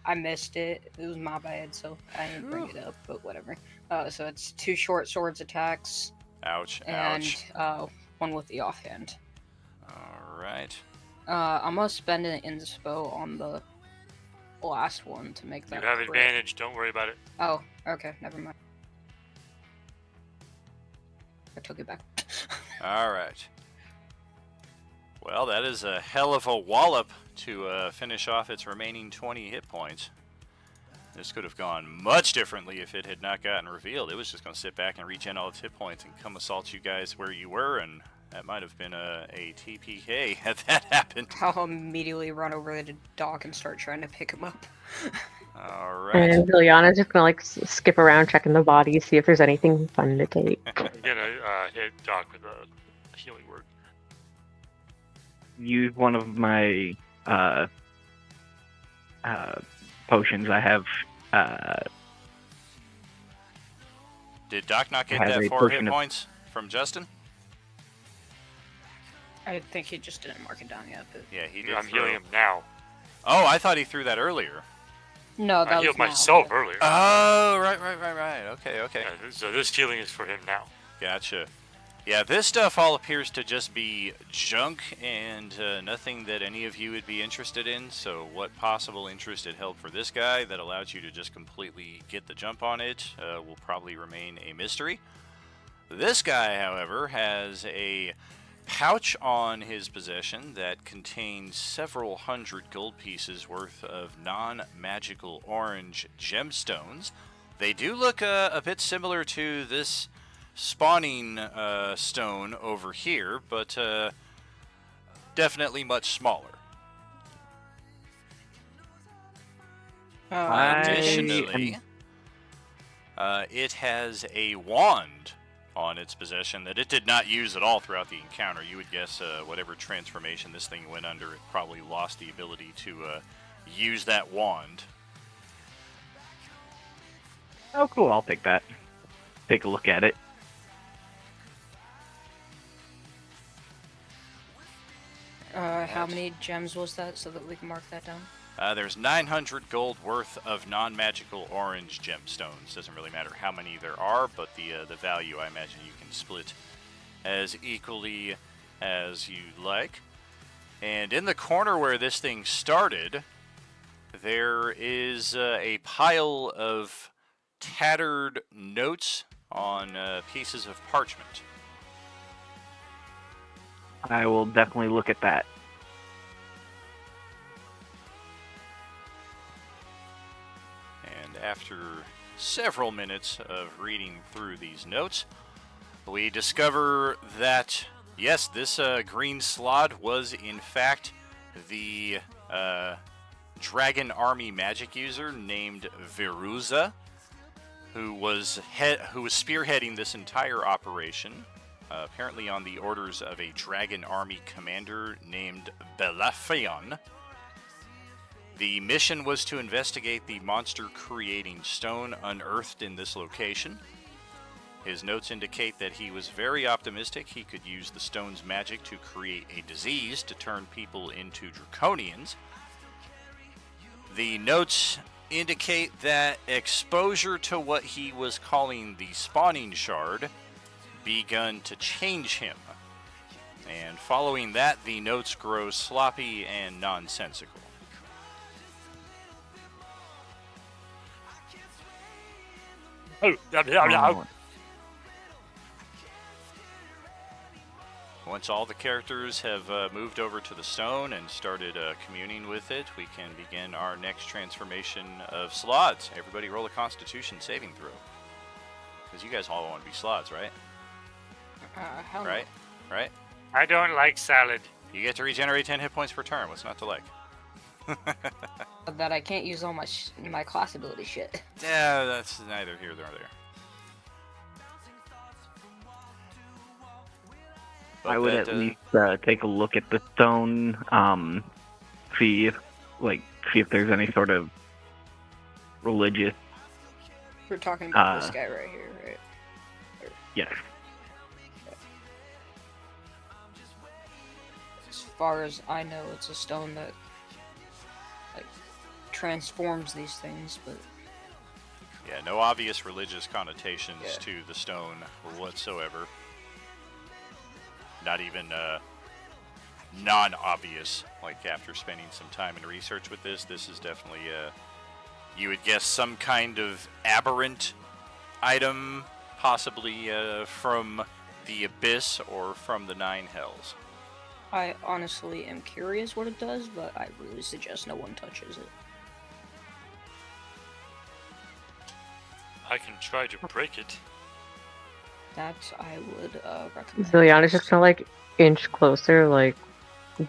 I missed it. It was my bad, so I didn't bring it up. But whatever. So it's 2 short swords attacks Ouch! and Ouch! 1 with the offhand. All right. I'm gonna spend an inspo on the last one to make You that. have crit. advantage. Don't worry about it. Oh, okay, never mind. I took it back. All right. Well, that is a hell of a wallop to finish off its remaining 20 hit points. This could have gone much differently if it had not gotten revealed. It was just going to sit back and regen all its hit points and come assault you guys where you were, and that might have been a TPK had that happened. I'll immediately run over to Doc and start trying to pick him up. All right. And Liliana's just gonna like skip around checking the bodies, see if there's anything fun to take. I'm gonna hit Doc with a healing word. Use one of my potions. I have Did Doc not get I have that a 4 hit potion of- points from Justin? I think he just didn't mark it down yet. But... Yeah, he did. I'm healing him now. Oh, I thought he threw that earlier. No, that I was healed now, myself but- earlier. Oh, right. Okay. Yeah, so this healing is for him now. Gotcha. Yeah, this stuff all appears to just be junk and nothing that any of you would be interested in. So what possible interest it held for this guy that allows you to just completely get the jump on it will probably remain a mystery. This guy, however, has a pouch on his possession that contains several hundred gold pieces worth of non-magical orange gemstones. They do look a bit similar to this spawning stone over here, but definitely much smaller. Additionally, it has a wand on its possession that it did not use at all throughout the encounter. You would guess whatever transformation this thing went under, it probably lost the ability to use that wand. Oh, cool. I'll take that. Take a look at it. How many gems was that so that we can mark that down? There's 900 gold worth of non-magical orange gemstones. Doesn't really matter how many there are, but the value, I imagine you can split as equally as you like. And in the corner where this thing started, there is a pile of tattered notes on pieces of parchment. I will definitely look at that. And after several minutes of reading through these notes, we discover that, yes, this green slot was in fact the Dragon Army magic user named Veruza, who was spearheading this entire operation, apparently on the orders of a Dragon Army commander named Belafion. The mission was to investigate the monster-creating stone unearthed in this location. His notes indicate that he was very optimistic he could use the stone's magic to create a disease to turn people into draconians. The notes indicate that exposure to what he was calling the spawning shard begun to change him. And following that, the notes grow sloppy and nonsensical. Once all the characters have moved over to the stone and started communing with it, we can begin our next transformation of slots. Everybody roll a Constitution saving throw. Because you guys all want to be slots, right? Hell no. Right? I don't like salad. You get to regenerate 10 hit points per turn. What's not to like? That I can't use all my class ability shit. Yeah, that's neither here nor there. But I would that, at least take a look at the stone, see if there's any sort of religious. We're talking about this guy right here, right? Yes. As far as I know, it's a stone that like transforms these things, but yeah, no obvious religious connotations to the stone whatsoever. Not even non-obvious. Like after spending some time in research with this is definitely you would guess some kind of aberrant item, possibly from the abyss or from the 9 hells? I honestly am curious what it does, but I really suggest no one touches it. I can try to break it. That I would recommend. Zilliana's just gonna like inch closer, like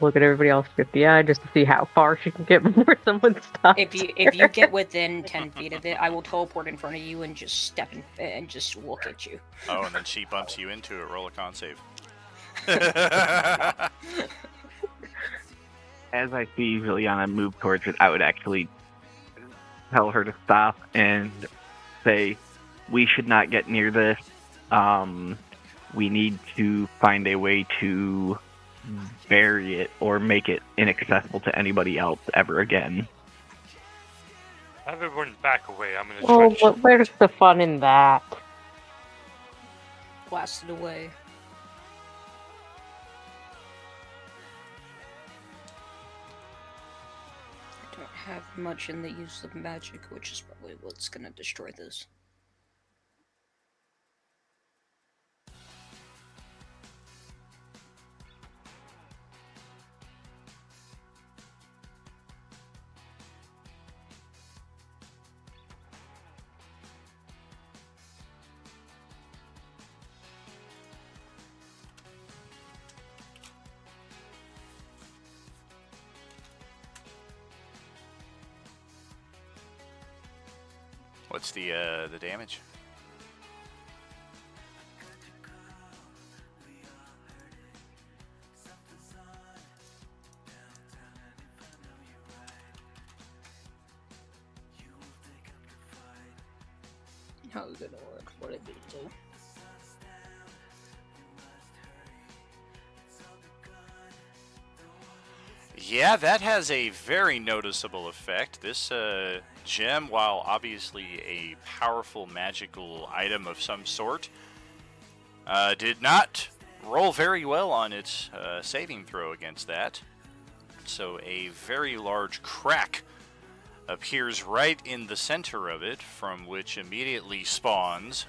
look at everybody else with the eye just to see how far she can get before someone stops. If you get within 10 feet of it, I will teleport in front of you and just step in and just look at you. Oh, and then she bumps you into it. Roll a con save. As I see Zilliana move towards it, I would actually tell her to stop and say, we should not get near this. We need to find a way to bury it or make it inaccessible to anybody else ever again. Have everyone back away. I'm gonna Oh, try to. but where's the fun in that? Blast it away. I don't have much in the use of magic, which is probably what's gonna destroy this. What's the damage? How is it gonna work? What did it do? Yeah, that has a very noticeable effect. This gem, while obviously a powerful magical item of some sort, did not roll very well on its saving throw against that. So a very large crack appears right in the center of it, from which immediately spawns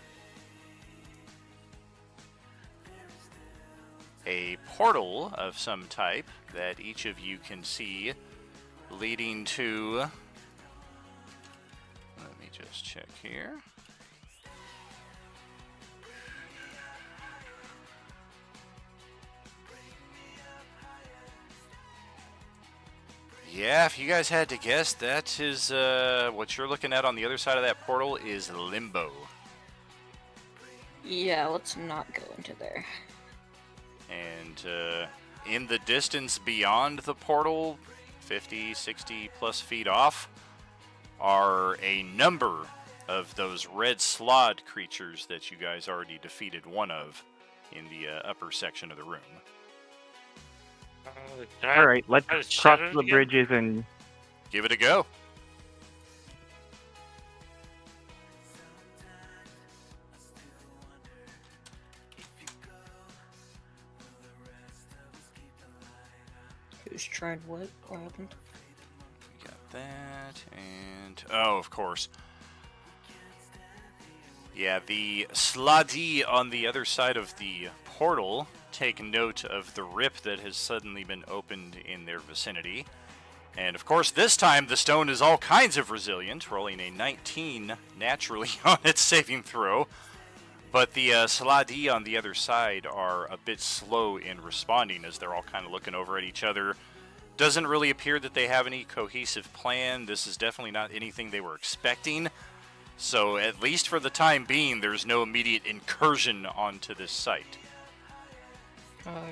a portal of some type that each of you can see leading to, let me just check here. Yeah, if you guys had to guess, that is what you're looking at on the other side of that portal is Limbo. Yeah, let's not go into there. And in the distance beyond the portal, 50, 60 plus feet off, are a number of those red slod creatures that you guys already defeated one of in the upper section of the room. All right, let's try to cross shatter it the again? bridges and Give it a go. Who's trying what? What happened? We got that, and oh, of course. Yeah, the Sladi on the other side of the portal take note of the rip that has suddenly been opened in their vicinity. And of course, this time the stone is all kinds of resilient, rolling a 19 naturally on its saving throw. But the Sladi on the other side are a bit slow in responding as they're all kind of looking over at each other. Doesn't really appear that they have any cohesive plan. This is definitely not anything they were expecting. So at least for the time being, there's no immediate incursion onto this site.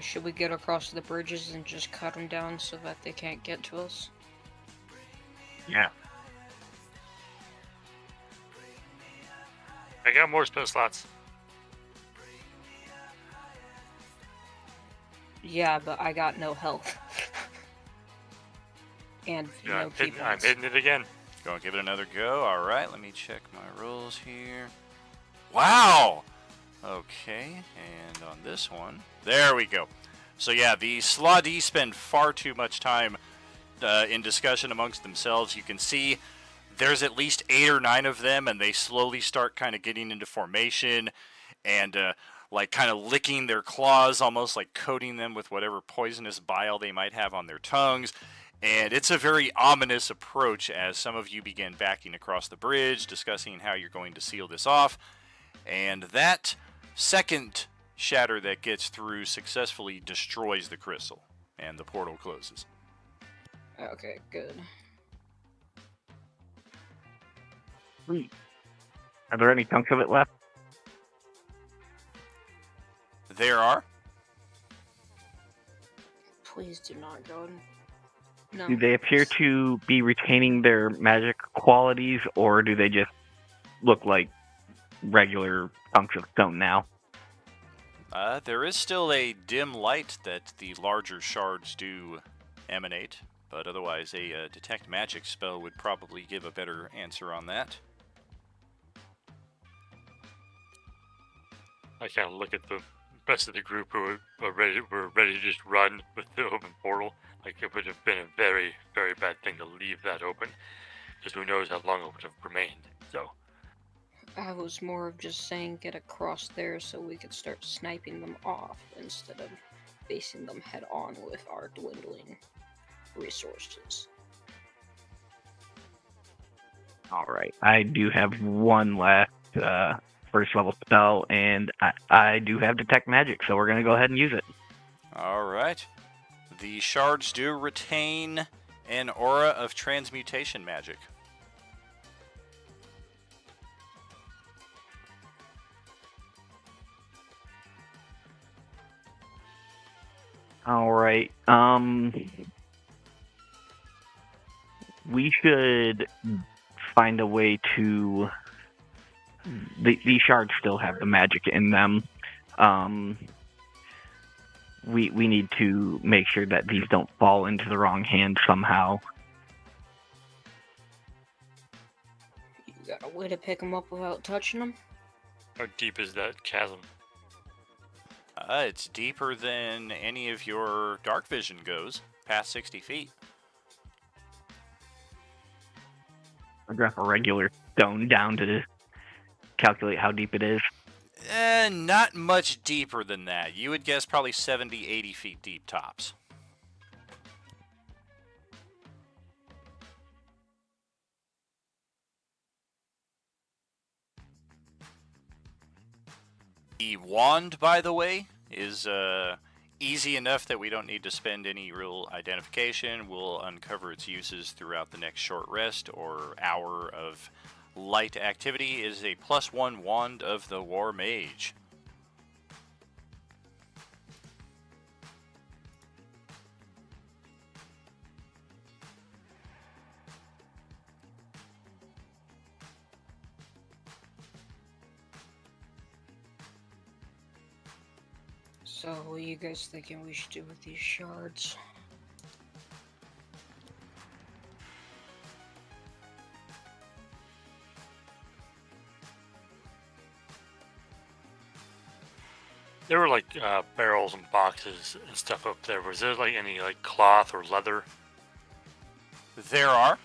Should we get across the bridges and just cut them down so that they can't get to us? yeah. I got more spell slots. Yeah, but I got no health. And Yeah, no I'm hitting keypads. it again. Go and give it another go. All right, let me check my rolls here. Wow! Okay, and on this one, there we go. So yeah, the Sladi spend far too much time in discussion amongst themselves. You can see there's at least 8 or 9 of them, and they slowly start kind of getting into formation. And like kind of licking their claws, almost like coating them with whatever poisonous bile they might have on their tongues. And it's a very ominous approach as some of you begin backing across the bridge, discussing how you're going to seal this off. And that second shatter that gets through successfully destroys the crystal, and the portal closes. Okay, good. Sweet. Are there any chunks of it left? There are. Please do not go. No. Do they appear to be retaining their magic qualities, or do they just look like regular chunks of stone now? There is still a dim light that the larger shards do emanate, but otherwise a detect magic spell would probably give a better answer on that. I kind of look at the rest of the group who were ready to just run with the open portal. Like, it would have been a very, very bad thing to leave that open, because who knows how long it would have remained. So I was more of just saying get across there so we could start sniping them off instead of facing them head on with our dwindling resources. Alright, I do have one last first level spell, and I do have detect magic, so we're going to go ahead and use it. Alright. The shards do retain an aura of transmutation magic. Alright, we should find a way to... These shards still have the magic in them. We need to make sure that these don't fall into the wrong hands somehow. You got a way to pick them up without touching them? how deep is that chasm? It's deeper than any of your dark vision goes, past 60 feet. I drop a regular stone down to calculate how deep it is. Not much deeper than that. You would guess probably 70, 80 feet deep tops. The wand, by the way, is easy enough that we don't need to spend any real identification. We'll uncover its uses throughout the next short rest or hour of light activity. It is a +1 wand of the War Mage. So, what are you guys thinking we should do with these shards? There were like barrels and boxes and stuff up there. Was there like any like cloth or leather? There are.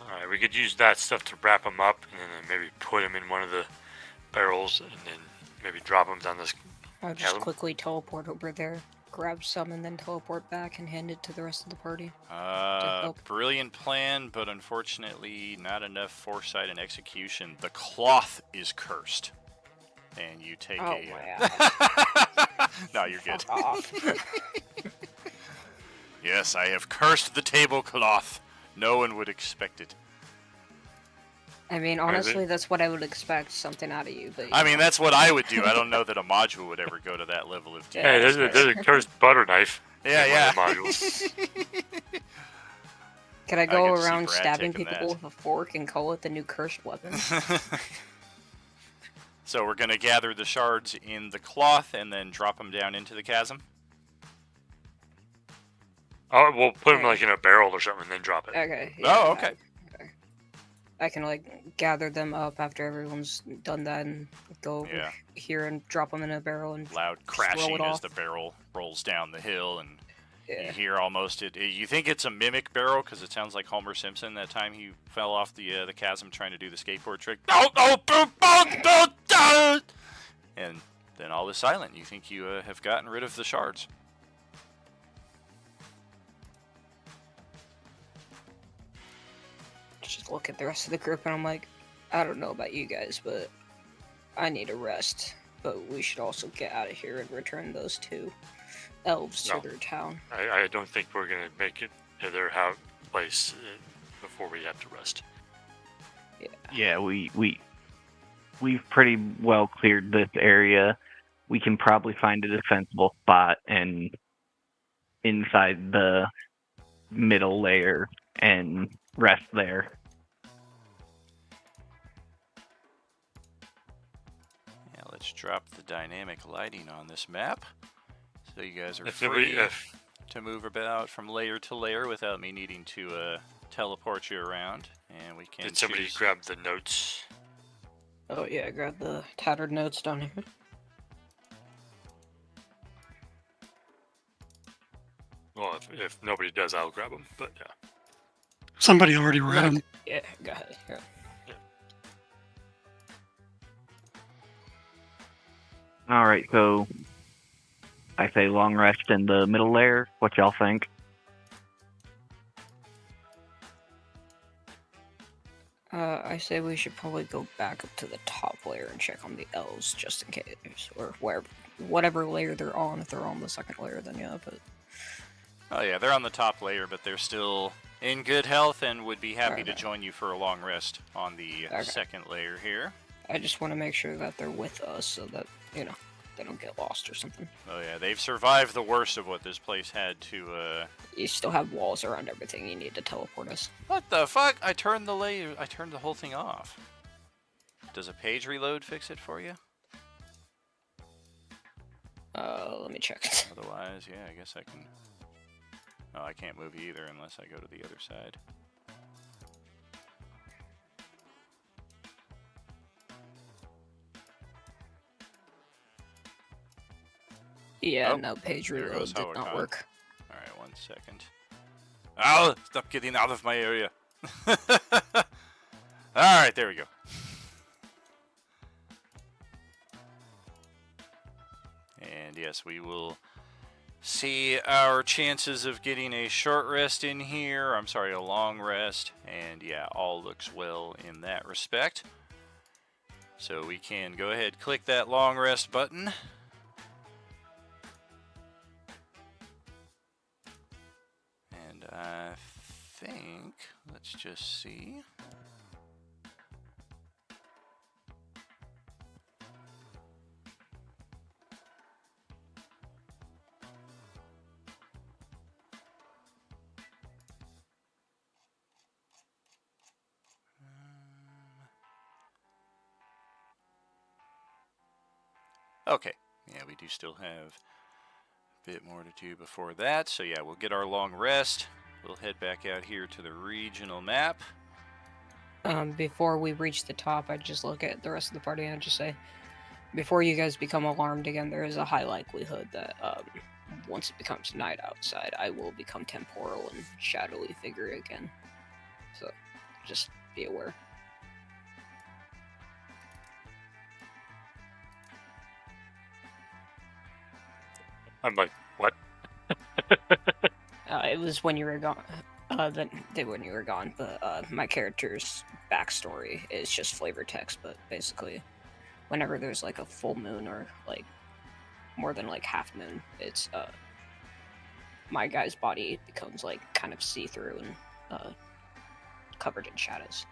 Alright, we could use that stuff to wrap them up and then maybe put them in one of the barrels and then maybe drop them down this. I'll just quickly teleport over there, grab some, and then teleport back and hand it to the rest of the party. Brilliant plan, but unfortunately not enough foresight and execution. The cloth is cursed. And you take No, you're good. Fuck off. Yes, I have cursed the tablecloth. No one would expect it. I mean, honestly, that's what I would expect something out of you. But I mean, that's what I would do. I don't know that a module would ever go to that level of detail. Hey, there's a cursed butter knife. Yeah. Can I go could see around Brad stabbing taking people that. with a fork and call it the new cursed weapon? So we're going to gather the shards in the cloth and then drop them down into the chasm? Oh, we'll put them like in a barrel or something and then drop it. Okay. Oh, okay. I can like gather them up after everyone's done that and go over here and drop them in a barrel and Loud just throw crashing it as off. the barrel rolls down the hill, and you Yeah. hear almost it. You think it's a mimic barrel because it sounds like Homer Simpson that time he fell off the chasm trying to do the skateboard trick. And then all is silent. You think you have gotten rid of the shards. Just look at the rest of the group, and I'm like, I don't know about you guys, but I need a rest. But we should also get out of here and return those two elves No. to their town. I don't think we're gonna make it to their place before we have to rest. Yeah, we've pretty well cleared this area. We can probably find a defensible spot and inside the middle layer and rest there. Yeah, let's drop the dynamic lighting on this map, so you guys are If free to move about from layer to layer without me needing to teleport you around. And we can. Did somebody choose- grab the notes? Oh yeah, grab the tattered notes down here. Well, if nobody does, I'll grab them. But yeah. Somebody already read them. Yeah, go ahead. Here. All right, so I say long rest in the middle layer. What y'all think? I say we should probably go back up to the top layer and check on the elves just in case, or whatever layer they're on. If they're on the second layer, then yeah. But Oh yeah, they're on the top layer, but they're still in good health and would be happy to Okay. join you for a long rest on the Okay. second layer here. I just want to make sure that they're with us so that they don't get lost or something. Oh yeah, they've survived the worst of what this place had to. You still have walls around everything. You need to teleport us. What the fuck? I turned the whole thing off. Does a page reload fix it for you? Let me check. Otherwise, yeah, I guess I can. Oh, I can't move either unless I go to the other side. Yeah, Oh, no, page there reload goes did not Howard. work. Alright, 1 second. Oh, stop getting out of my area. Alright, there we go. And yes, we will see our chances of getting a short rest in here. I'm sorry, a long rest. And yeah, all looks well in that respect. So we can go ahead, click that long rest button. And I think, let's just see. Okay, yeah, we do still have a bit more to do before that. So yeah, we'll get our long rest. We'll head back out here to the regional map. Before we reach the top, I just look at the rest of the party and just say, before you guys become alarmed again, there is a high likelihood that once it becomes night outside, I will become temporal and shadowy figure again. So, just be aware. I'm like, what? It was when you were gone. When you were gone, but my character's backstory is just flavor text. But basically, whenever there's like a full moon or like more than like half moon, it's my guy's body becomes like kind of see through and covered in shadows.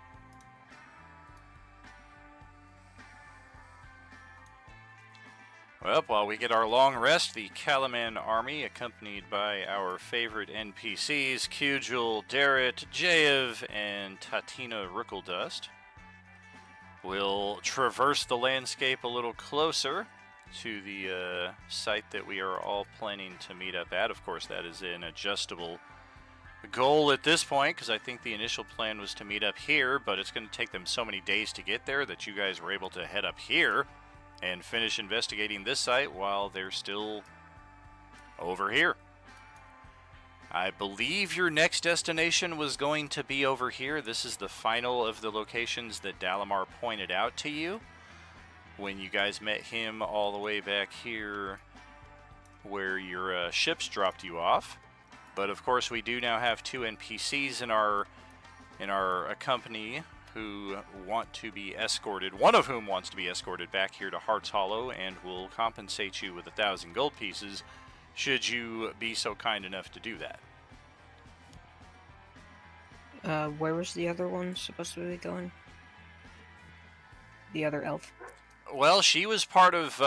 Well, while we get our long rest, the Kalaman army, accompanied by our favorite NPCs, Kujul, Darret, Jaev, and Tatina Rookeldust, will traverse the landscape a little closer to the site that we are all planning to meet up at. Of course, that is an adjustable goal at this point, because I think the initial plan was to meet up here, but it's going to take them so many days to get there that you guys were able to head up here and finish investigating this site while they're still over here. I believe your next destination was going to be over here. This is the final of the locations that Dalamar pointed out to you. when you guys met him all the way back here where your ships dropped you off. But of course, we do now have 2 NPCs in our company who want to be escorted. One of whom wants to be escorted back here to Hearts Hollow, and will compensate you with 1,000 gold pieces, should you be so kind enough to do that. Where was the other one supposed to be going? The other elf? Well, she was part of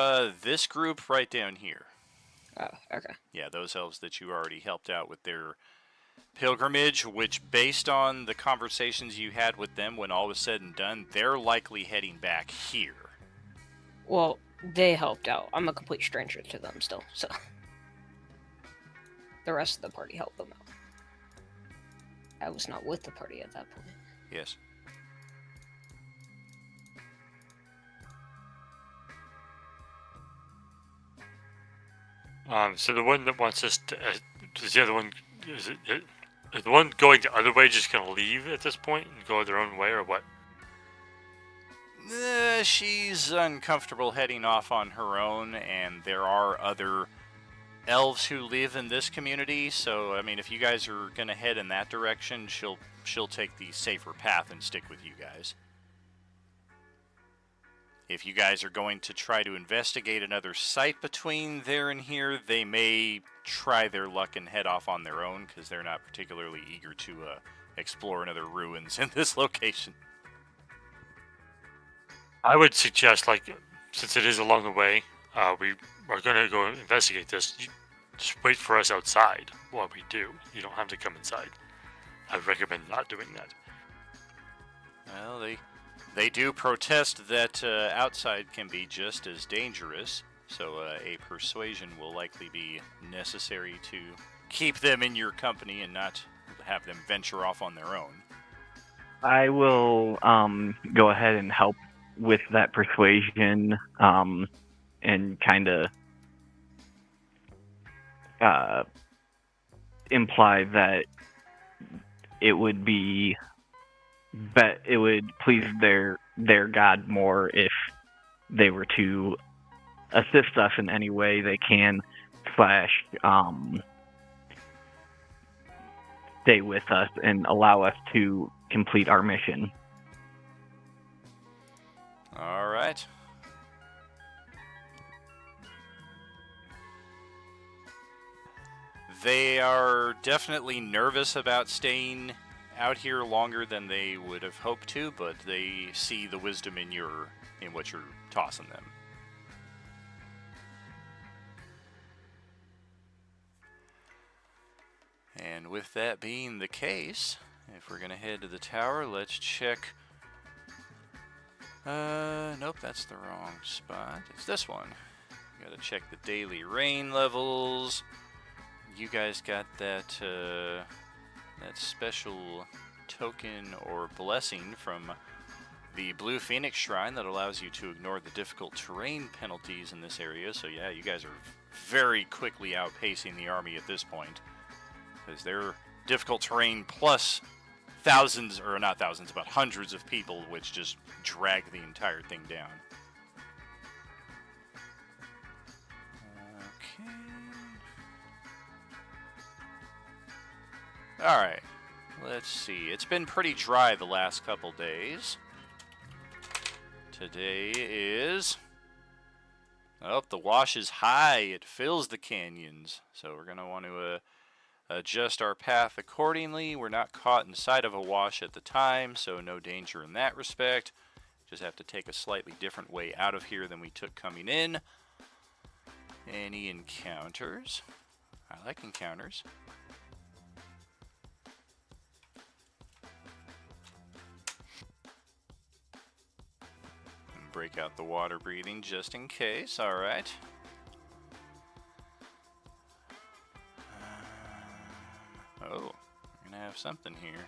this group right down here. Oh, okay. Yeah, those elves that you already helped out with their pilgrimage, which, based on the conversations you had with them when all was said and done, they're likely heading back here. Well, they helped out. I'm a complete stranger to them still, so... The rest of the party helped them out. I was not with the party at that point. Yes. So the one that wants us to, is the other one, is the one going the other way just gonna leave at this point and go their own way, or what? She's uncomfortable heading off on her own, and there are other elves who live in this community, so I mean, if you guys are gonna head in that direction, she'll take the safer path and stick with you guys. If you guys are going to try to investigate another site between there and here, they may try their luck and head off on their own, because they're not particularly eager to explore another ruins in this location. I would suggest, like, since it is along the way, we are gonna go investigate this. You just wait for us outside while we do. You don't have to come inside. I would recommend not doing that. Well, they do protest that outside can be just as dangerous, so a persuasion will likely be necessary to keep them in your company and not have them venture off on their own. I will go ahead and help with that persuasion, and kind of imply that it would be it would please their god more if they were to assist us in any way they can, stay with us and allow us to complete our mission. All right. They are definitely nervous about staying out here longer than they would have hoped to, but they see the wisdom in what you're tossing them. And with that being the case, if we're gonna head to the tower, let's check. Nope, that's the wrong spot. It's this one. Gotta check the daily rain levels. You guys got that that special token or blessing from the Blue Phoenix Shrine that allows you to ignore the difficult terrain penalties in this area. So yeah, you guys are very quickly outpacing the army at this point, because they're difficult terrain plus thousands, or not thousands, but hundreds of people, which just drag the entire thing down. Okay. Alright, let's see. It's been pretty dry the last couple days. Today is... Oh, the wash is high. It fills the canyons. So we're going to want to adjust our path accordingly. We're not caught inside of a wash at the time, so no danger in that respect. Just have to take a slightly different way out of here than we took coming in. Any encounters? I like encounters. And break out the water breathing just in case. All right. Oh, we're gonna have something here.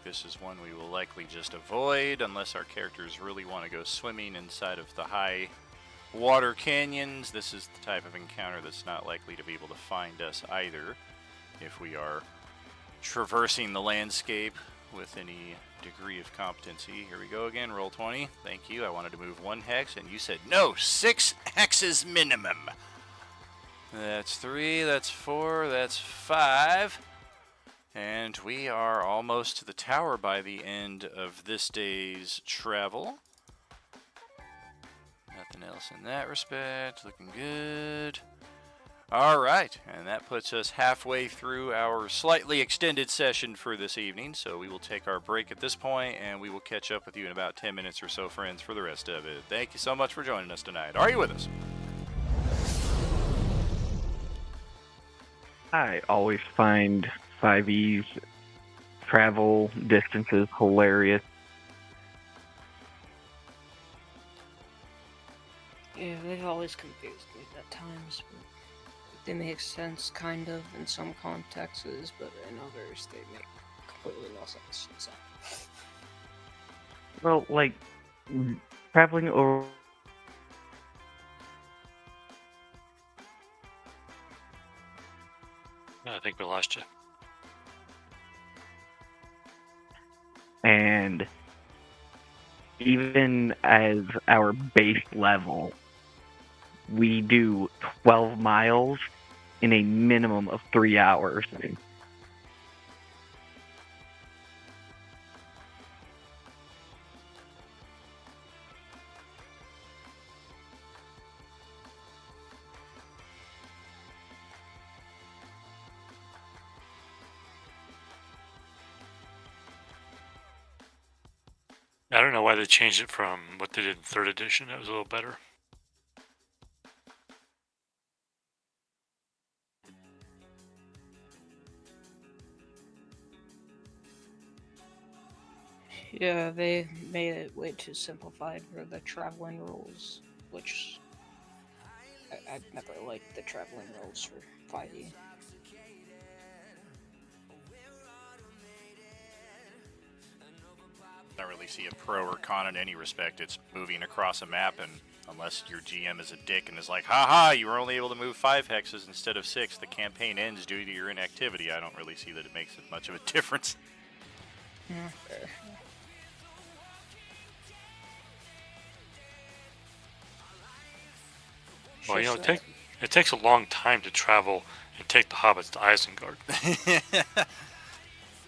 this is one we will likely just avoid unless our characters really want to go swimming inside of the high water canyons. This is the type of encounter that's not likely to be able to find us either if we are traversing the landscape with any degree of competency. Here we go again, roll 20. Thank you. I wanted to move 1 hex, and you said no, 6 hexes minimum. That's 3, that's 4, that's 5. And we are almost to the tower by the end of this day's travel. Nothing else in that respect. Looking good. All right, and that puts us halfway through our slightly extended session for this evening. So we will take our break at this point, and we will catch up with you in about 10 minutes or so, friends, for the rest of it. Thank you so much for joining us tonight. Are you with us? I always find 5E's travel distances hilarious. Yeah, they've always confused me at times, but they make sense, kind of, in some contexts, but in others, they make completely no sense. So. Well, like, traveling over... I think we lost you. And even as our base level, we do 12 miles in a minimum of 3 hours. I don't know why they changed it from what they did in 3rd edition. That was a little better. Yeah, they made it way too simplified for the traveling rules, which I've never liked the traveling rules for 5e. I don't really see a pro or con in any respect. It's moving across a map, and unless your GM is a dick and is like, haha, you were only able to move 5 hexes instead of 6, the campaign ends due to your inactivity, I don't really see that it makes much of a difference. Yeah, fair. Well, you know, it takes a long time to travel and take the hobbits to Isengard.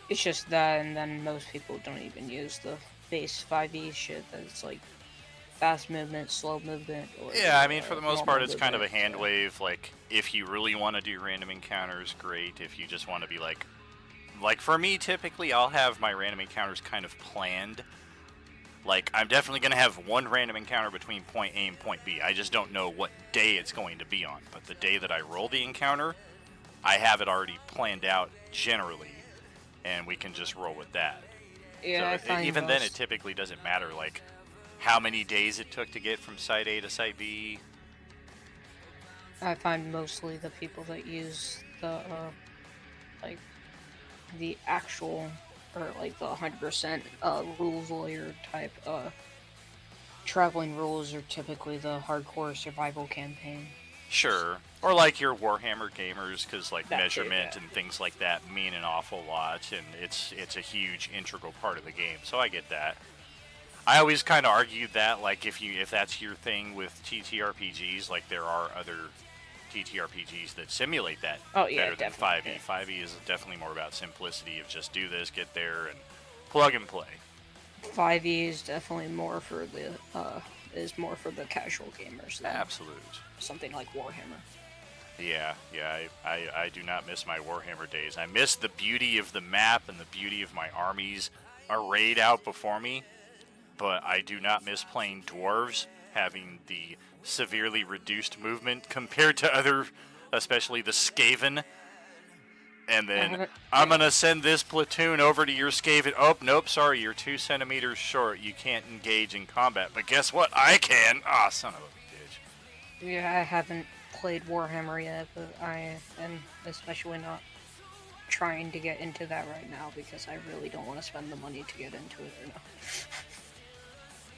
It's just that, and then most people don't even use the base 5e shit that's like fast movement, slow movement, or Yeah, I mean, for the most normal part, it's kind of a movement, hand so. wave. Like, if you really want to do random encounters, great. If you just want to be like for me, typically, I'll have my random encounters kind of planned. Like, I'm definitely going to have one random encounter between point A and point B. I just don't know what day it's going to be on. But the day that I roll the encounter, I have it already planned out generally, and we can just roll with that. Yeah, So I find even then, it typically doesn't matter, like, how many days it took to get from site A to site B. I find mostly the people that use the like the actual or like the 100% rules lawyer type traveling rules are typically the hardcore survival campaign. Sure. Or like your Warhammer gamers, because like That too, measurement yeah. and things like that mean an awful lot, and it's a huge integral part of the game. So I get that. I always kind of argued that, like, if that's your thing with TTRPGs, like there are other TTRPGs that simulate that Oh, yeah, better than definitely, 5e. 5e is definitely more about simplicity of just do this, get there, and plug and play. 5e is definitely more for the casual gamers than Absolute. something like Warhammer. Yeah, I do not miss my Warhammer days. I miss the beauty of the map and the beauty of my armies arrayed out before me, but I do not miss playing dwarves, having the severely reduced movement compared to other, especially the Skaven. And then I'm going to send this platoon over to your Skaven. Oh, nope, sorry, you're 2 centimeters short. You can't engage in combat. But guess what? I can. Ah, son of a bitch. Yeah, I haven't played Warhammer yet, but I am especially not trying to get into that right now because I really don't want to spend the money to get into it right now.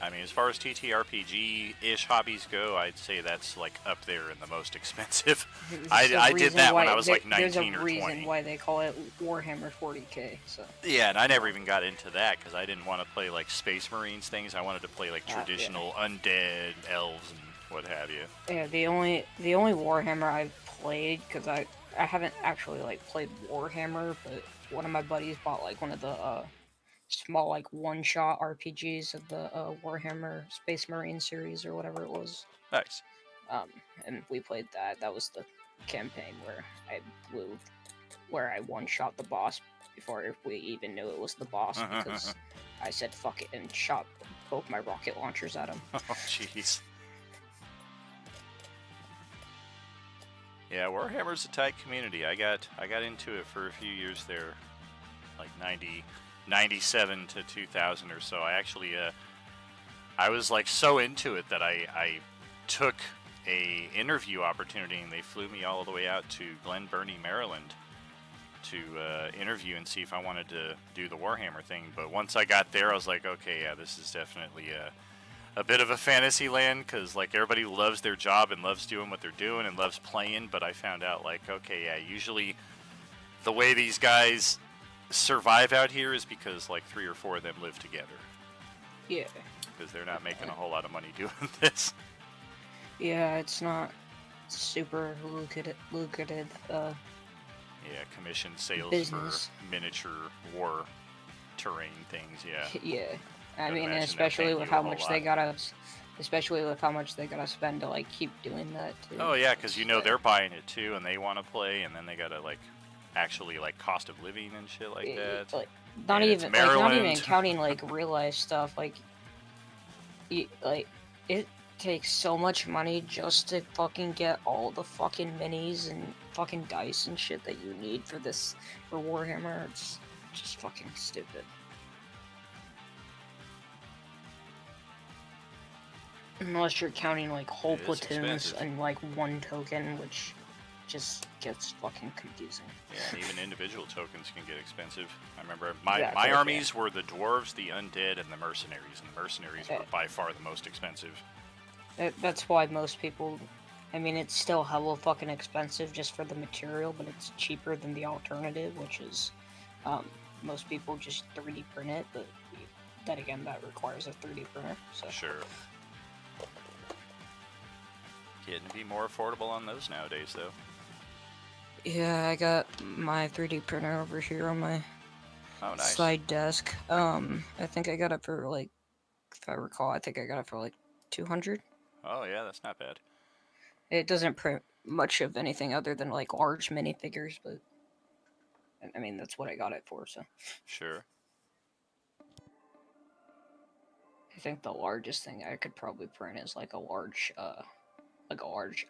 I mean, as far as TTRPG-ish hobbies go, I'd say that's like up there in the most expensive. I did that when I was like 19 or 20. There's a reason why they call it Warhammer 40k. So yeah, and I never even got into that because I didn't want to play like Space Marines things. I wanted to play like traditional undead elves and what have you. Yeah, the only Warhammer I've played, because I haven't actually like played Warhammer, but one of my buddies bought like one of the small like one-shot RPGs of the Warhammer Space Marine series or whatever it was. Nice. And we played that. That was the campaign where I one-shot the boss before we even knew it was the boss because I said fuck it and shot both my rocket launchers at him. Oh jeez. Yeah, Warhammer's a tight community. I got into it for a few years there, like 97 to 2000 or so. I actually, I was like so into it that I took a interview opportunity and they flew me all the way out to Glen Burnie, Maryland to interview and see if I wanted to do the Warhammer thing. But once I got there, I was like, okay, yeah, this is definitely a bit of a fantasy land because like everybody loves their job and loves doing what they're doing and loves playing. But I found out like, okay, yeah, usually the way these guys survive out here is because like 3 or 4 of them live together. Yeah. Because they're not making a whole lot of money doing this. Yeah, it's not super lucrative. Yeah, commission sales business. For miniature war terrain things. Yeah. Yeah. I mean, imagine that especially paying with you a how whole much lot. they gotta, spend to like keep doing that too. Oh yeah, because you know they're buying it too, and they want to play, and then they gotta like actually like cost of living and shit like that. Like, And it's not even Maryland. counting like real life stuff. Like, it takes so much money just to fucking get all the fucking minis and fucking dice and shit that you need for Warhammer. It's just fucking stupid. Unless you're counting like whole It is platoons expensive. and like one token, which just gets fucking confusing. Yeah, and even individual tokens can get expensive. I remember my Exactly, armies were the dwarves, the undead, and the mercenaries. And the mercenaries were by far the most expensive. That's why most people, I mean, it's still hella fucking expensive just for the material, but it's cheaper than the alternative, which is, most people just 3D print it, but then again, that requires a 3D printer, so. Sure. Getting to be more affordable on those nowadays, though. Yeah, I got my 3D printer over here on my nice. side desk. I think I got it for like, if I recall, I think I got it for like 200. Oh yeah, that's not bad. It doesn't print much of anything other than like large minifigures, but I mean that's what I got it for. So sure. I think the largest thing I could probably print is like a large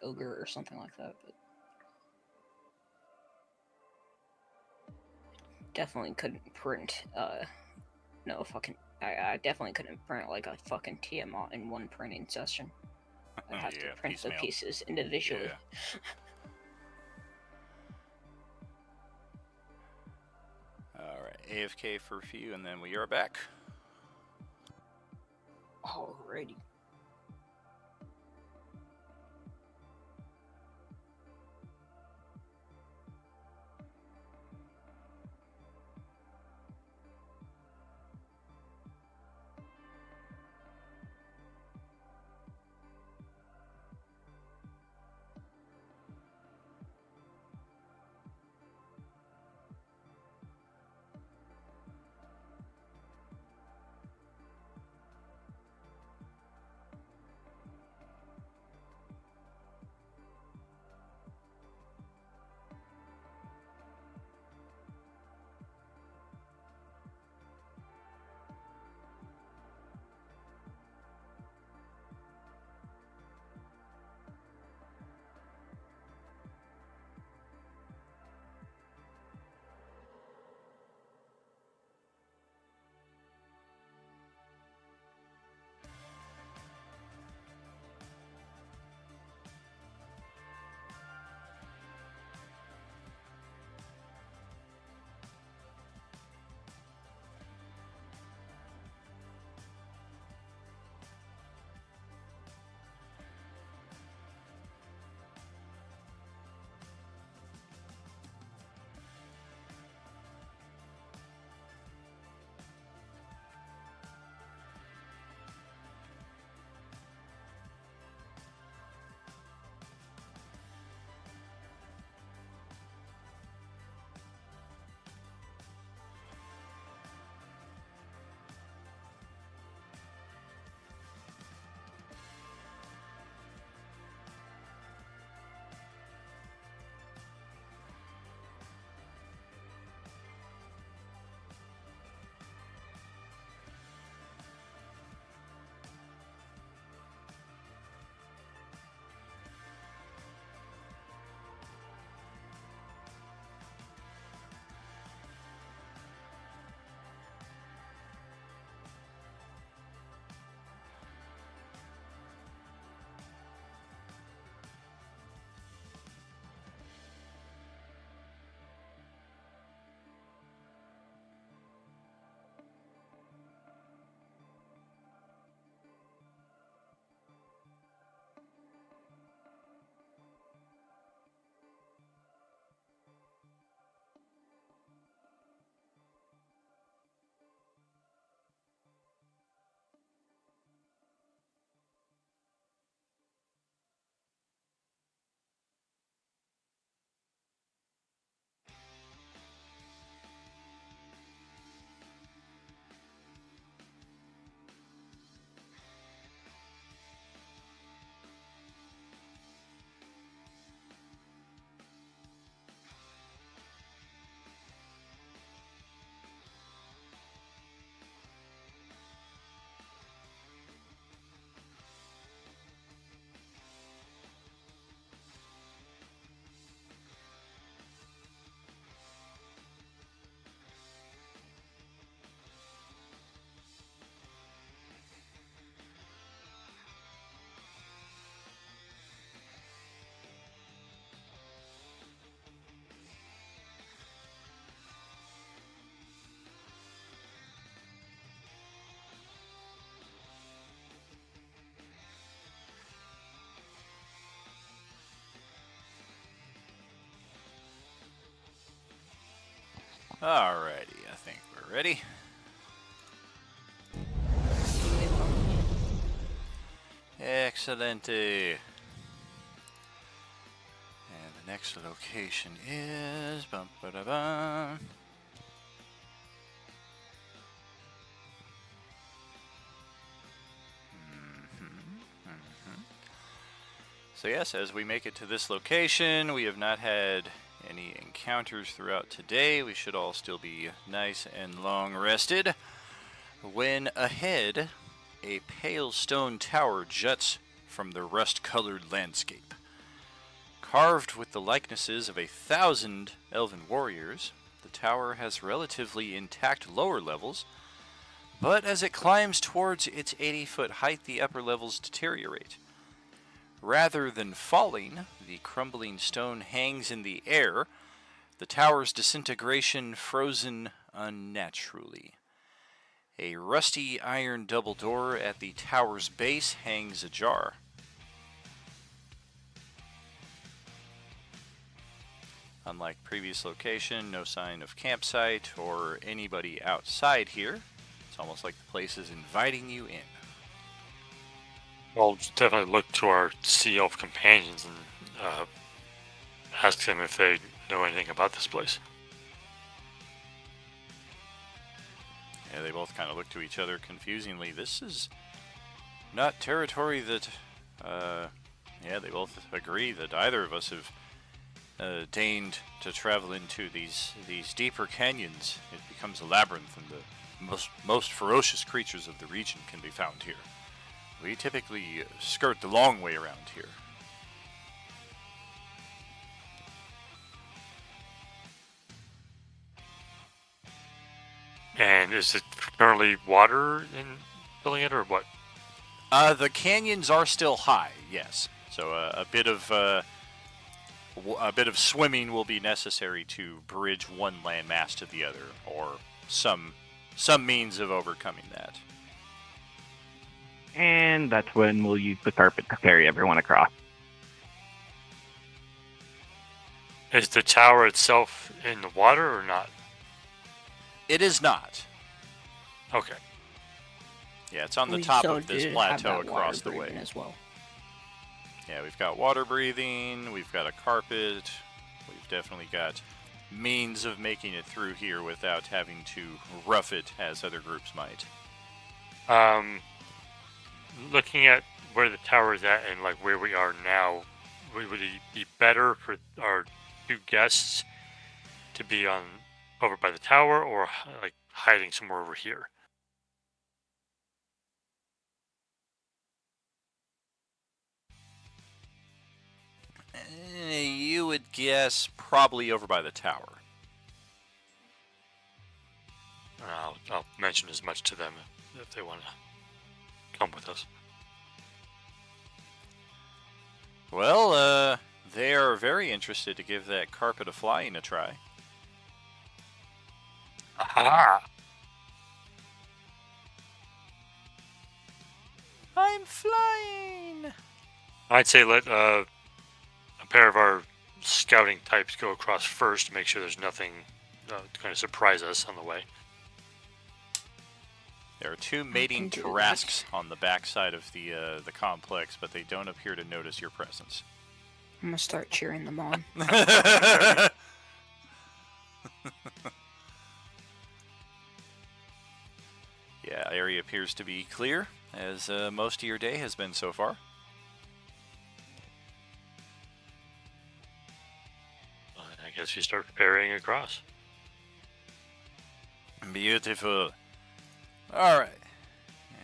ogre or something like that. But definitely couldn't print. No fucking. I definitely couldn't print like a fucking Tiamat in one printing session. I have to print piecemeal. the pieces individually. Yeah. Alright, AFK for a few, and then we are back. Alrighty. Alrighty, I think we're ready. Excelente. And the next location is bum ba da bum. So yes, as we make it to this location, we have not had any encounters throughout today. We should all still be nice and long rested. When ahead, a pale stone tower juts from the rust-colored landscape. Carved with the likenesses of 1,000 elven warriors, the tower has relatively intact lower levels, but as it climbs towards its 80-foot height, the upper levels deteriorate. Rather than falling, the crumbling stone hangs in the air, the tower's disintegration frozen unnaturally. A rusty iron double door at the tower's base hangs ajar. Unlike previous location, no sign of campsite or anybody outside here. It's almost like the place is inviting you in. I'll definitely look to our sea elf companions and ask them if they know anything about this place. Yeah, they both kind of look to each other confusingly. This is not territory that, they both agree that either of us have deigned to travel into these deeper canyons. It becomes a labyrinth, and the most ferocious creatures of the region can be found here. We typically skirt the long way around here. And is it currently water in filling it, or what? The canyons are still high, yes. So a bit of swimming will be necessary to bridge one landmass to the other, or some means of overcoming that. And that's when we'll use the carpet to carry everyone across. Is the tower itself in the water or not? It is not. Okay. Yeah, it's on the We top so of this did have plateau that water across the way. breathing as well. Yeah, we've got water breathing, we've got a carpet, we've definitely got means of making it through here without having to rough it as other groups might. Looking at where the tower is at and like where we are now, would it be better for our two guests to be on over by the tower, or like hiding somewhere over here? You would guess probably over by the tower. I'll mention as much to them if they want to come with us. Well, they are very interested to give that carpet of flying a try. Aha! I'm flying! I'd say let a pair of our scouting types go across first to make sure there's nothing going to surprise us on the way. There are two mating do Tarasques on the backside of the complex, but they don't appear to notice your presence. I'm gonna start cheering them on. Yeah, area appears to be clear, as most of your day has been so far. I guess we start ferrying across. Beautiful. Alright.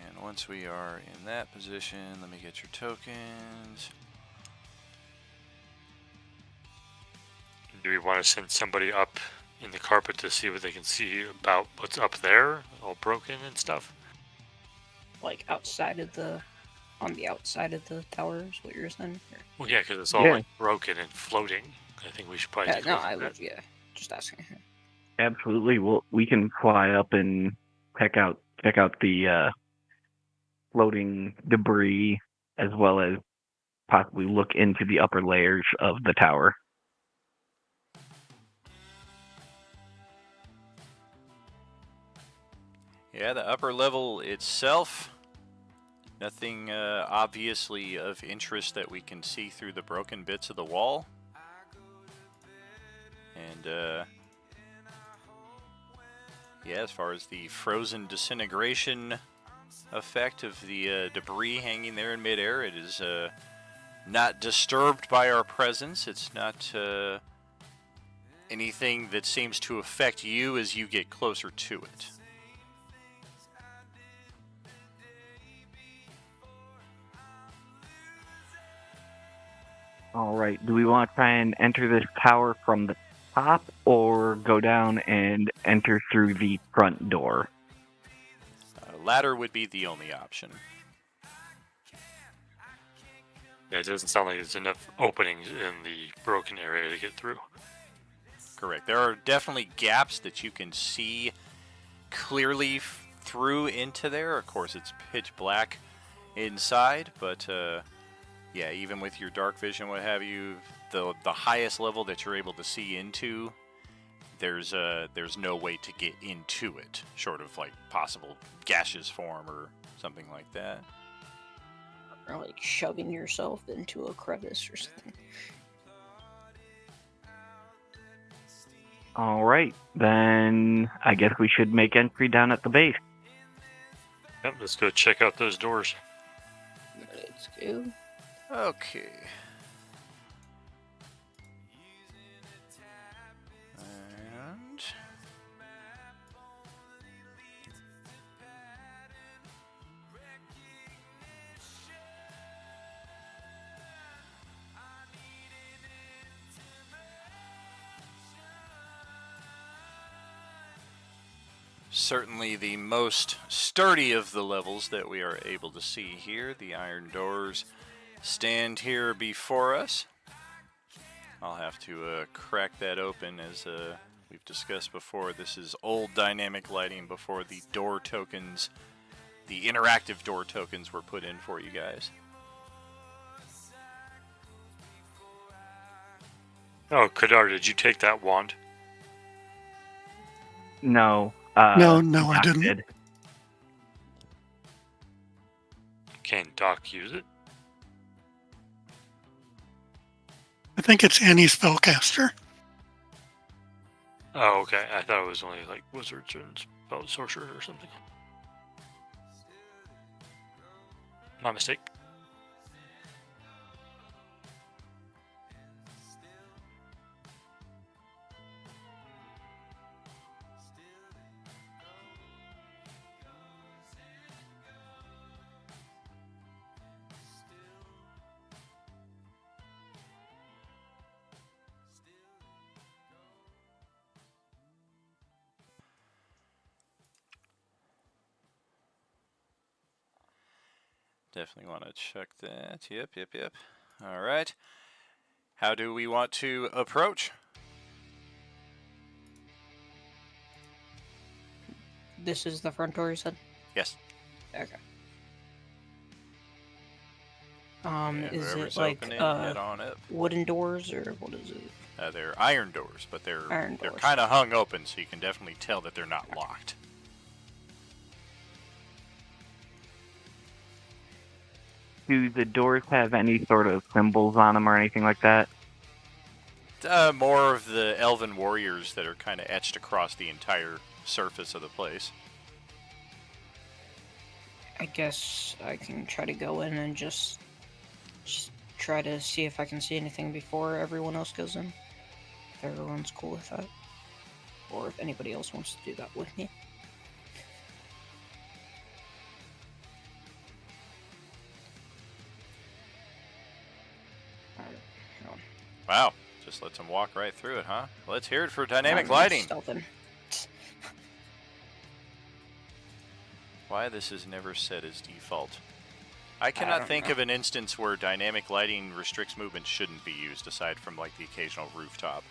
And once we are in that position, let me get your tokens. Do we want to send somebody up in the carpet to see what they can see about what's up there, all broken and stuff? Like on the outside of the tower is what you're saying? Or- Well, yeah, because it's all Yeah. like broken and floating. I think we should probably. Yeah, take a no, look at I that. would, yeah. Just asking. Absolutely. We can fly up and check out the floating debris, as well as possibly look into the upper layers of the tower. Yeah, the upper level itself, nothing obviously of interest that we can see through the broken bits of the wall. And yeah, as far as the frozen disintegration effect of the debris hanging there in midair, it is not disturbed by our presence. It's not anything that seems to affect you as you get closer to it. All right. Do we want to try and enter this tower from the top or go down and enter through the front door? Ladder would be the only option. Yeah, it doesn't sound like there's enough openings in the broken area to get through. Correct. There are definitely gaps that you can see clearly through into there. Of course, it's pitch black inside, but yeah, even with your dark vision, what have you, the highest level that you're able to see into, there's no way to get into it, short of like possible gaseous form or something like that. Or like shoving yourself into a crevice or something. All right. Then I guess we should make entry down at the base. Yep, let's go check out those doors. Let's go. Okay. And certainly the most sturdy of the levels that we are able to see here. The iron doors stand here before us. I'll have to crack that open. As we've discussed before, this is old dynamic lighting before the door tokens, the interactive door tokens, were put in for you guys. Oh, Kadar, did you take that wand? No. No, I Doc didn't. did. Can Doc use it? I think it's any spellcaster. Oh, okay. I thought it was only like wizards and spell sorcerers or something. My mistake. Definitely want to check that. Yep. All right. How do we want to approach? This is the front door, you said? Yes. Okay. Yeah, Is whoever's it like opening, head on up. wooden doors or what is it? They're iron doors, but they're Iron doors. kind of hung open, so you can definitely tell that they're not locked. Do the doors have any sort of symbols on them or anything like that? More of the elven warriors that are kind of etched across the entire surface of the place. I guess I can try to go in and just try to see if I can see anything before everyone else goes in. If everyone's cool with that. Or if anybody else wants to do that with me. Wow, just lets them walk right through it, huh? Let's hear it for dynamic lighting. Stealthing. Why this is never set as default. I cannot think of an instance where dynamic lighting restricts movement shouldn't be used, aside from like the occasional rooftop.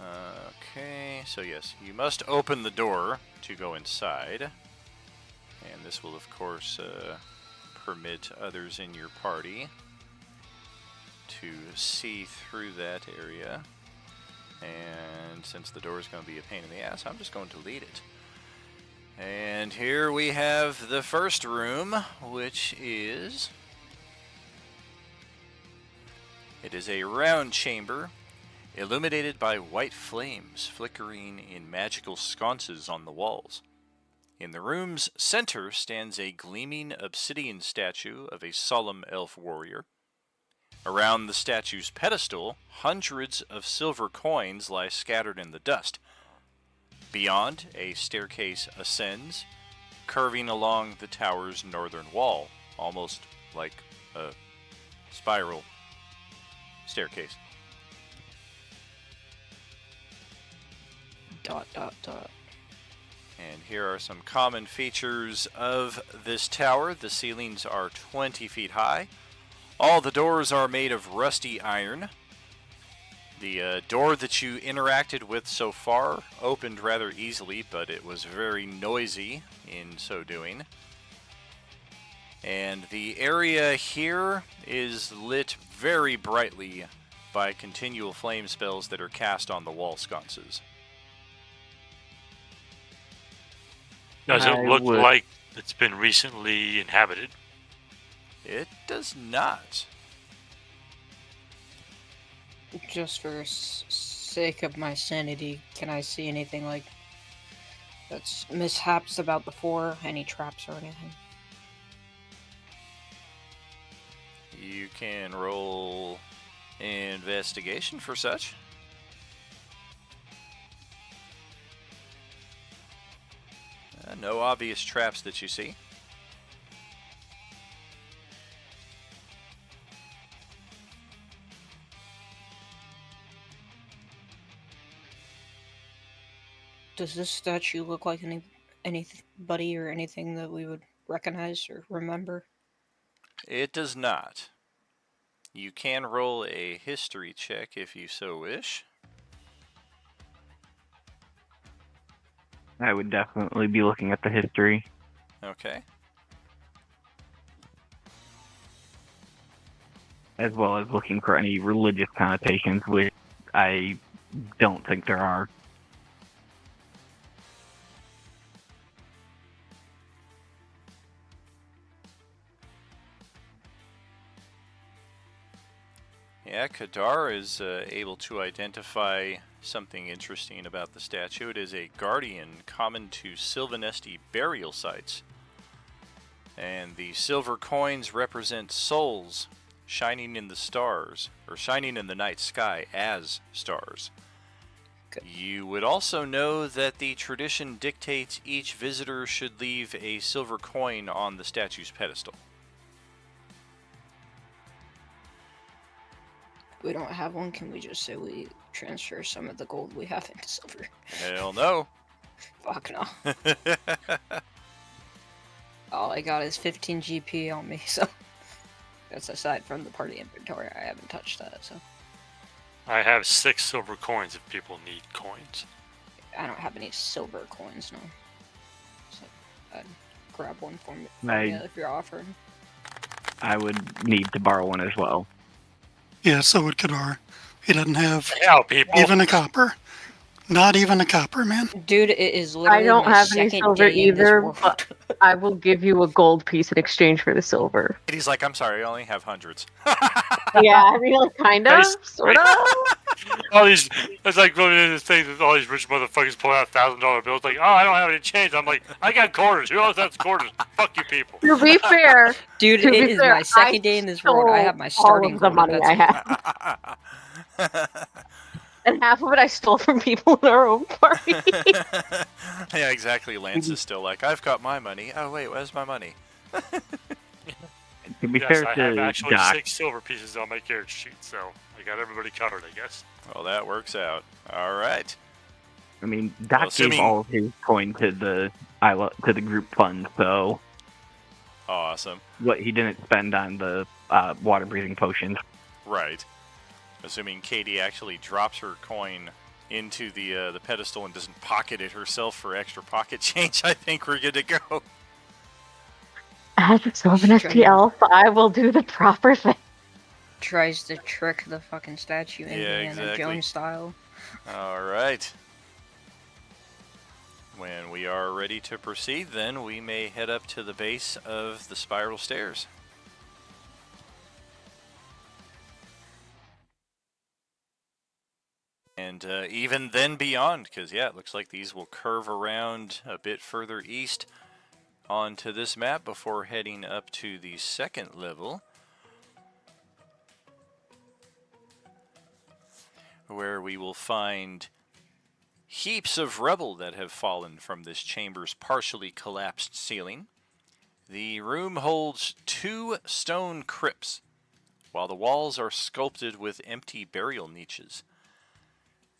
Okay, so yes, you must open the door to go inside. And this will, of course, permit others in your party to see through that area. And since the door is going to be a pain in the ass, I'm just going to lead it. And here we have the first room, which is... It is a round chamber, illuminated by white flames flickering in magical sconces on the walls. In the room's center stands a gleaming obsidian statue of a solemn elf warrior. Around the statue's pedestal, hundreds of silver coins lie scattered in the dust. Beyond, a staircase ascends, curving along the tower's northern wall, almost like a spiral staircase. ... And here are some common features of this tower. The ceilings are 20 feet high. All the doors are made of rusty iron. The door that you interacted with so far opened rather easily, but it was very noisy in so doing. And the area here is lit very brightly by continual flame spells that are cast on the wall sconces. Does it I look would- like it's been recently inhabited? It does not. Just for sake of my sanity, can I see anything like that's mishaps about before? Any traps or anything? You can roll investigation for such. No obvious traps that you see. Does this statue look like anybody or anything that we would recognize or remember? It does not. You can roll a history check if you so wish. I would definitely be looking at the history. Okay. As well as looking for any religious connotations, which I don't think there are. Yeah, Kadar is able to identify something interesting about the statue. It is a guardian common to Sylvanesti burial sites. And the silver coins represent souls shining in the stars, or shining in the night sky as stars. Good. You would also know that the tradition dictates each visitor should leave a silver coin on the statue's pedestal. We don't have one. Can we just say we transfer some of the gold we have into silver? Hell no. Fuck no. All I got is 15 GP on me, so that's aside from the party inventory. I haven't touched that, so I have 6 silver coins if people need coins. I don't have any silver coins, no. So I'd grab one for me if you're offering. I would need to borrow one as well. Yeah, so would Kadar. He doesn't have Hell, people. even a copper. Not even a copper, man. Dude, it is literally I don't my have any second silver day in this either, world. but I will give you a gold piece in exchange for the silver. And he's like, I'm sorry, I only have hundreds. Yeah, I mean, like, kind of, Nice. sort of. All these, it's like going into this thing with all these rich motherfuckers pulling out $1,000 bills. Like, oh, I don't have any change. I'm like, I got quarters. Who else has quarters? Fuck you, people. To be fair, Dude, to it be is fair, my second I day in this world. I have my stole starting all of the gold, money that's I it. have, and half of it I stole from people in our own party. Yeah, exactly. Lance is still like, I've got my money. Oh, wait, where's my money? To be Yes, fair I have to actually Doc, 6 silver pieces on my carriage sheet, so I got everybody covered, I guess. Well, that works out. All right. I mean, Doc Well, assuming- gave all of his coin to the group fund, so Awesome. what he didn't spend on the water breathing potions. Right. Assuming Katie actually drops her coin into the pedestal and doesn't pocket it herself for extra pocket change, I think we're good to go. As a Sylvanesti elf, I will do the proper thing. Tries to trick the fucking statue Yeah, Indiana exactly. Jones style. All right. When we are ready. ready to proceed, then we may head up to the base of the spiral stairs. And even then beyond, because yeah, it looks like these will curve around a bit further east onto this map before heading up to the second level, where we will find heaps of rubble that have fallen from this chamber's partially collapsed ceiling. The room holds 2 stone crypts, while the walls are sculpted with empty burial niches.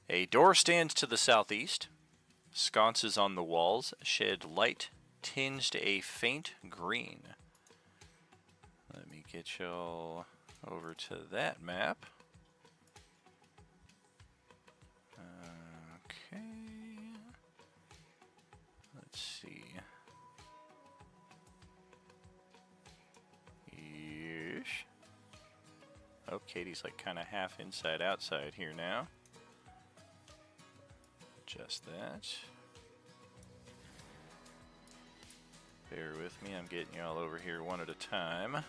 A door stands to the southeast. Sconces on the walls shed light tinged a faint green. Let me get y'all over to that map. Okay. Let's see. Yeesh. Oh, Katie's like kind of half inside outside here now. Just that. Bear with me, I'm getting y'all over here one at a time.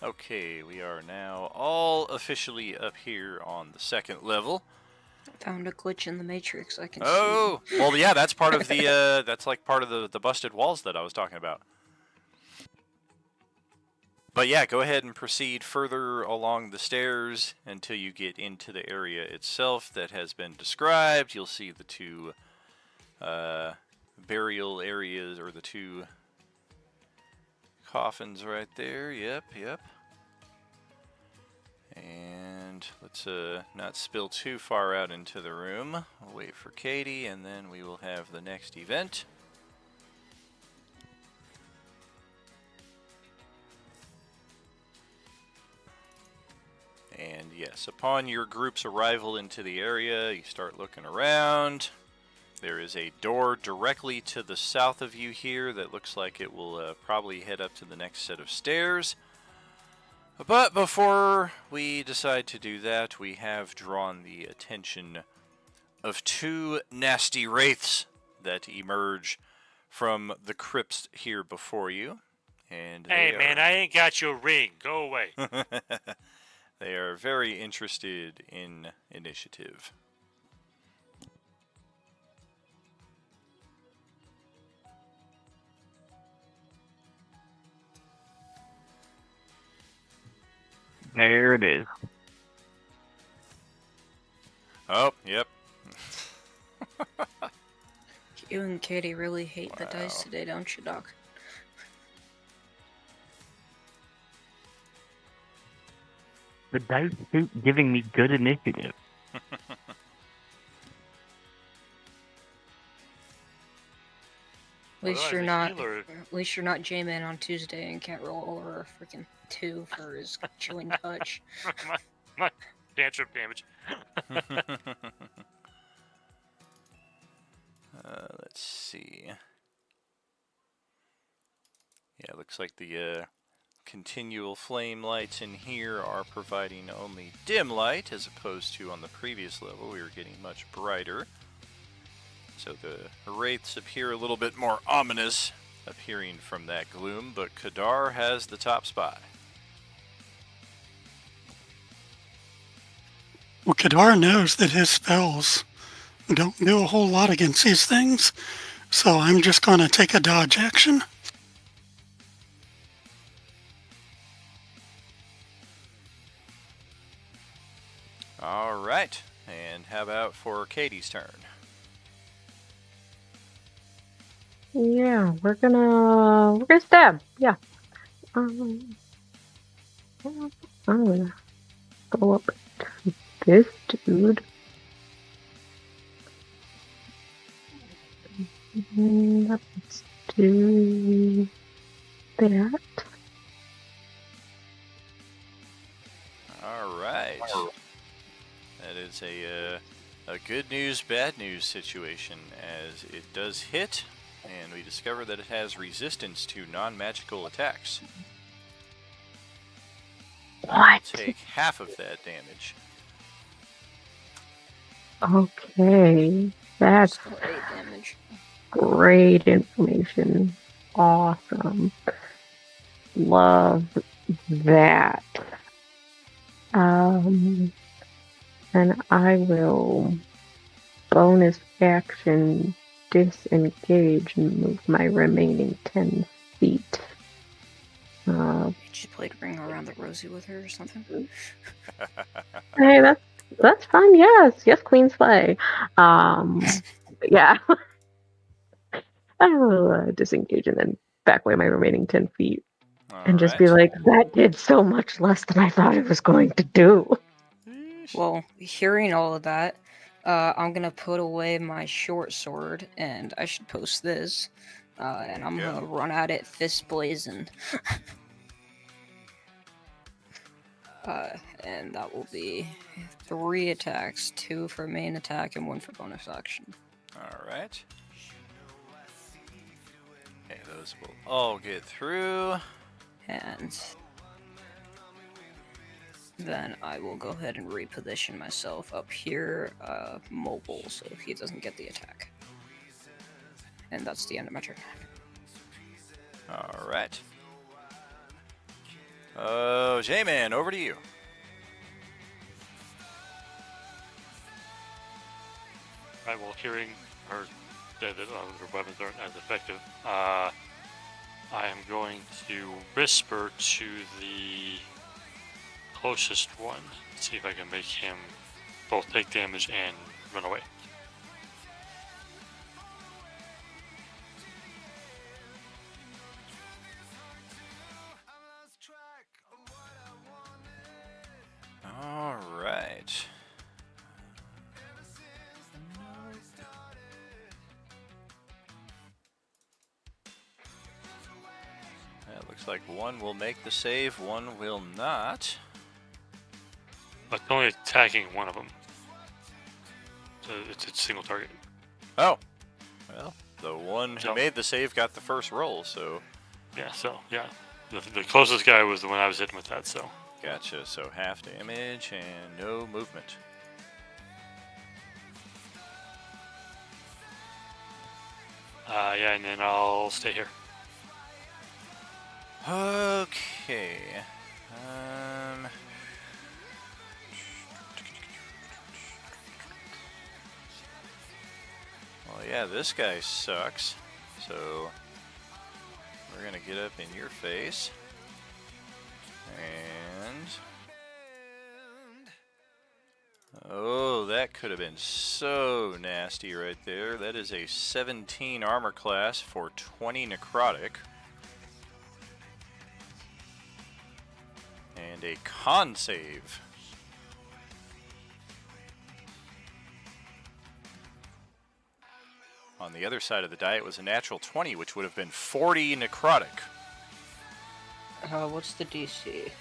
Okay, we are now all officially up here on the second level. Found a glitch in the matrix. I can Oh, see. well, yeah, that's part of the that's like part of the busted walls that I was talking about. But yeah, go ahead and proceed further along the stairs until you get into the area itself that has been described. You'll see the 2 burial areas, or the 2 coffins right there. Yep. And let's not spill too far out into the room. I'll wait for Katie, and then we will have the next event. And yes, upon your group's arrival into the area, you start looking around. There is a door directly to the south of you here that looks like it will probably head up to the next set of stairs. But before we decide to do that, we have drawn the attention of 2 nasty wraiths that emerge from the crypts here before you. And Hey, man, I ain't got your ring. Go away. They are very interested in initiative. There it is. Oh, yep. You and Katie really hate the Wow. dice today, don't you, Doc? The dice keep giving me good initiative. At least Otherwise, you're the not. healer- At least you're not J-Man on Tuesday and can't roll over a freaking 2 for his chilling touch. my cantrip damage. Let's see. Yeah, looks like the continual flame lights in here are providing only dim light, as opposed to on the previous level we were getting much brighter. So the wraiths appear a little bit more ominous, appearing from that gloom, but Kadar has the top spot. Well, Kadar knows that his spells don't do a whole lot against these things, so I'm just going to take a dodge action. All right, and how about for Katie's turn? Yeah, we're gonna stab. Yeah. I'm gonna go up to this dude. Let's do that. All right. That is a good news, bad news situation, as it does hit And we discover that it has resistance to non-magical attacks. What? Take half of that damage. Okay. That's Still 8 damage. great information. Awesome. Love that. And I will bonus action disengage and move my remaining 10 feet. She played Ring Around the Rosie with her or something. Hey, that's fun. Yes, Queen Slay. Yeah. I will disengage and then back away my remaining 10 feet and just be like, that did so much less than I thought it was going to do. Well, hearing all of that, I'm gonna put away my short sword, and I should post this, and I'm gonna run at it fist blazing. And that will be 3 attacks, 2 for main attack and 1 for bonus action. Alright. Okay, those will all get through. And then I will go ahead and reposition myself up here, mobile, so he doesn't get the attack. And that's the end of my turn. Alright. Oh, J-Man, over to you. Right, well, hearing her that her weapons aren't as effective, I am going to whisper to the closest one, see if I can make him both take damage and run away. Alright. It looks like one will make the save, one will not. But only attacking one of them. So it's a single target. Oh. Well, the one who made the save got the first roll, so... Yeah. The closest guy was the one I was hitting with that, so... Gotcha, so half damage and no movement. Yeah, and then I'll stay here. Okay. Well, yeah, this guy sucks. So we're gonna get up in your face. And oh, that could have been so nasty right there. That is a 17 armor class for 20 necrotic. And a con save. On the other side of the die, it was a natural 20, which would have been 40 necrotic. What's the DC?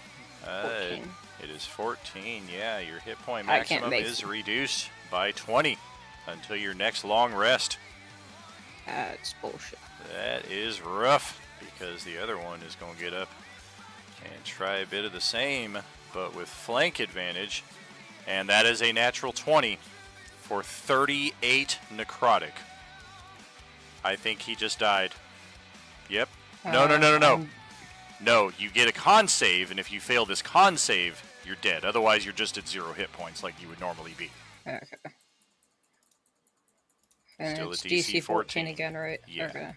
14. It is 14, yeah. Your hit point I can't maximum make is reduced by 20 until your next long rest. That's bullshit. That is rough, because the other one is going to get up and try a bit of the same, but with flank advantage. And that is a natural 20 for 38 necrotic. I think he just died. Yep. No. No, you get a con save, and if you fail this con save, you're dead. Otherwise, you're just at 0 hit points like you would normally be. Okay. And Still it's at DC DC 14 again, right? Yeah. Okay.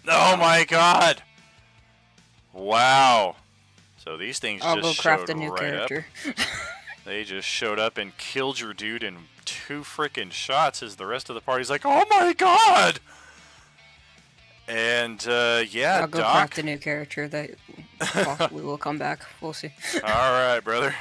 Oh my god! Wow. So these things I'll just go craft showed a new right character. up. They just showed up and killed your dude in 2 frickin' shots as the rest of the party's like, oh my god! And, yeah, I'll go Doc. craft a new character that possibly will come back. We'll see. Alright, brother.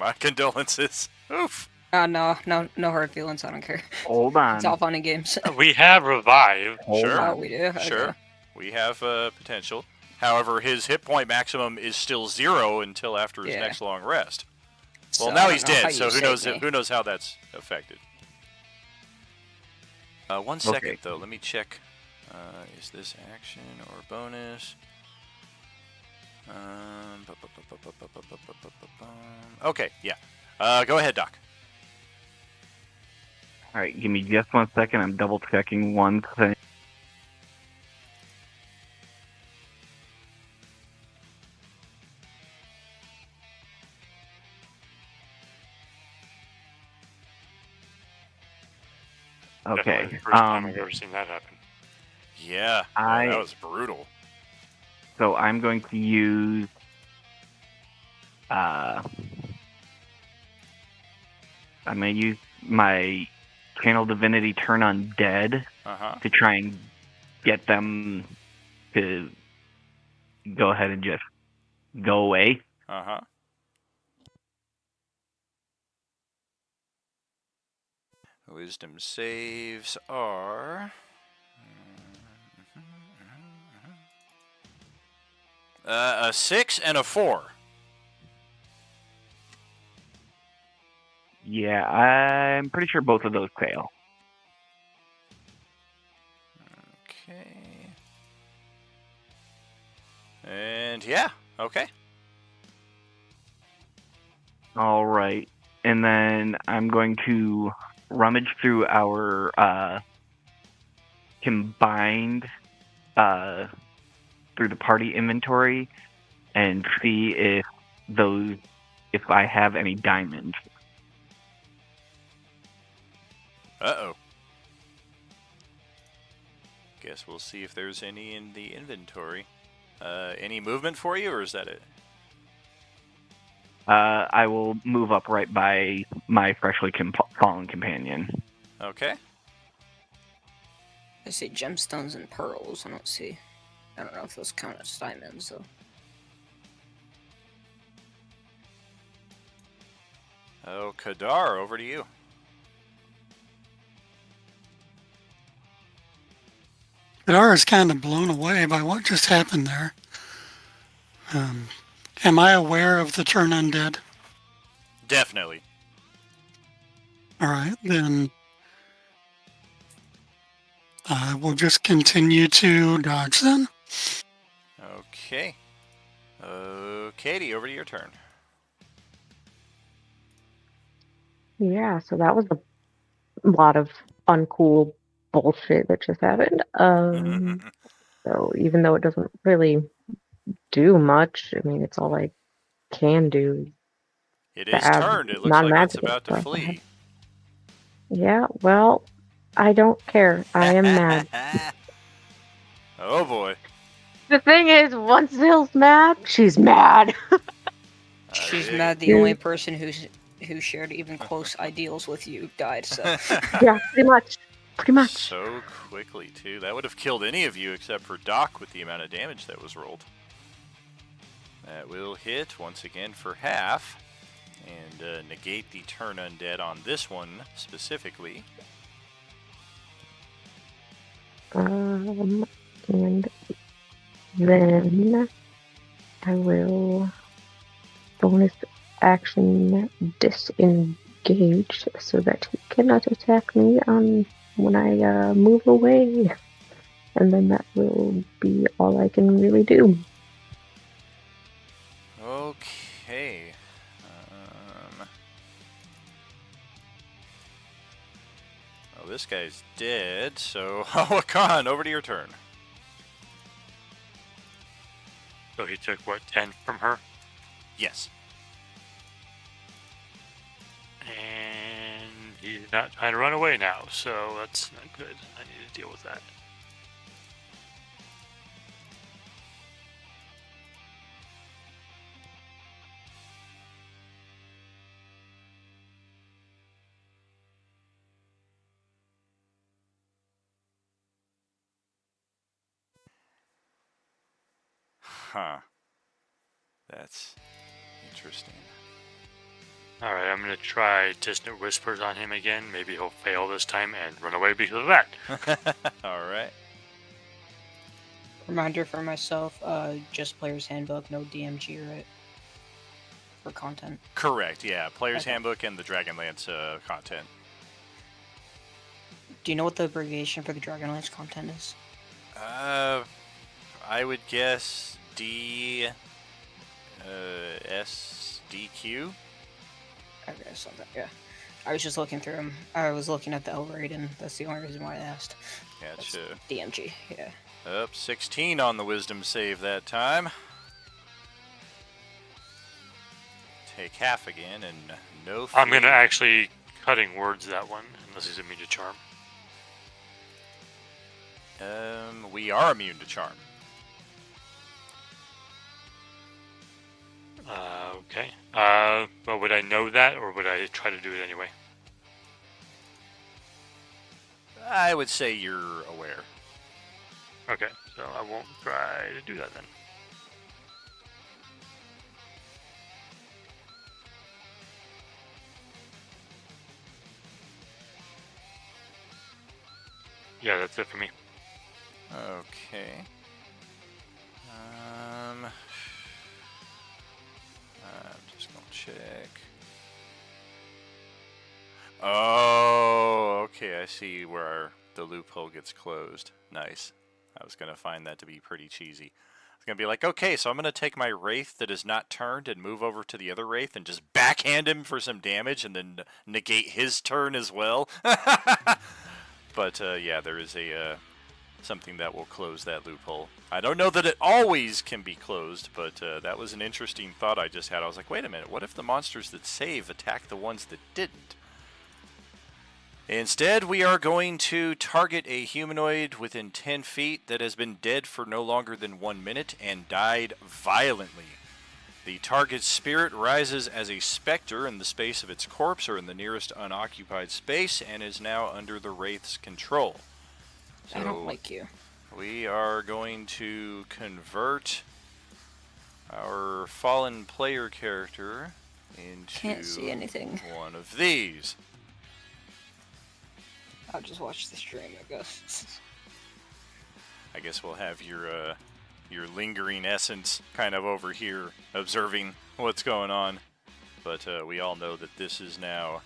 My condolences. Oof. No hard feelings. I don't care. Hold on. It's all fun and games. We have revived. Sure. Oh, we do? Okay. Sure. We have potential. However, his hit point maximum is still 0 until after his next long rest. Well, So, now I he's don't know how dead, so you who saved knows? me. Who knows how that's affected? 1 second, Okay. though. Let me check. Is this action or bonus? Okay, yeah. Go ahead, Doc. All right, give me just 1 second. I'm double checking one thing. Definitely Okay. the first time I've ever seen that happen. Yeah, I- that was brutal. So I'm going to use I'm going to use my Channel Divinity Turn Undead Uh-huh. to try and get them to go ahead and just go away. Uh-huh. Wisdom saves are... a 6 and a 4. Yeah, I'm pretty sure both of those fail. Okay. And yeah, okay. All right. And then I'm going to rummage through our combined through the party inventory and see if I have any diamonds. Uh-oh. Guess we'll see if there's any in the inventory. Any movement for you, or is that it? I will move up right by my freshly fallen companion. Okay. I see gemstones and pearls. I don't know if those count as diamonds, though. Oh, Kadar, over to you. Kadar is kind of blown away by what just happened there. Am I aware of the turn undead? Definitely. All right, then I will just continue to dodge then. Okay. Katie, over to your turn. Yeah, so that was a lot of uncool bullshit that just happened. So even though it doesn't really do much, I mean, it's all I can do. It is turned. It looks like it's Non-magical about to stuff. flee. Yeah, well, I don't care. I am mad. Oh boy. The thing is, once Zill's mad, she's mad. She's dig mad it. the only person who shared even close ideals with you died, so... Yeah, pretty much. Pretty much. So quickly, too. That would have killed any of you except for Doc with the amount of damage that was rolled. That will hit once again for half. And negate the turn undead on this one specifically. And then I will bonus action disengage so that he cannot attack me when I move away. And then that will be all I can really do. Okay. Well, this guy's dead, so Hawakan, over to your turn. So he took, what, 10 from her? Yes. And he's not trying to run away now, so that's not good. I need to deal with that. Huh. That's interesting. Alright, I'm going to try Distant Whispers on him again. Maybe he'll fail this time and run away because of that. Alright. Reminder for myself, just Player's Handbook, no DMG, right? For content. Correct, yeah. Player's Okay. Handbook and the Dragonlance content. Do you know what the abbreviation for the Dragonlance content is? I would guess SDQ. Okay, something. Yeah. I was just looking through them. I was looking at the L rate, and that's the only reason why I asked. Gotcha. That's DMG. Yeah. Up 16 on the wisdom save that time. Take half again and no. I'm gonna actually cutting words that one, unless he's immune to charm. We are immune to charm. Okay. Well, would I know that, or would I try to do it anyway? I would say you're aware. Okay, so I won't try to do that then. Yeah, that's it for me. Okay. I'm just gonna check. Oh, okay. I see where the loophole gets closed. Nice. I was gonna find that to be pretty cheesy. I was gonna be like, okay, so I'm gonna take my wraith that is not turned and move over to the other wraith and just backhand him for some damage and then negate his turn as well. But yeah, there is a something that will close that loophole. I don't know that it always can be closed, but that was an interesting thought I just had. I was like, wait a minute, what if the monsters that save attack the ones that didn't? Instead, we are going to target a humanoid within 10 feet that has been dead for no longer than 1 minute and died violently. The target's spirit rises as a specter in the space of its corpse or in the nearest unoccupied space and is now under the Wraith's control. So I don't like you. we are going to convert our fallen player character into Can't see anything. one of these. I'll just watch the stream, I guess. I guess we'll have your lingering essence kind of over here observing what's going on. But we all know that this is now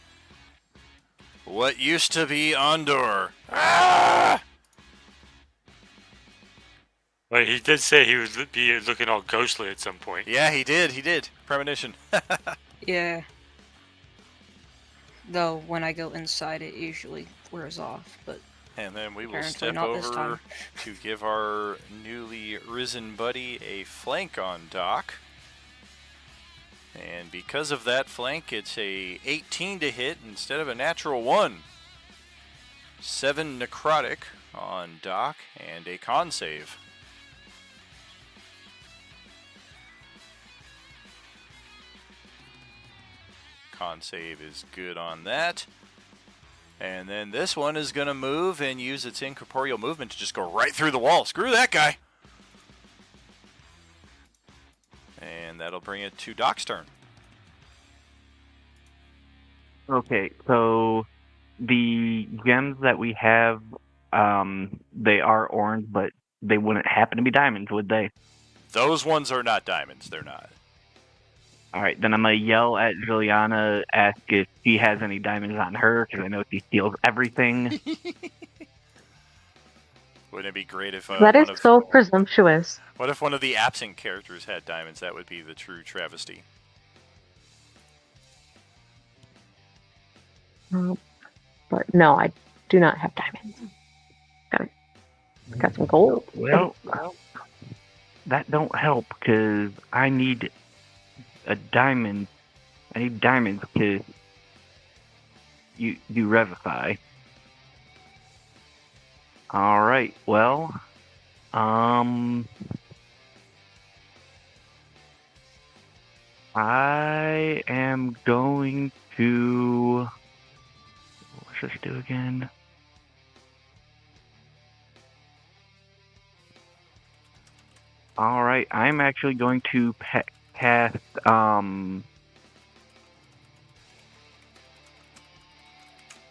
what used to be Ondor. Ah! Well, he did say he would be looking all ghostly at some point. Yeah, he did. Premonition. Yeah. Though, when I go inside, it usually wears off, but... And then we will Apparently step not this over time. to give our newly risen buddy a flank on Doc. And because of that flank, it's a 18 to hit instead of a natural 1. 7 necrotic on Doc and a con save. Con save is good on that. And then this one is going to move and use its incorporeal movement to just go right through the wall. Screw that guy. And that'll bring it to Doc's turn. Okay, so the gems that we have, they are orange, but they wouldn't happen to be diamonds, would they? Those ones are not diamonds. They're not. All right, then I'm going to yell at Juliana, ask if she has any diamonds on her, because I know she steals everything. Wouldn't it be great if That is so presumptuous. What if one of the absent characters had diamonds? That would be the true travesty. But no, I do not have diamonds. Got some gold. Well, that don't help, because I need a diamond. I need diamonds to you revivify. All right. Well, I am going to. What's this do again? All right. I'm actually going to cast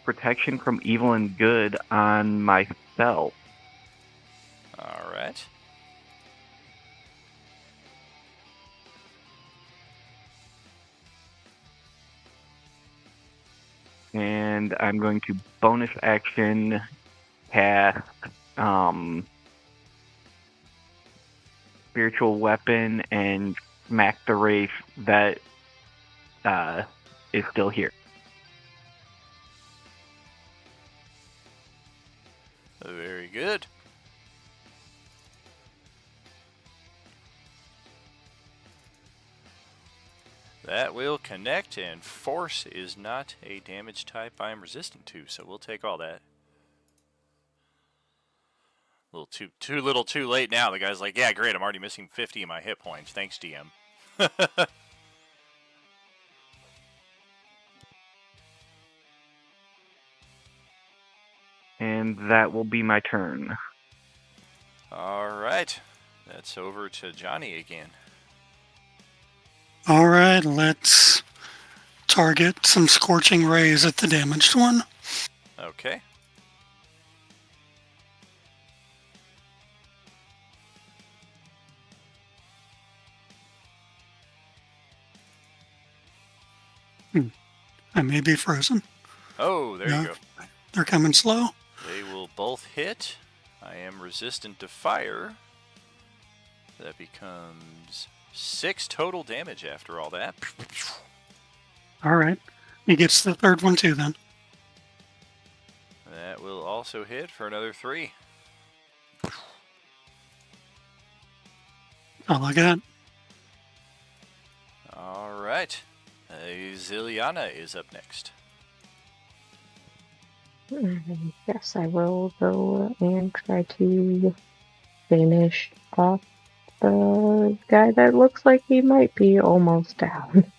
protection from evil and good on myself. All right. And I'm going to bonus action cast spiritual weapon and smack the wraith that is still here. Very good. That will connect, and force is not a damage type I am resistant to, so we'll take all that. A little too little too late now. The guy's like, yeah, great, I'm already missing 50 of my hit points. Thanks, DM. And that will be my turn. Alright. That's over to Johnny again. All right, let's target some scorching rays at the damaged one. Okay. I may be frozen. Oh, there No. you go. They're coming slow. They will both hit. I am resistant to fire. That becomes 6 total damage after all that. All right. He gets the third one too then. That will also hit for another 3. All I got. All right. Ziliana is up next. I guess I will go and try to finish off the guy that looks like he might be almost down.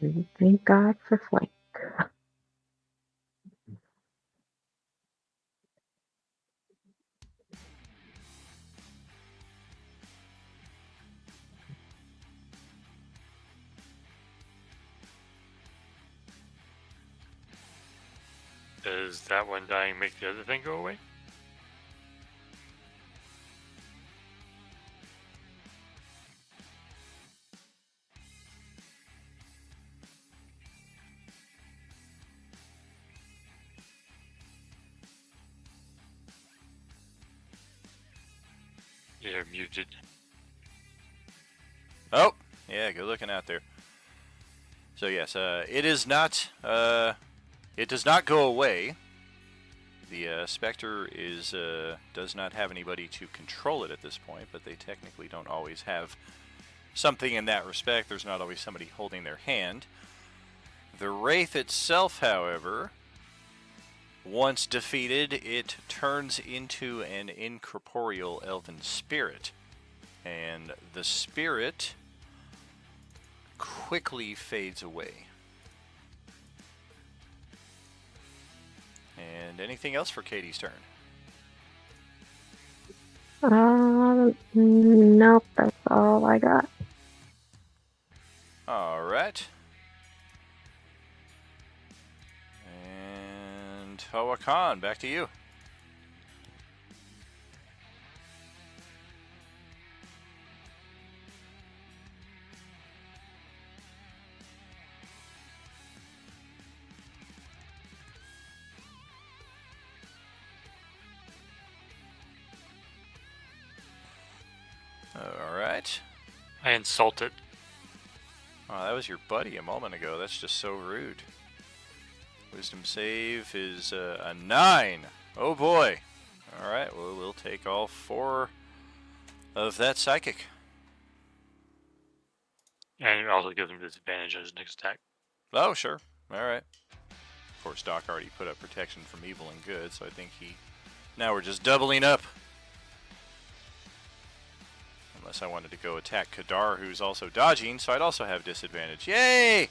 And thank God for flank. Does that one dying make the other thing go away? You're muted. Oh, yeah, good looking out there. So yes, it is not. It does not go away. The Spectre does not have anybody to control it at this point, but they technically don't always have something in that respect. There's not always somebody holding their hand. The Wraith itself, however, once defeated, it turns into an incorporeal elven spirit. And the spirit quickly fades away. And anything else for Katie's turn? Nope, that's all I got. All right. And Hoa Khan, back to you. All right. I insult it. Oh, that was your buddy a moment ago. That's just so rude. Wisdom save is a 9. Oh boy. All right, well, we'll take all 4 of that psychic. And it also gives him disadvantage on his next attack. Oh, sure. All right. Of course, Doc already put up protection from evil and good, so I think now we're just doubling up. Unless I wanted to go attack Kadar, who's also dodging, so I'd also have disadvantage. Yay!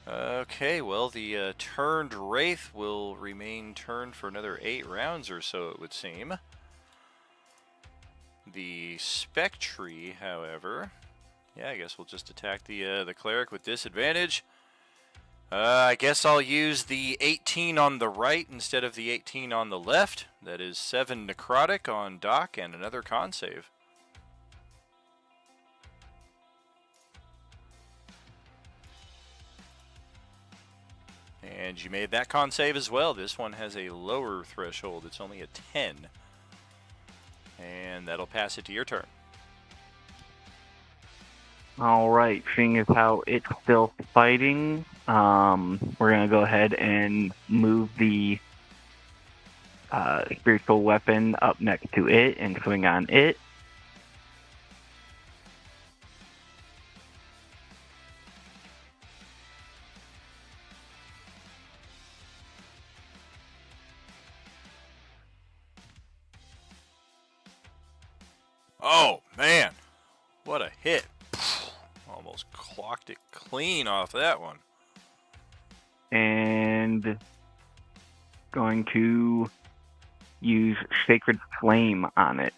Okay, well, the turned Wraith will remain turned for another 8 rounds or so, it would seem. The Spectre, however... Yeah, I guess we'll just attack the Cleric with disadvantage. I guess I'll use the 18 on the right instead of the 18 on the left. That is 7 necrotic on Doc and another con save. And you made that con save as well. This one has a lower threshold. It's only a 10. And that'll pass it to your turn. All right, seeing as how it's still fighting, we're going to go ahead and move the spiritual weapon up next to it and swing on it. Oh, man. What a hit. Almost clocked it clean off that one. And going to use Sacred Flame on it.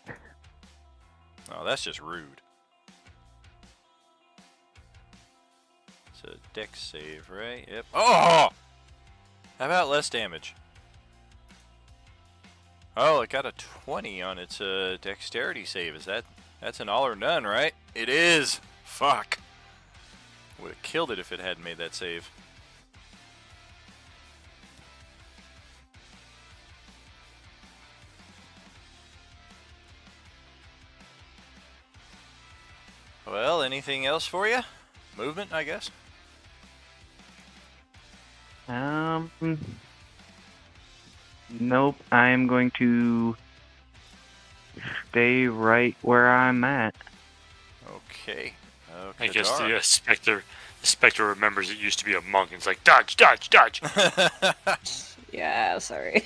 Oh, that's just rude. It's a dex save, right? Yep. Oh! How about less damage? Oh, it got a 20 on its dexterity save. That's an all or none, right? It is. Fuck. Would have killed it if it hadn't made that save. Well, anything else for you? Movement, I guess. Nope. I'm going to stay right where I'm at. Okay. I guess the specter remembers it used to be a monk and it's like, dodge, dodge, dodge. Yeah, sorry.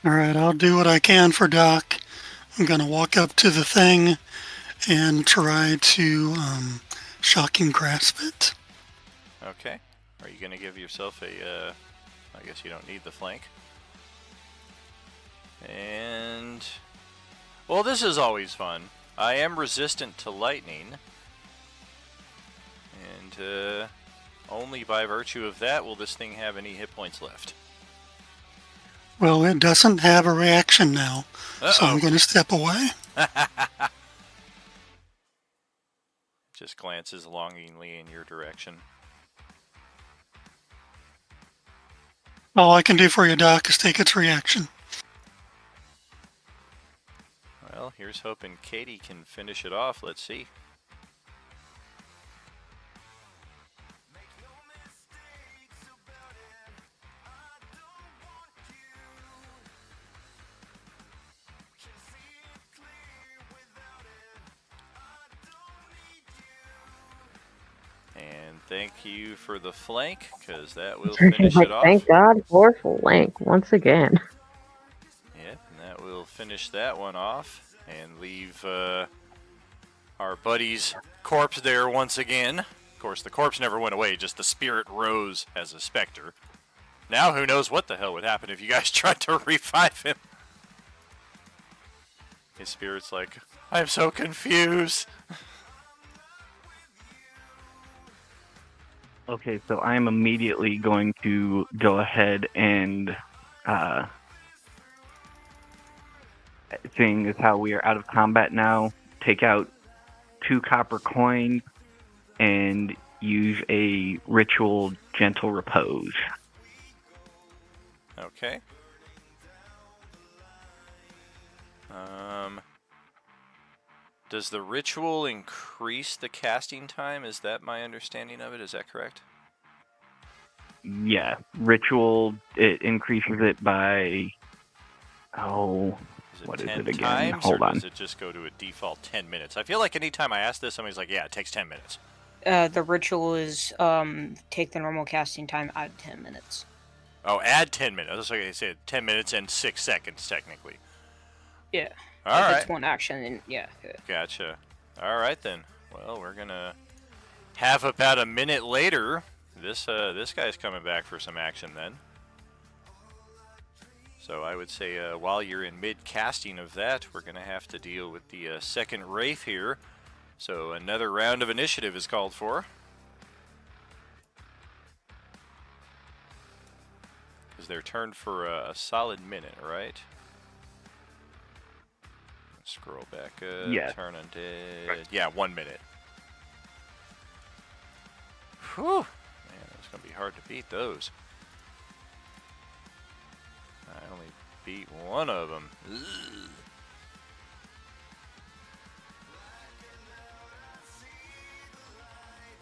All right, I'll do what I can for Doc. I'm going to walk up to the thing and try to shocking grasp it. Okay. Are you going to give yourself a, I guess you don't need the flank. And, well, this is always fun. I am resistant to lightning. And only by virtue of that will this thing have any hit points left. Well, it doesn't have a reaction now, so I'm Uh-oh. going to step away. Just glances longingly in your direction. All I can do for you, Doc, is take its reaction. Well, here's hoping Katie can finish it off. Let's see. And thank you for the flank, because that will finish it off. Thank God for flank once again. Yep, and that will finish that one off and leave our buddy's corpse there once again. Of course, the corpse never went away, just the spirit rose as a specter. Now who knows what the hell would happen if you guys tried to revive him. His spirit's like, I'm so confused. Okay, so I'm immediately going to go ahead and, seeing as how we are out of combat now, take out 2 copper coins and use a ritual gentle repose. Okay. Does the ritual increase the casting time? Is that my understanding of it? Is that correct? Yeah, ritual, it increases it by, Is it what is 10 it again? times, Hold or on. does it just go to a default 10 minutes? I feel like anytime I ask this, somebody's like, yeah, it takes 10 minutes. The ritual is take the normal casting time, add 10 minutes. Oh, add 10 minutes. That's like I said, 10 minutes and 6 seconds, technically. Yeah. All if right. it's one action, then yeah. Gotcha. All right, then. Well, we're going to have about a minute later. This guy's coming back for some action then. So I would say while you're in mid-casting of that, we're going to have to deal with the second Wraith here. So another round of initiative is called for. Because they're turned for a solid minute, right? Scroll back up. Yeah. Turn undead. Right. Yeah, 1 minute. Whew. Man, it's going to be hard to beat those. I only beat one of them. Ugh.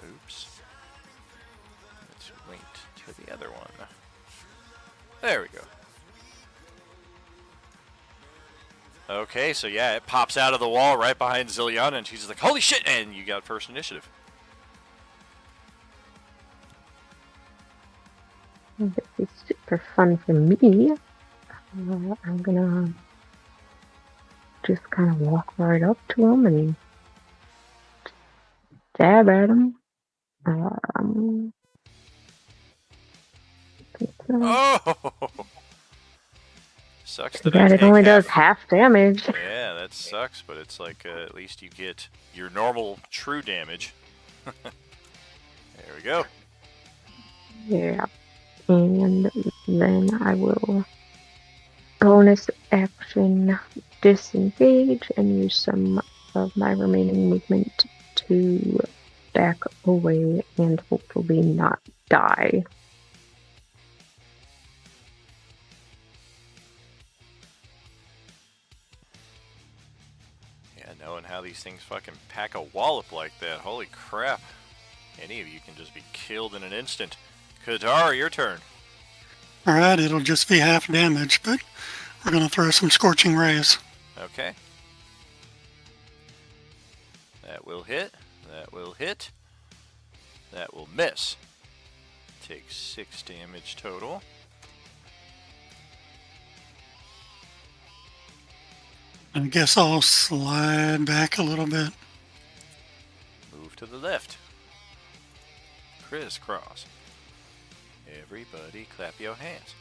Oops. Let's wait to the other one. There we go. Okay, so yeah, it pops out of the wall right behind Zilliana, and she's like, holy shit, and you got first initiative. This is super fun for me. I'm gonna just kind of walk right up to him and stab at him. Oh! Sucks Too that I bad it take only half. does half damage. Yeah, that sucks, but it's like at least you get your normal true damage. There we go. Yeah. And then I will bonus action disengage and use some of my remaining movement to back away and hopefully not die. Yeah, knowing how these things fucking pack a wallop like that, holy crap. Any of you can just be killed in an instant. Kadar, your turn. Alright, it'll just be half damage, but we're going to throw some Scorching Rays. Okay. That will hit. That will hit. That will miss. Take 6 damage total. I guess I'll slide back a little bit. Move to the left. Crisscross. Everybody clap your hands.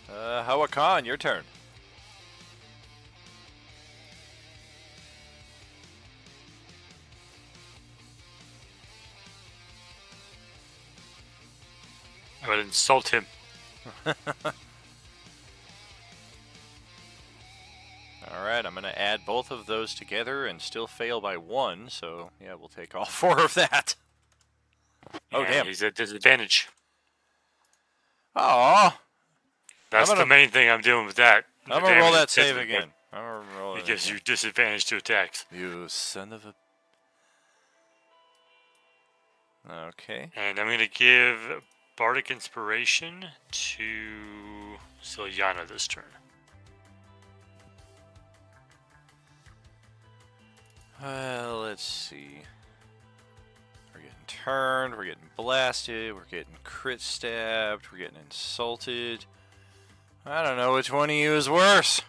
Hawakan, your turn. I would insult him. Alright, I'm going to add both of those together and still fail by 1, so yeah, we'll take all 4 of that. Oh, Yeah, damn. He's at disadvantage. Aw. That's I'm gonna- the main thing I'm doing with that. I'm The going to roll damage that is save different, again. I'm going to roll but it It gives again. you disadvantage to attacks. You son of a... Okay. And I'm going to give Bardic Inspiration to Silyana this turn. Well, let's see. We're getting turned, we're getting blasted, we're getting crit stabbed, we're getting insulted. I don't know which one of you is worse.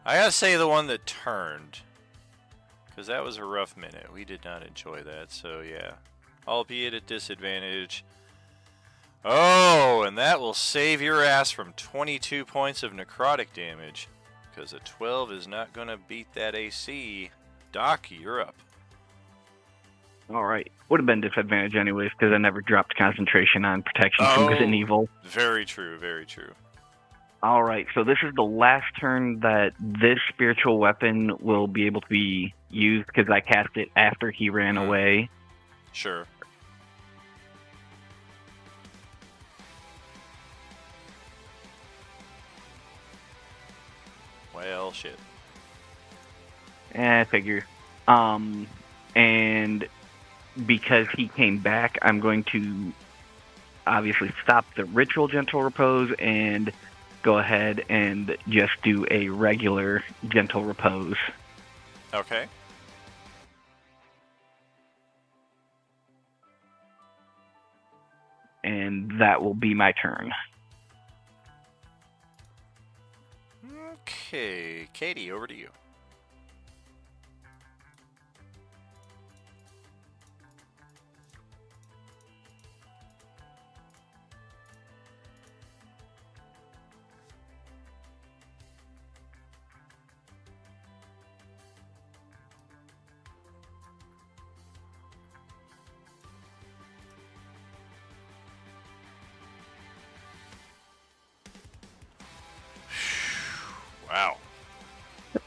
I gotta say the one that turned. Because that was a rough minute. We did not enjoy that, so yeah. Albeit at disadvantage. Oh, and that will save your ass from 22 points of necrotic damage. Because a 12 is not going to beat that AC. Doc, you're up. Alright. Would have been disadvantage anyways, because I never dropped concentration on protection from good and evil. Very true, very true. Alright, so this is the last turn that this spiritual weapon will be able to be used, because I cast it after he ran away. Sure. Well, shit. I figure. And because he came back, I'm going to obviously stop the ritual gentle repose and go ahead and just do a regular gentle repose. Okay. And that will be my turn. Okay. Katie, over to you.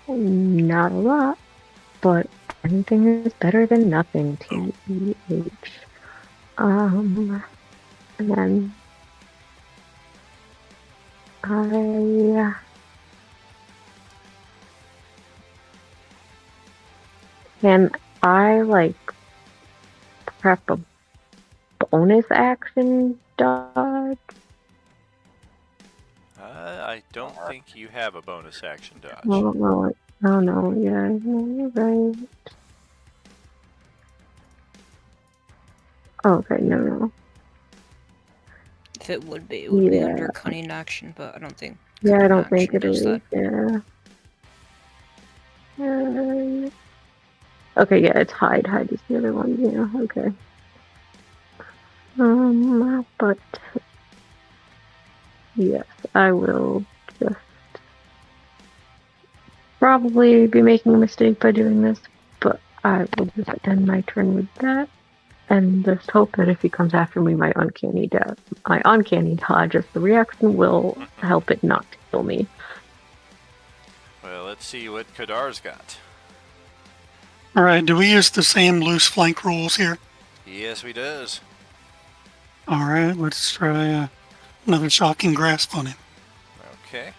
Not a lot, but anything is better than nothing, TEH. And then I can I like prep a bonus action dodge? I don't think you have a bonus action dodge. I don't know. I don't know. Yeah, you're right. Oh, okay, no. If it would be Yeah. under cunning action, but I don't think. Yeah, I cunning don't think action it does is. that. Yeah. Okay, yeah, it's hide. Hide is the other one. Yeah, okay. But yes, I will just probably be making a mistake by doing this, but I will just end my turn with that, and just hope that if he comes after me, my uncanny dodge as the reaction will help it not to kill me. Well, let's see what Kadar's got. All right, do we use the same loose flank rules here? Yes, we does. All right, let's try another shocking grasp on him. Okay.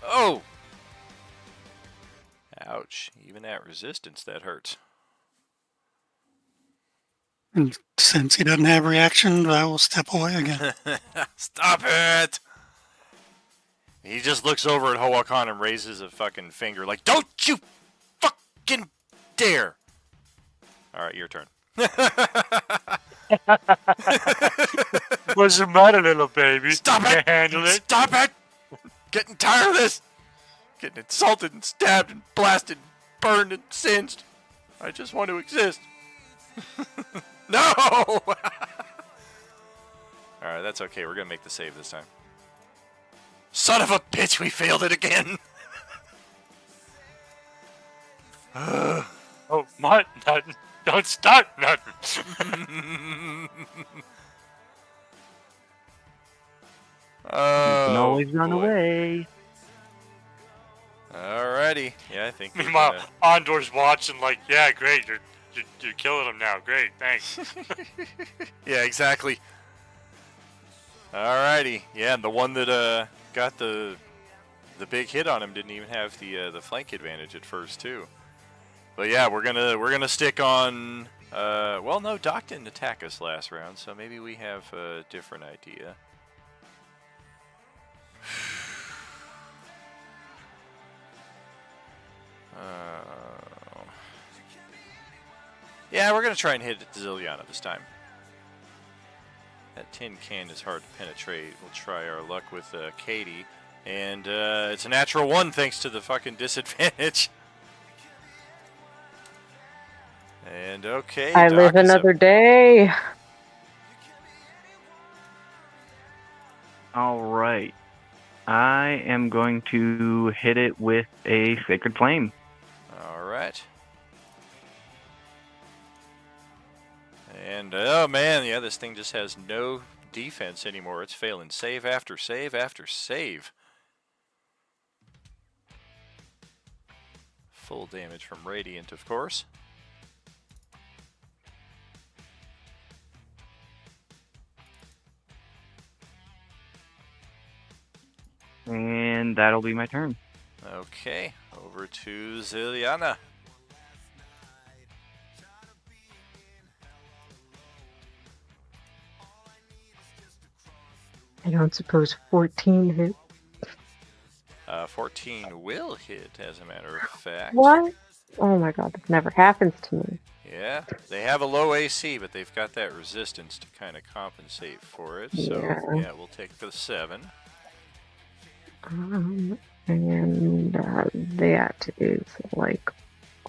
Oh! Ouch. Even at resistance, that hurts. And since he doesn't have reaction, I will step away again. Stop it! He just looks over at Hoakan and raises a fucking finger like, don't you fucking dare! Alright, your turn. What's the matter, little baby? Stop You it! can't handle it? Stop it! Getting tired of this! Getting insulted and stabbed and blasted and burned and singed. I just want to exist. No! Alright, that's okay. We're gonna make the save this time. Son of a bitch, we failed it again! Oh, what? Nothing. Don't start nothing. Oh, You can always run boy. away. Alrighty. Yeah, I think we're Meanwhile, gonna... Andor's watching like, yeah, great, you're killing him now. Great, thanks. Yeah, exactly. Alrighty. Yeah, and the one that got the big hit on him didn't even have the flank advantage at first too. But yeah, we're gonna stick on. Well, no, Doc didn't attack us last round, so maybe we have a different idea. Yeah, we're gonna try and hit Ziliana this time. That tin can is hard to penetrate. We'll try our luck with Katie. And it's a natural 1 thanks to the fucking disadvantage. And okay, I Doc live is another up. day. All right. I am going to hit it with a Sacred Flame. All right. And oh man, yeah, this thing just has no defense anymore. It's failing save after save after save. Full damage from Radiant, of course. And that'll be my turn. Okay, over to Ziliana. I don't suppose 14 hit. 14 will hit, as a matter of fact. What? Oh my god, this never happens to me. Yeah, they have a low AC, but they've got that resistance to kind of compensate for it. So, yeah, we'll take the 7. And that is like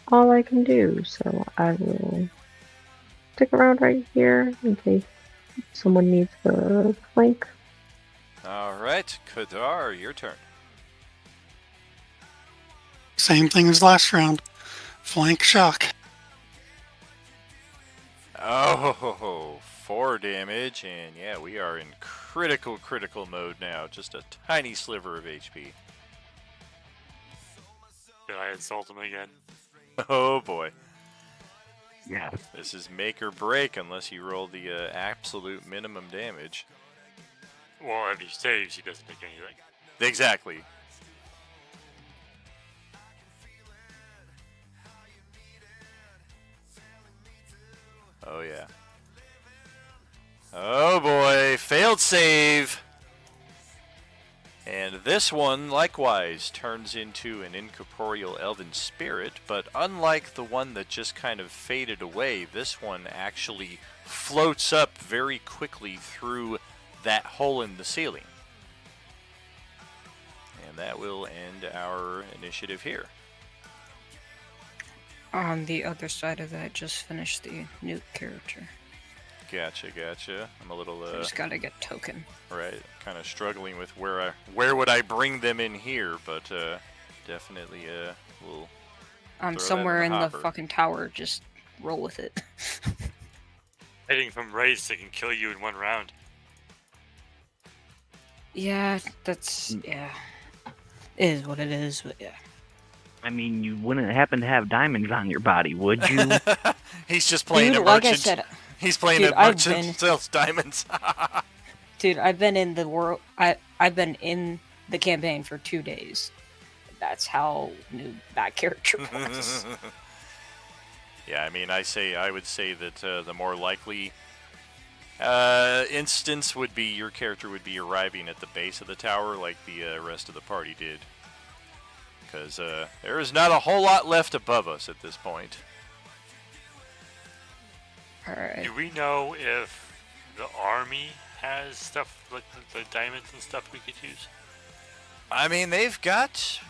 all I can do. So I will stick around right here in case someone needs the flank. All right, Kadar, your turn. Same thing as last round. Flank shock. Oh, 4 damage, and yeah, we are in critical mode now. Just a tiny sliver of HP. Did I insult him again? Oh boy. Yeah. This is make or break unless you roll the absolute minimum damage. Well, if he saves, he doesn't take anything. Exactly. Oh yeah. Oh boy, failed save. And this one, likewise, turns into an incorporeal elven spirit, but unlike the one that just kind of faded away, this one actually floats up very quickly through that hole in the ceiling. And that will end our initiative here. On the other side of that, just finished the new character. Gotcha. I'm a little I just gotta get token. right, kind of struggling with where would I bring them in here, but definitely we'll throw that Somewhere in the hopper. fucking tower. Just roll with it. Hitting from raise, they can kill you in one round. Yeah, that's It is what it is, but yeah. I mean, you wouldn't happen to have diamonds on your body, would you? He's just playing Dude, a like merchant. I said, He's playing dude, a I've merchant been- sells diamonds. dude, I've been in the world. I've been in the campaign for 2 days. That's how new that character was. Yeah, I mean, I would say that the more likely instance would be your character would be arriving at the base of the tower like the rest of the party did. Because there is not a whole lot left above us at this point. Alright. Do we know if the army has stuff like the diamonds and stuff we could use? I mean, they've got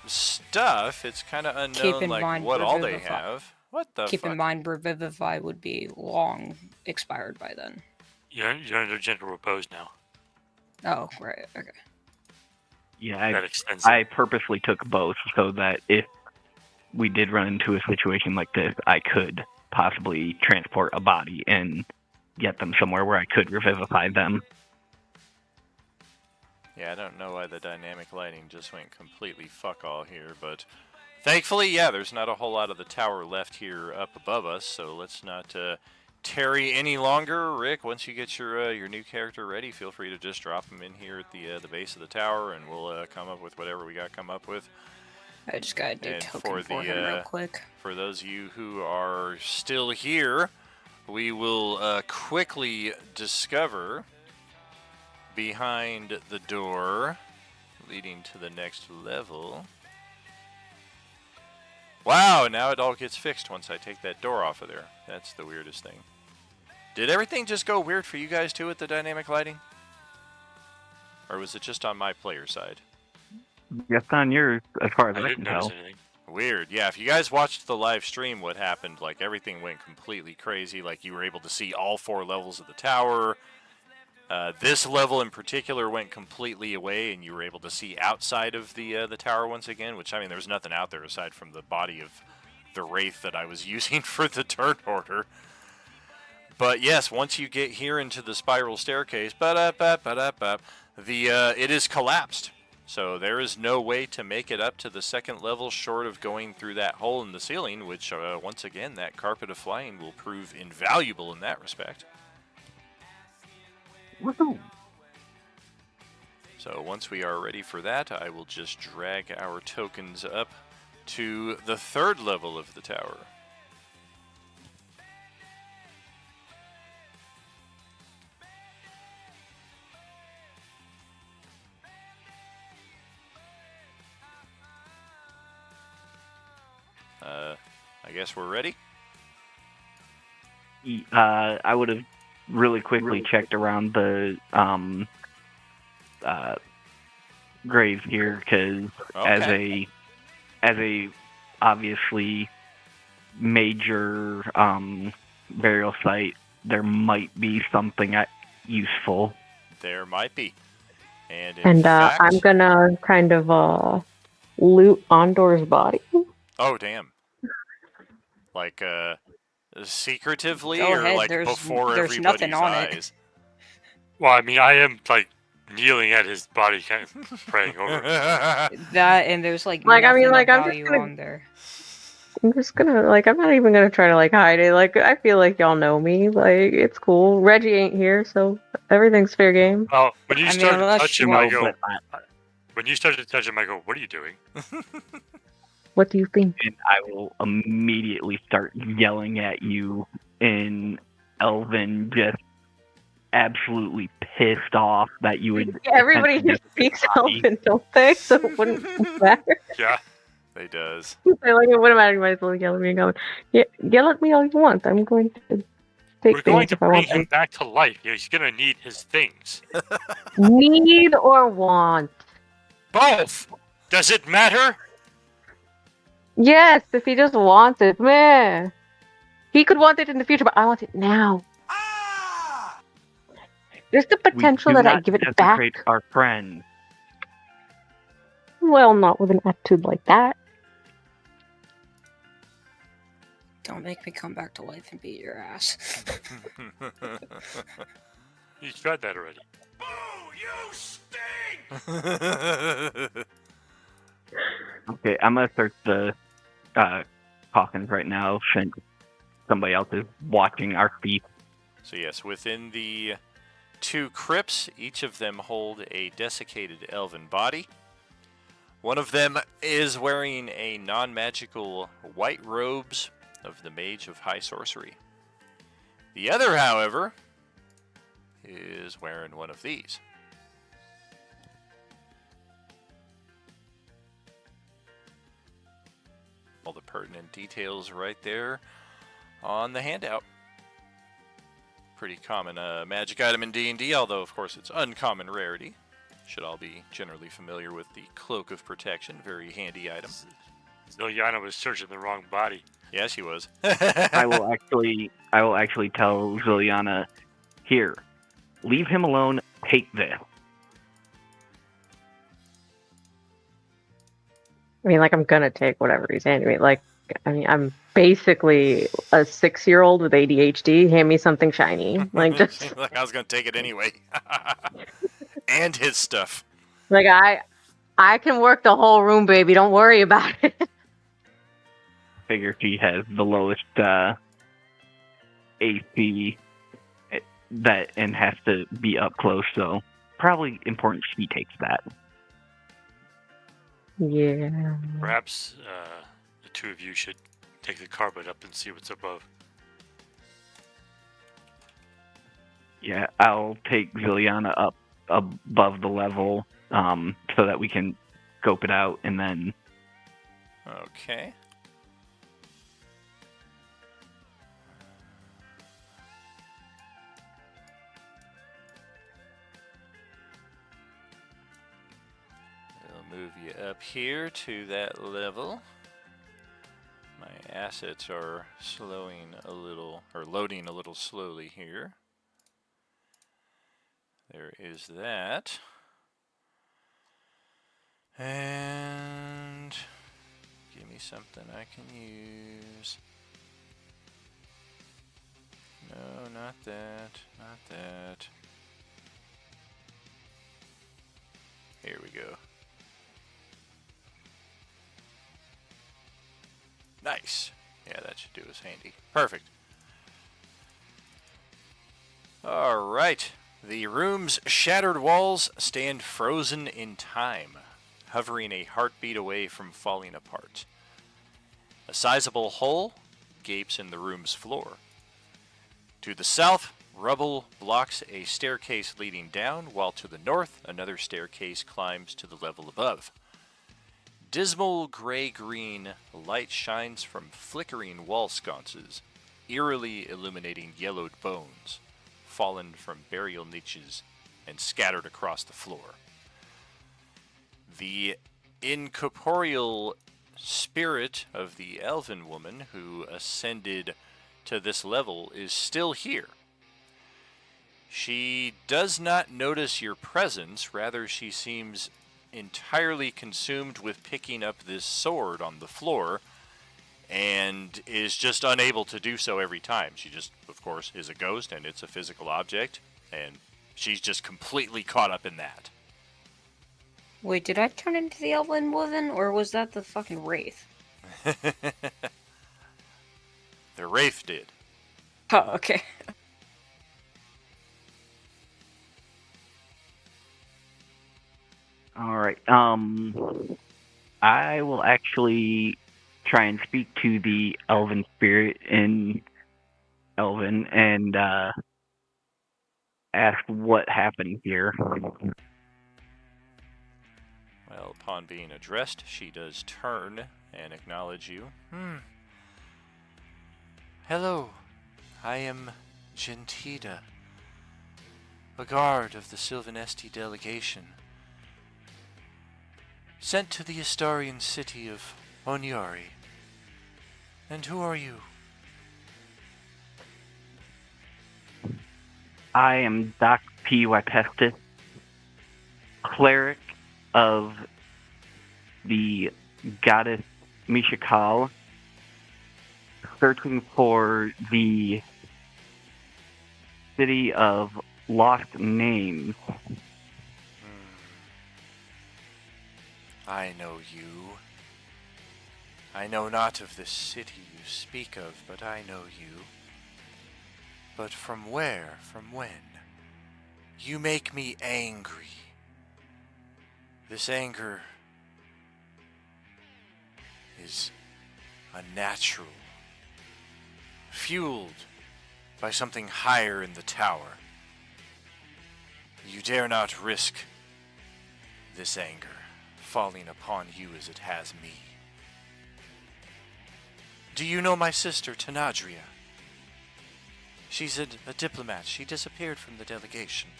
stuff. It's kind of Keep unknown, in like mind, what all they Revivify. have. What the Keep fuck? in mind, Revivify would be long expired by then. You're under gentle repose now. Oh, right. Okay. Yeah, That extends it. I purposely took both so that if we did run into a situation like this, I could possibly transport a body and get them somewhere where I could revivify them. Yeah, I don't know why the dynamic lighting just went completely fuck all here, but thankfully, yeah, there's not a whole lot of the tower left here up above us, so let's not tarry any longer. Rick, once you get your new character ready, feel free to just drop him in here at the base of the tower, and we'll come up with whatever we got to come up with. I just gotta do And token for him real quick. For those of you who are still here, we will quickly discover behind the door leading to the next level. Wow, now it all gets fixed once I take that door off of there. That's the weirdest thing. Did everything just go weird for you guys too with the dynamic lighting? Or was it just on my player side? Just on yours, as far as I I didn't can notice tell. anything. Weird. Yeah, if you guys watched the live stream, what happened, like everything went completely crazy. Like you were able to see all 4 levels of the tower. This level in particular went completely away, and you were able to see outside of the tower once again, which, I mean, there was nothing out there aside from the body of the Wraith that I was using for the turn order. But yes, once you get here into the spiral staircase, it is collapsed. So there is no way to make it up to the second level short of going through that hole in the ceiling, which, once again, that carpet of flying will prove invaluable in that respect. Woohoo! So once we are ready for that, I will just drag our tokens up to the 3rd level of the tower. I guess we're ready. I would have really quickly checked around the graves here because Okay. as a obviously major burial site, there might be something useful. There might be. And in And fact, I'm gonna kind of loot Ondor's body. oh damn. Like secretively Go or ahead, like there's before there's everybody's nothing on it. eyes? Well, I mean, I am like kneeling at his body, kind of praying over it. That and there's like Like, I nothing mean, of like, I'm just value gonna, on there. I'm just gonna, like, I'm not even gonna try to, like, hide it. Like, I feel like y'all know me. Like, it's cool. Reggie ain't here, so everything's fair game. Well, when you I mean, started to unless touch you him, I No, go. but When you started to touch him, I go, "What are you doing?" What do you think? and I will immediately start yelling at you in Elven, just absolutely pissed off that you would. Yeah, everybody attempt to just get speaks this body. Elfin, don't they? So it wouldn't matter. Yeah. They does. They're like, it wouldn't matter. You might as well yell at me and go, yeah, yell at me all you want. I'm going to take We're going things to if I bring want him them. back to life. He's gonna need his things. Need or want? Both. Does it matter? Yes, if he just wants it, meh. He could want it in the future, but I want it now. There's the We potential do that I not give it back. desecrate our friends. Well, not with an attitude like that. Don't make me come back to life and beat your ass. You tried that already. Okay, I'm gonna search the coffins right now since somebody else is watching our feet. So yes, within the 2 crypts, each of them hold a desiccated elven body. One of them is wearing a non-magical white robes of the Mage of High Sorcery. The other, however, is wearing one of these. All the pertinent details right there on the handout. Pretty common magic item in D&D, although of course it's uncommon rarity. Should all be generally familiar with the Cloak of Protection, very handy item. Ziliana was searching the wrong body. Yes, he was. I will actually tell Ziliana, here, leave him alone. Take this. I mean, like, I'm gonna take whatever he's handing me. Like, I mean, I'm basically a 6-year-old with ADHD. Hand me something shiny. Like, just Like I was gonna take it anyway. And his stuff. like I can work the whole room, baby. Don't worry about it. Figure she has the lowest AC that and has to be up close, so probably important she takes that. Yeah. Perhaps the 2 of you should take the carpet up and see what's above. Yeah, I'll take Ziliana up above the level so that we can scope it out, and then Okay. We'll move you up here to that level. My assets are slowing a little, or loading a little slowly here. There is that. And give me something I can use. No, not that, not that. Here we go. Nice. Yeah, that should do us handy. Perfect. All right. The room's shattered walls stand frozen in time, hovering a heartbeat away from falling apart. A sizable hole gapes in the room's floor. To the south, rubble blocks a staircase leading down, while to the north, another staircase climbs to the level above. Dismal gray-green light shines from flickering wall sconces, eerily illuminating yellowed bones, fallen from burial niches and scattered across the floor. The incorporeal spirit of the elven woman who ascended to this level is still here. She does not notice your presence, rather she seems entirely consumed with picking up this sword on the floor and is just unable to do so every time. She just, of course, is a ghost and it's a physical object and She's just completely caught up in that. Wait, did I turn into the Elven Woman, or was that the fucking Wraith? The Wraith did. Oh, okay. All right. I will actually try and speak to the elven spirit in Elven and ask what happened here. Well, upon being addressed, she does turn and acknowledge you. Hello, I am Gentida, a guard of the Sylvanesti delegation, sent to the Astarian city of Onyari. And who are you? I am Doc P. Wypestis, cleric of the goddess Mishakal, searching for the city of lost names. I know you. I know not of this city you speak of, but I know you. But from where, from when? You make me angry. This anger is unnatural, fueled by something higher in the tower. You dare not risk this anger falling upon you as it has me. Do you know my sister, Tanadria? She's a diplomat. She disappeared from the delegation.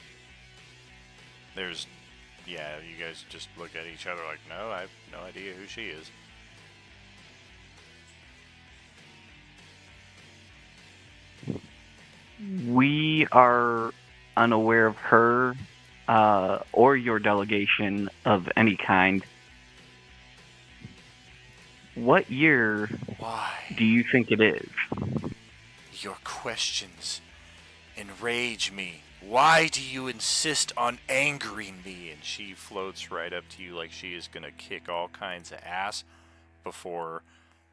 Yeah, you guys just look at each other like, no, I have no idea who she is. We are unaware of her or your delegation of any kind. What year Why? do you think it is? Your questions enrage me. Why do you insist on angering me? And she floats right up to you like she is going to kick all kinds of ass before,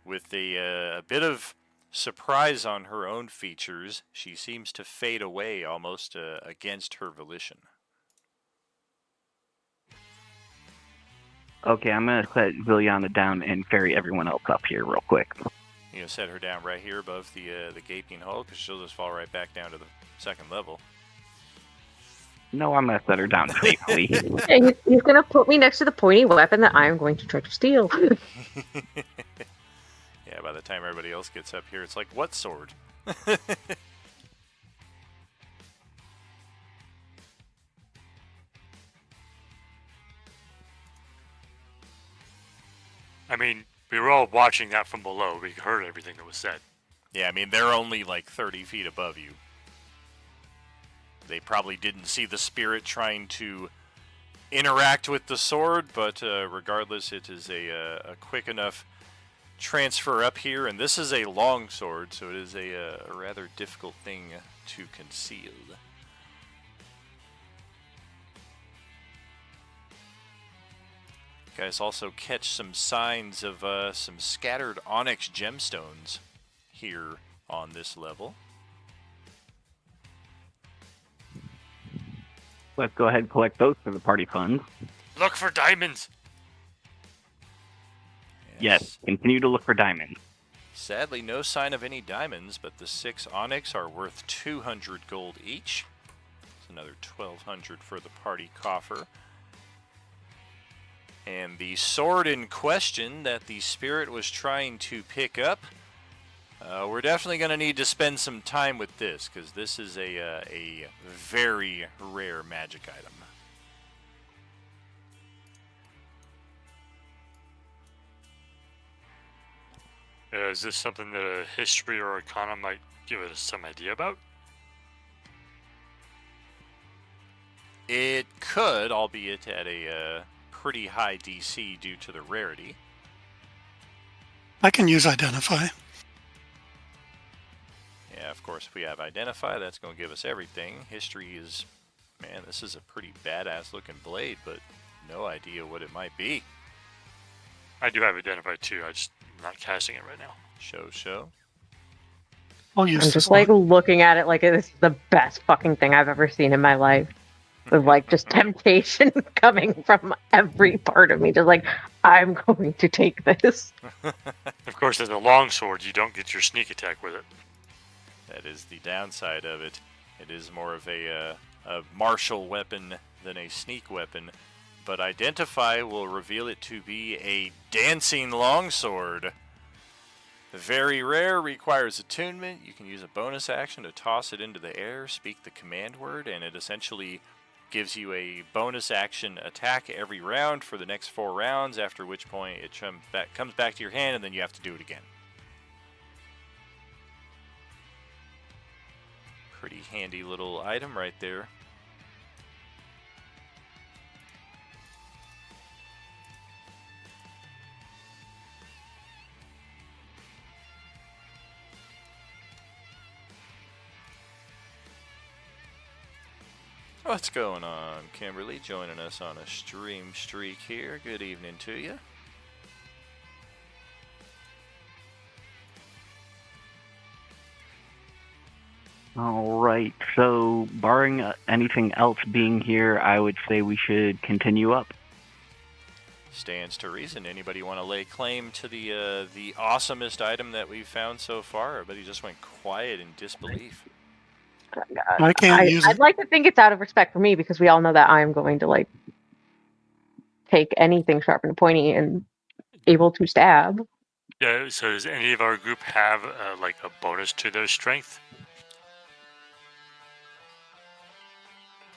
with a bit of surprise on her own features, she seems to fade away almost against her volition. Okay, I'm going to set Viliana down and ferry everyone else up here real quick. You know, set her down right here above the gaping hole, because she'll just fall right back down to the second level. No, I'm going to set her down safely. Yeah, he's going to put me next to the pointy weapon that I am going to try to steal. Yeah, by the time everybody else gets up here, it's like, what sword? I mean, we were all watching that from below. We heard everything that was said. Yeah, I mean, they're only like 30 feet above you. They probably didn't see the spirit trying to interact with the sword, but regardless, it is a quick enough transfer up here, and this is a long sword, so it is a rather difficult thing to conceal. You guys also catch some signs of some scattered onyx gemstones here on this level. Let's go ahead and collect those for the party funds. Look for diamonds! Yes, continue to look for diamonds. Sadly, no sign of any diamonds, but the 6 onyx are worth 200 gold each. It's another 1,200 for the party coffer. And the sword in question that the spirit was trying to pick up, we're definitely going to need to spend some time with this, because this is a very rare magic item. Is this something that a history or arcana might give us some idea about? It could, albeit at a pretty high DC due to the rarity. I can use Identify. Yeah, of course, if we have Identify, that's going to give us everything. History is Man, this is a pretty badass looking blade, but no idea what it might be. I do have identified too. I'm not casting it right now. Show. I'll use I'm this just like one. looking at it like this is the best fucking thing I've ever seen in my life. With like just temptation coming from every part of me. Just like, I'm going to take this. Of course, as a longsword, you don't get your sneak attack with it. That is the downside of it. It is more of a martial weapon than a sneak weapon. But Identify will reveal it to be a dancing longsword. Very rare, requires attunement. You can use a bonus action to toss it into the air, speak the command word, and it essentially gives you a bonus action attack every round for the next 4 rounds, after which point it comes back to your hand and then you have to do it again. Pretty handy little item right there. What's going on, Kimberly? Joining us on a stream streak here. Good evening to you. All right. So, barring anything else being here, I would say we should continue up. Stands to reason. Anybody want to lay claim to the awesomest item that we've found so far? Everybody just went quiet in disbelief. I can't use I'd it. like to think it's out of respect for me because we all know that I'm going to like take anything sharp and pointy and able to stab. Yeah. So does any of our group have like a bonus to their strength?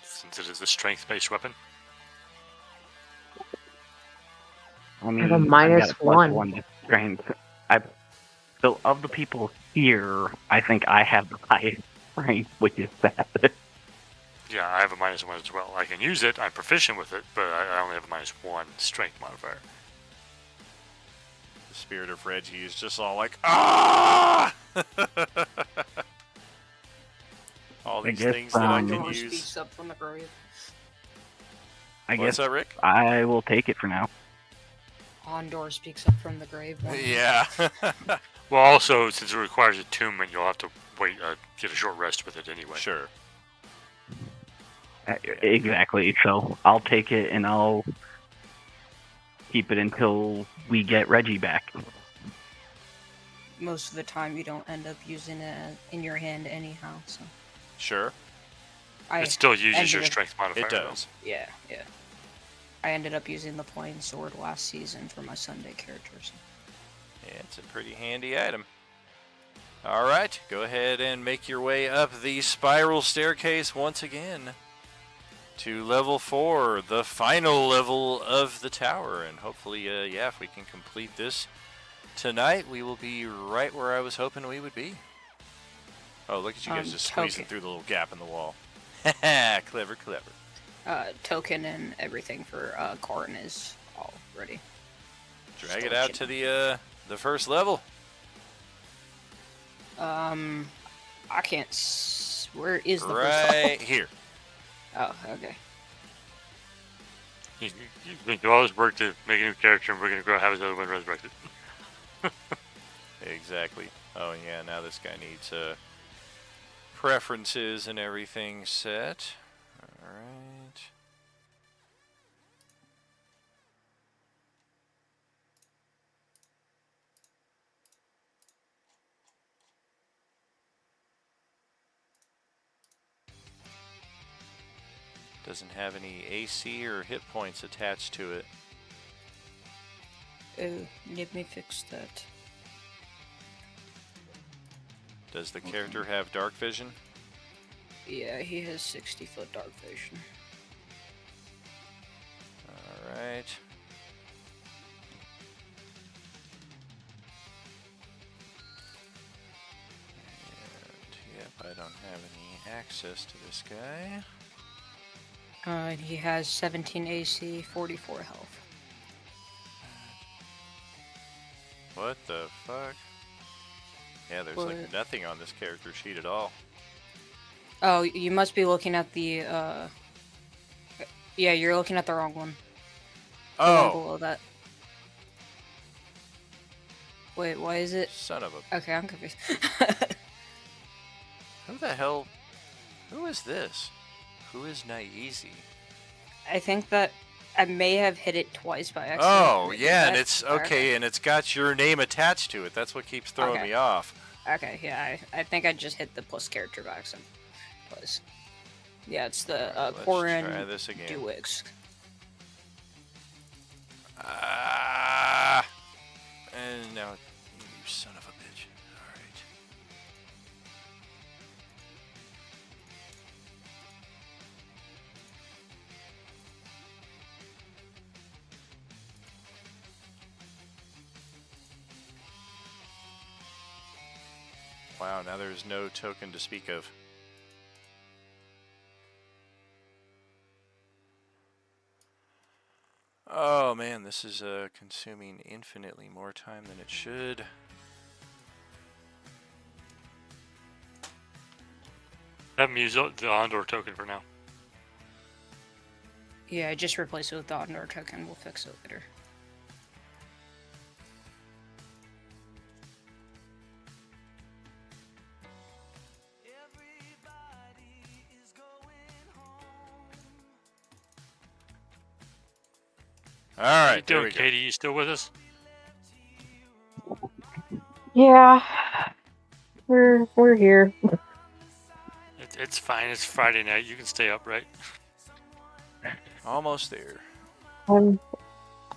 Since it is a strength-based weapon. I mean, have a I've minus got a plus one. 1 to strength. So, of the people here, I think I have the highest strength, which is sad. Yeah, I have a -1 as well. I can use it. I'm proficient with it, but I only have a -1 strength modifier. The spirit of Reggie is just all like, ah! All these guess, things that I can Door use. speaks up from the grave. I What's guess up, Rick? I will take it for now. Ondor speaks up from the grave. Yeah. Well, also, since it requires attunement, you'll have to wait, get a short rest with it anyway. Sure. Exactly. So, I'll take it and I'll keep it until we get Reggie back. Most of the time, you don't end up using it in your hand anyhow. So Sure. It still uses ended your up- strength modifier. It does. Yeah. I ended up using the plain sword last season for my Sunday characters. Yeah, it's a pretty handy item. All right, go ahead and make your way up the spiral staircase once again to level 4, the final level of the tower. And hopefully, if we can complete this tonight, we will be right where I was hoping we would be. Oh, look at you guys just squeezing token. through the little gap in the wall. Clever. Token and everything for Corn is all ready. Drag it out to the first level. I can't. Where is the first Right level? here. Oh, okay. You can do all this work to make a new character, and we're going to go have his other one resurrected. Exactly. Oh yeah, now this guy needs preferences and everything set. Alright. Doesn't have any AC or hit points attached to it. Oh, let me fix that. Does the character have dark vision? Yeah, he has 60-foot dark vision. Alright. And yep, I don't have any access to this guy. And he has 17 AC, 44 health. What the fuck? Yeah, there's like What? nothing on this character sheet at all. Oh, you must be looking at the Yeah, you're looking at the wrong one. The one Oh, below that. Wait, why is it? son of a... Okay, I'm confused. Who the hell... Who is this? Who is Naizi? I think that I may have hit it twice by accident. Oh, and it did yeah, and that. it's... Okay, and it's got your name attached to it. That's what keeps throwing Okay. me off. Okay, yeah, I think I just hit the plus character by accident. Twice. Yeah, it's the Let's Korean try this again. Duix. Ah! And now... You son of a bitch. Alright. Wow, now there's no token to speak of. Oh man, this is consuming infinitely more time than it should. Have them use the Ondor token for now. Yeah, just replace it with the Ondor token. We'll fix it later. How you Alright, there doing, we go. Katie? You still with us? Yeah, we're here. It's fine. It's Friday night. You can stay up, right? Almost there. I'm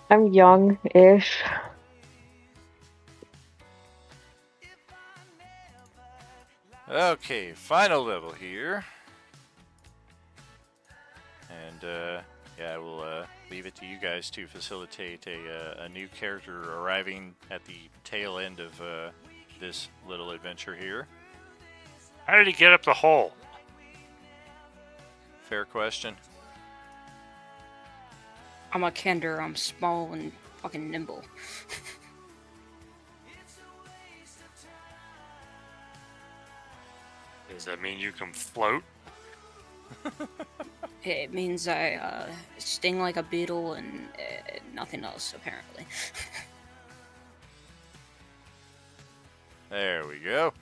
young-ish. Okay, final level here. And yeah, I will leave it to you guys to facilitate a new character arriving at the tail end of this little adventure here. How did he get up the hole? Fair question. I'm a Kender. I'm small and fucking nimble. Does that mean you can float? It means I sting like a beetle and nothing else, apparently. There we go.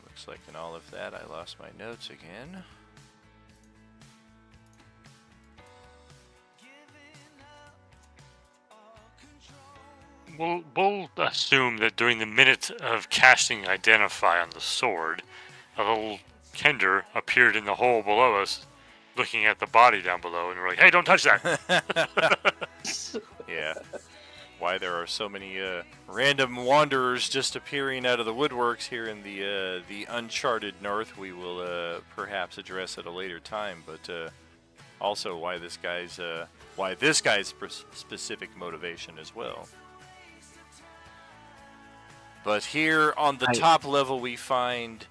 Looks like in all of that I lost my notes again. We'll assume that during the minute of casting Identify on the sword, a little Kender appeared in the hole below us, looking at the body down below, and we're like, "Hey, don't touch that!" Yeah. Why there are so many random wanderers just appearing out of the woodworks here in the uncharted north, we will perhaps address at a later time. But also why this guy's specific motivation as well. But here on the top level, we find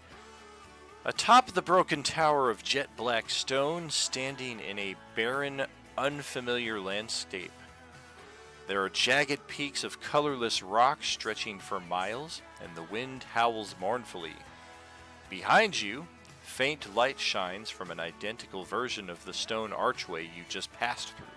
atop the broken tower of jet black stone, standing in a barren, unfamiliar landscape. There are jagged peaks of colorless rock stretching for miles, and the wind howls mournfully. Behind you, faint light shines from an identical version of the stone archway you just passed through.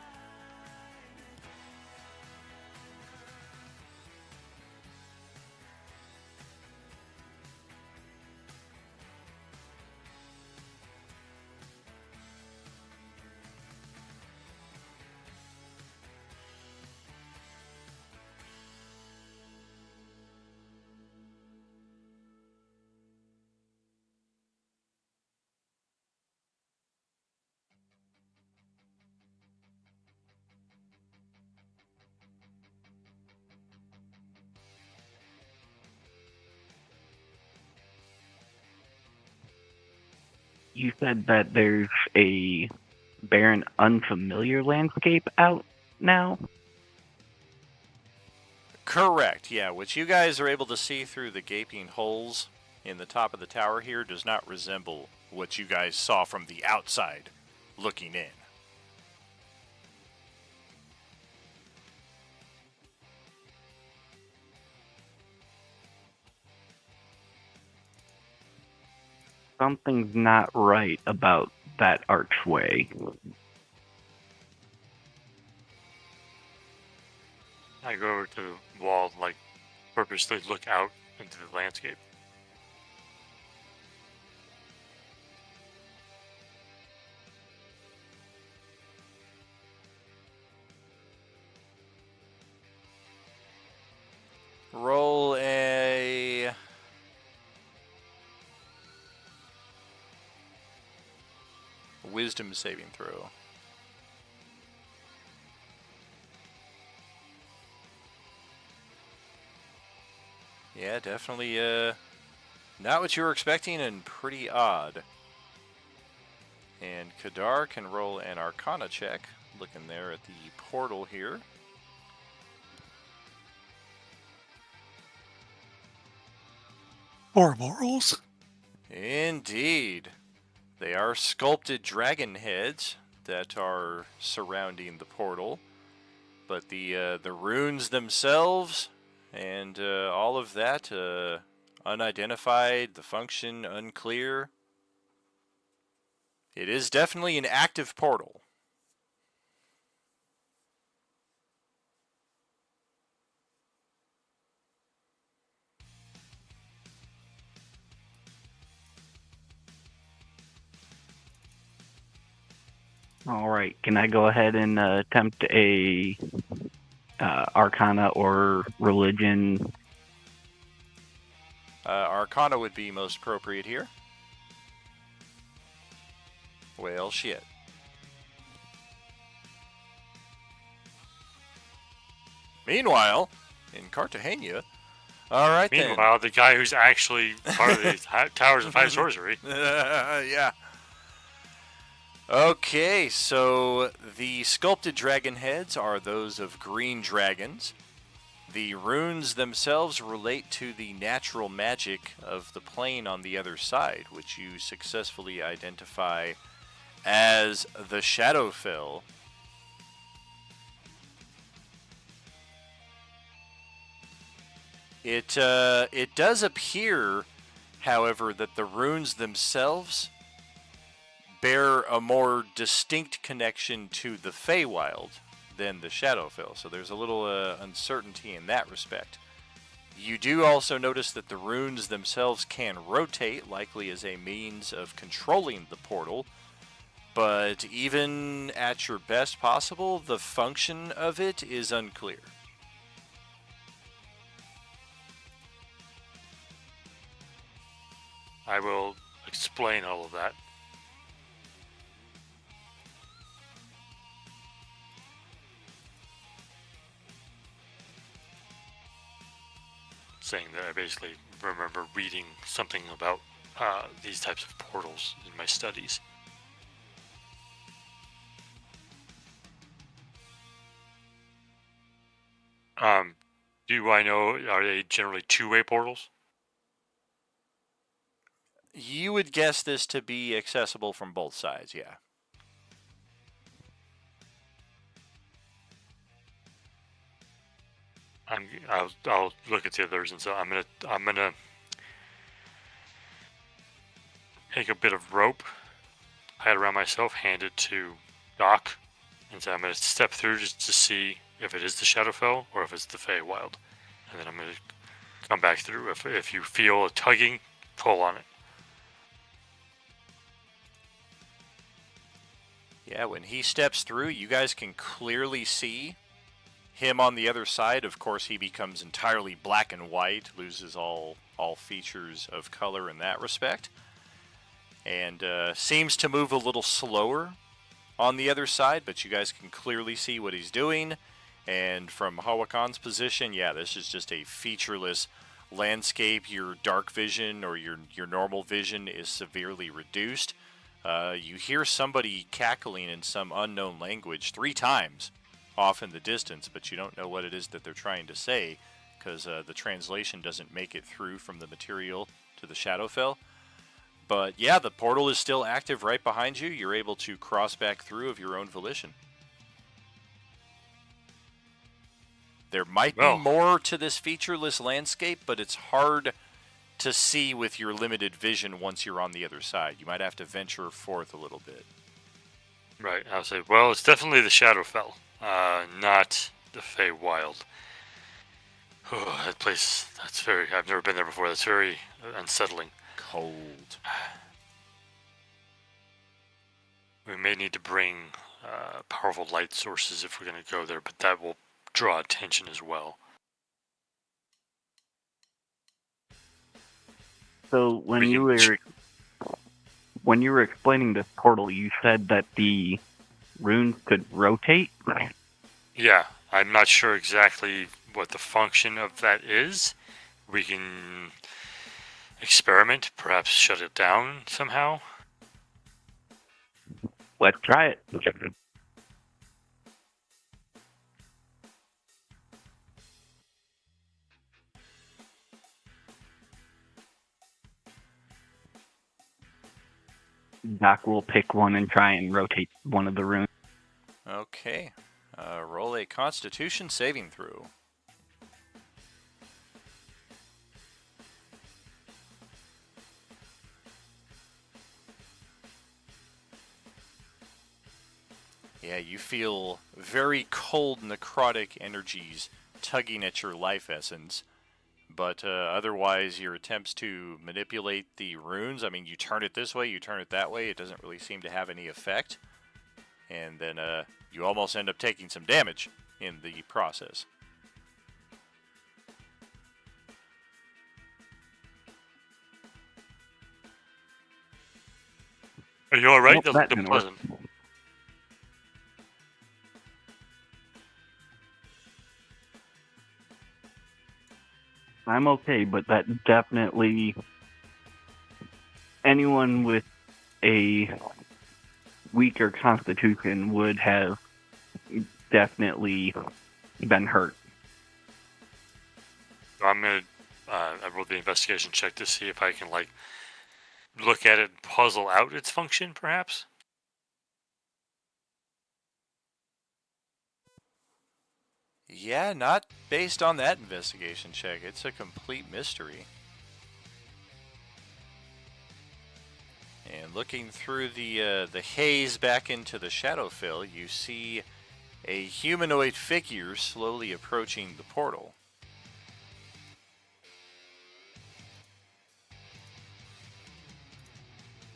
You said that there's a barren, unfamiliar landscape out now? Correct, yeah. What you guys are able to see through the gaping holes in the top of the tower here does not resemble what you guys saw from the outside looking in. Something's not right about that archway. I go over to the wall and, like, purposely look out into the landscape. Roll a wisdom saving throw. Yeah, definitely not what you were expecting and pretty odd. And Kadar can roll an Arcana check. Looking there at the portal here. Horrible rolls. Indeed. They are sculpted dragon heads that are surrounding the portal. But the runes themselves and all of that, unidentified, the function unclear. It is definitely an active portal. All right, can I go ahead and attempt a Arcana or Religion? Arcana would be most appropriate here. Well, shit. Meanwhile, in Cartagena, all right then. Meanwhile, the guy who's actually part of the Towers of High Sorcery. Yeah. Okay, so the sculpted dragon heads are those of green dragons. The runes themselves relate to the natural magic of the plane on the other side, which you successfully identify as the Shadowfell. It does appear, however, that the runes themselves bear a more distinct connection to the Feywild than the Shadowfell, so there's a little uncertainty in that respect. You do also notice that the runes themselves can rotate, likely as a means of controlling the portal, but even at your best possible, the function of it is unclear. I will explain all of that. Saying that I basically remember reading something about these types of portals in my studies. Do I know, are they generally two-way portals? You would guess this to be accessible from both sides, yeah. I'll look at the others, and so I'm gonna take a bit of rope, tie it around myself, hand it to Doc, and so I'm gonna step through just to see if it is the Shadowfell or if it's the Feywild, and then I'm gonna come back through. If you feel a tugging, pull on it. Yeah, when he steps through, you guys can clearly see him on the other side. Of course, he becomes entirely black and white, loses all features of color in that respect, and seems to move a little slower on the other side, but you guys can clearly see what he's doing. And from Hawakan's position, yeah, this is just a featureless landscape. Your dark vision or your normal vision is severely reduced. You hear somebody cackling in some unknown language 3 times off in the distance, but you don't know what it is that they're trying to say because the translation doesn't make it through from the material to the Shadowfell. But yeah, the portal is still active right behind you. You're able to cross back through of your own volition. There might be more to this featureless landscape, but it's hard to see with your limited vision once you're on the other side. You might have to venture forth a little bit. Right. I'll say, well, it's definitely the Shadowfell, not the Feywild. Oh, that place, I've never been there before. That's very unsettling. Cold. We may need to bring powerful light sources if we're going to go there, but that will draw attention as well. So when you were explaining this portal, you said that the runes could rotate? Yeah, I'm not sure exactly what the function of that is. We can experiment, perhaps shut it down somehow. Let's try it. Doc will pick one and try and rotate one of the runes. Okay. Roll a Constitution saving throw. Yeah, you feel very cold necrotic energies tugging at your life essence. But otherwise, your attempts to manipulate the runes, I mean, you turn it this way, you turn it that way, it doesn't really seem to have any effect. And then you almost end up taking some damage in the process. Are you alright? Nope, that didn't work. I'm okay, but that definitely... Anyone with a weaker constitution would have definitely been hurt. I'm going to I rolled the investigation check to see if I can, look at it and puzzle out its function, perhaps? Yeah, not based on that investigation check. It's a complete mystery. And looking through the haze back into the Shadowfell, you see a humanoid figure slowly approaching the portal.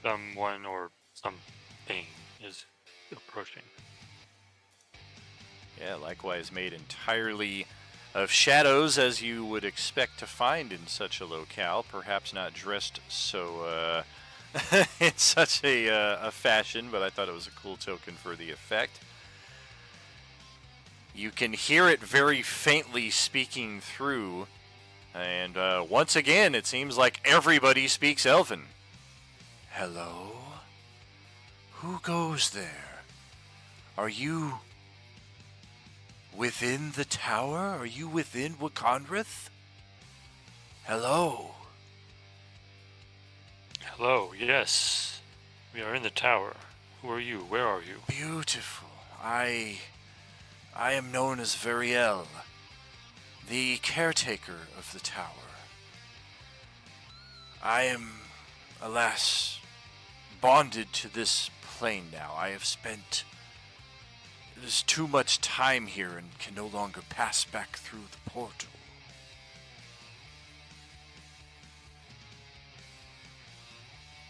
Someone or something is approaching. Yeah, likewise made entirely of shadows, as you would expect to find in such a locale. Perhaps not dressed so in such a fashion, but I thought it was a cool token for the effect. You can hear it very faintly speaking through, and once again, it seems like everybody speaks Elven. Hello? Who goes there? Are you within the tower? Are you within Wakonrith? Hello? Hello, yes. We are in the tower. Who are you? Where are you? Beautiful. I am known as Veriel, the caretaker of the tower. I am, alas, bonded to this plane now. I have spent there's too much time here and can no longer pass back through the portal.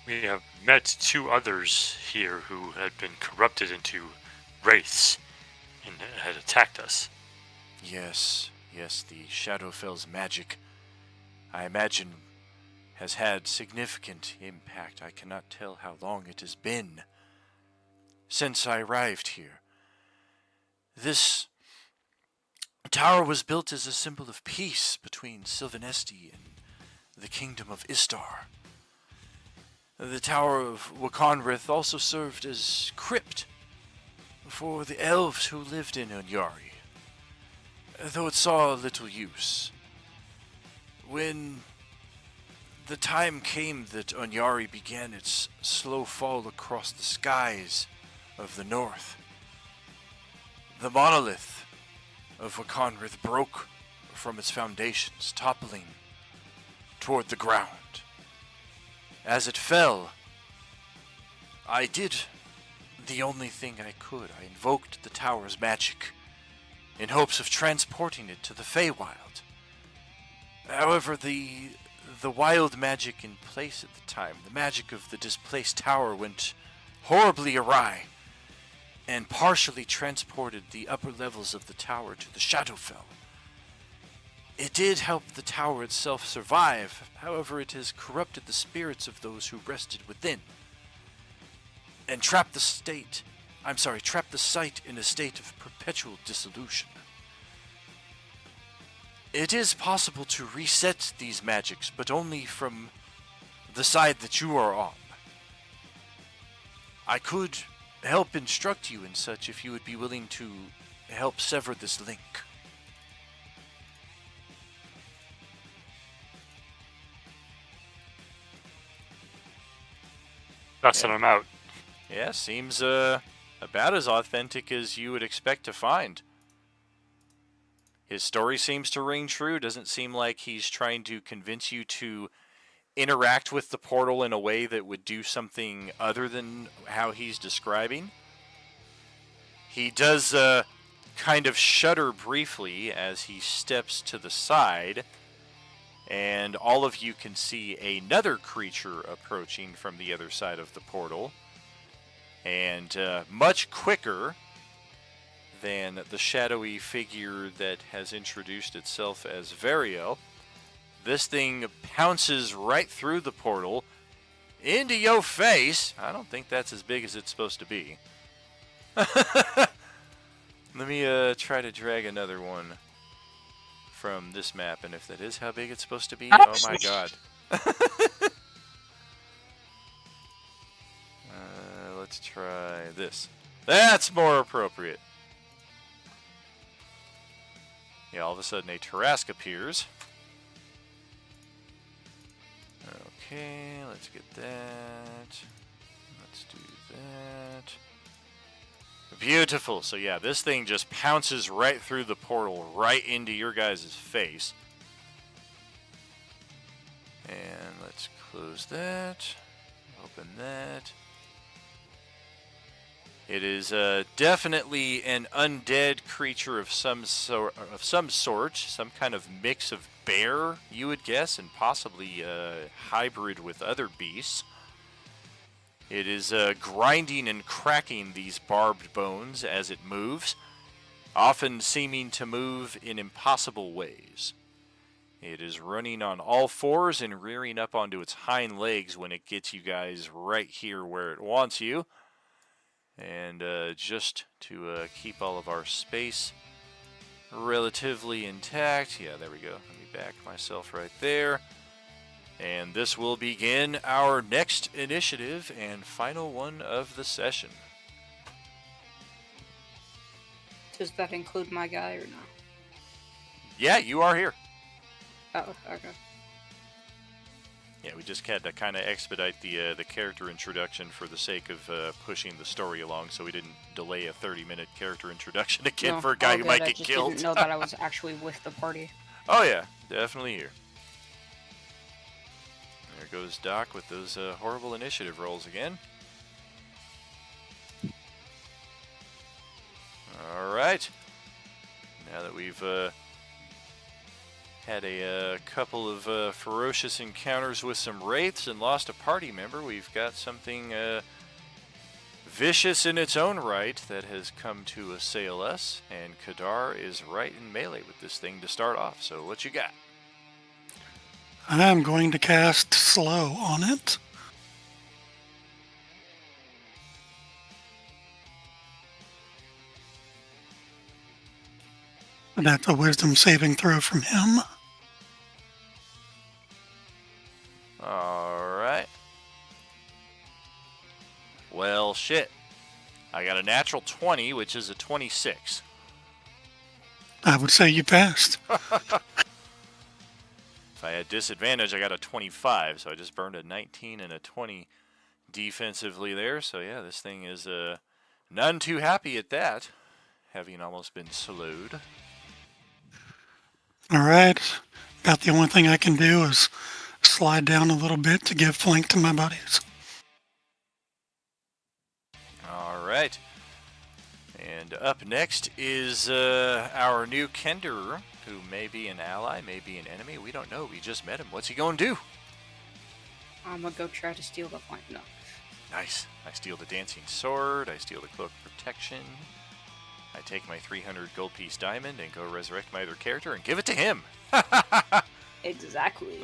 We have met two others here who had been corrupted into wraiths and had attacked us. Yes, the Shadowfell's magic, I imagine, has had significant impact. I cannot tell how long it has been since I arrived here. This tower was built as a symbol of peace between Sylvanesti and the kingdom of Istar. The Tower of Wakonrith also served as crypt for the elves who lived in Unyari, though it saw little use. When the time came that Unyari began its slow fall across the skies of the north, the monolith of Wakonrith broke from its foundations, toppling toward the ground. As it fell, I did the only thing I could. I invoked the tower's magic in hopes of transporting it to the Feywild. However, the wild magic in place at the time, the magic of the displaced tower, went horribly awry and partially transported the upper levels of the tower to the Shadowfell. It did help the tower itself survive, however it has corrupted the spirits of those who rested within, and trapped the site in a state of perpetual dissolution. It is possible to reset these magics, but only from the side that you are on. I could help instruct you in such if you would be willing to help sever this link. That's it, I'm out. Yeah, seems about as authentic as you would expect to find. His story seems to ring true. Doesn't seem like he's trying to convince you to interact with the portal in a way that would do something other than how he's describing. He does kind of shudder briefly as he steps to the side, and all of you can see another creature approaching from the other side of the portal, and much quicker than the shadowy figure that has introduced itself as Variel. This thing pounces right through the portal into your face. I don't think that's as big as it's supposed to be. Let me try to drag another one from this map, and if that is how big it's supposed to be, oh my god. Let's try this. That's more appropriate. Yeah, all of a sudden a Tarrasque appears. Okay, let's get that. Let's do that. Beautiful. So yeah, this thing just pounces right through the portal, right into your guys' face. And let's close that. Open that. It is definitely an undead creature of some sort, some kind of mix of bear, you would guess, and possibly hybrid with other beasts. It is grinding and cracking these barbed bones as it moves, often seeming to move in impossible ways. It is running on all fours and rearing up onto its hind legs when it gets you guys right here where it wants you. And just to keep all of our space relatively intact, yeah, there we go. Let me back myself right there. And this will begin our next initiative and final one of the session. Does that include my guy or no? Yeah, you are here. Oh, okay. Yeah, we just had to kind of expedite the character introduction for the sake of pushing the story along, so we didn't delay a 30-minute character introduction again for a guy who might get killed. I didn't know that I was actually with the party. Oh yeah, definitely here. There goes Doc with those horrible initiative rolls again. All right. Now that we've had a couple of ferocious encounters with some wraiths and lost a party member, we've got something vicious in its own right that has come to assail us, and Kadar is right in melee with this thing to start off. So what you got? I'm going to cast Slow on it. And that's a wisdom saving throw from him. Alright. Well, shit. I got a natural 20, which is a 26. I would say you passed. If I had disadvantage, I got a 25, so I just burned a 19 and a 20 defensively there. So yeah, this thing is none too happy at that, having almost been slowed. All right. About the only thing I can do is slide down a little bit to give flank to my buddies. All right. And up next is our new Kender, who may be an ally, may be an enemy. We don't know. We just met him. What's he going to do? I'm gonna go try to steal the flank. No. Nice. I steal the dancing sword. I steal the cloak of protection. I take my 300 gold piece diamond and go resurrect my other character and give it to him. Exactly.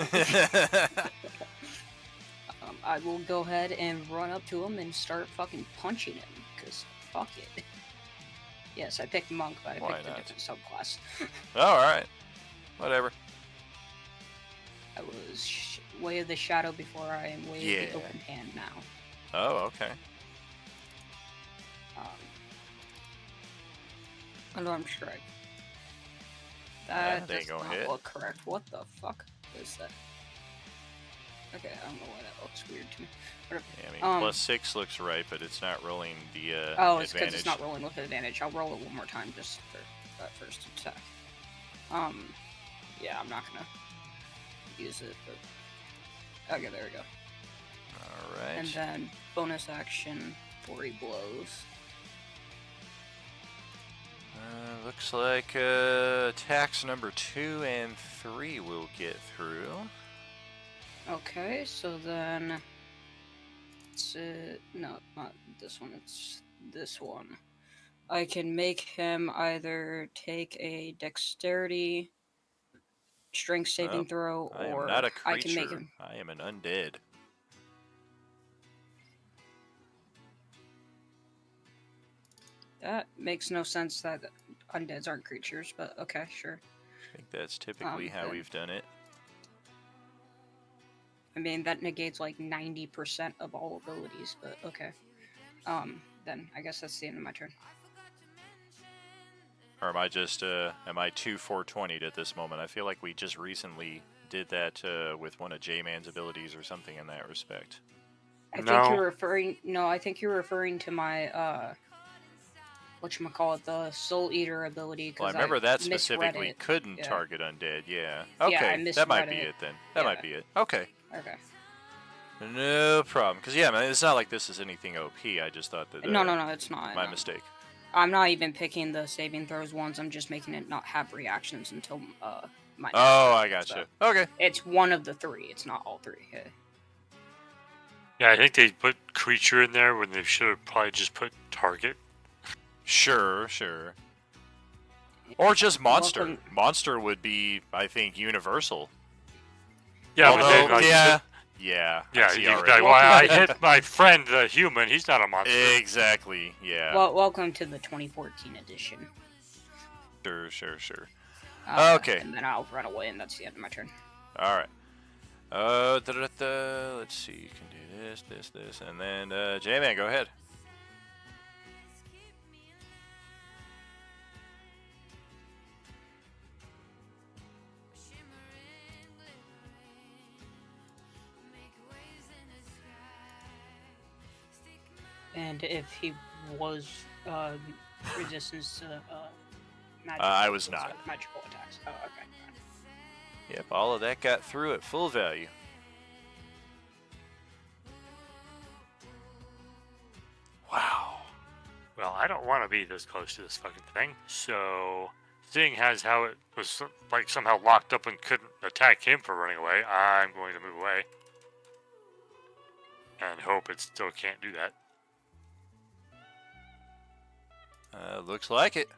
I will go ahead and run up to him and start fucking punching him, because fuck it. Yes, I picked monk, but I Why picked a not? different subclass. Oh, alright. Whatever. I was way of the shadow before I am way of the open hand now. Oh, okay. Alarm strike. Yeah, That they does go not hit. look correct. What the fuck is that? Okay, I don't know why that looks weird to me. Whatever. Yeah, I mean, +6 looks right, but it's not rolling the Oh, it's because advantage. it's not rolling with advantage. I'll roll it one more time just for that first attack. Yeah, I'm not gonna use it, but okay, there we go. Alright. And then bonus action, 40 blows. Looks like attacks number 2 and 3 will get through. Okay, so then it's no, not this one. It's this one. I can make him either take a dexterity, strength saving Nope, throw, I am or not a I creature. can make him. I am an undead. That makes no sense that undeads aren't creatures, but okay, sure. I think that's typically how then- we've done it. I mean, that negates like 90% of all abilities, but okay. Then I guess that's the end of my turn. Or am I just, am I too 420'd at this moment? I feel like we just recently did that with one of J-Man's abilities or something in that respect. I think No. you're referring. No, I think you're referring to my whatchamacallit, the Soul Eater ability. Well, I remember that misread specifically it. couldn't Yeah. target undead, yeah. Yeah, I Okay, that might misread be it. it then. That might Yeah. be it. Okay. Okay. No problem. Because, yeah, man, it's not like this is anything OP. I just thought that... No, it's not. My no. mistake. I'm not even picking the saving throws ones. I'm just making it not have reactions until my. Oh, I next gotcha. turn, so Okay. it's one of the three. It's not all three. Yeah. Yeah, I think they put creature in there when they should have probably just put target. Sure, sure. Or just monster. Welcome- Monster would be, I think, universal. Yeah, Although, but then, like, yeah. Yeah, I see you'd be already. like, well, I hit my friend, the human. He's not a monster. Exactly, yeah. Well, welcome to the 2014 edition. Sure. Okay. And then I'll run away, and that's the end of my turn. Alright. Let's see. You can do this, and then, J-Man, go ahead. And if he was resistance to magical, I was not. magical attacks. Oh, okay. Yep, all of that got through at full value. Wow. Well, I don't want to be this close to this fucking thing, so seeing as how it was like somehow locked up and couldn't attack him for running away, I'm going to move away. And hope it still can't do that. Looks like it.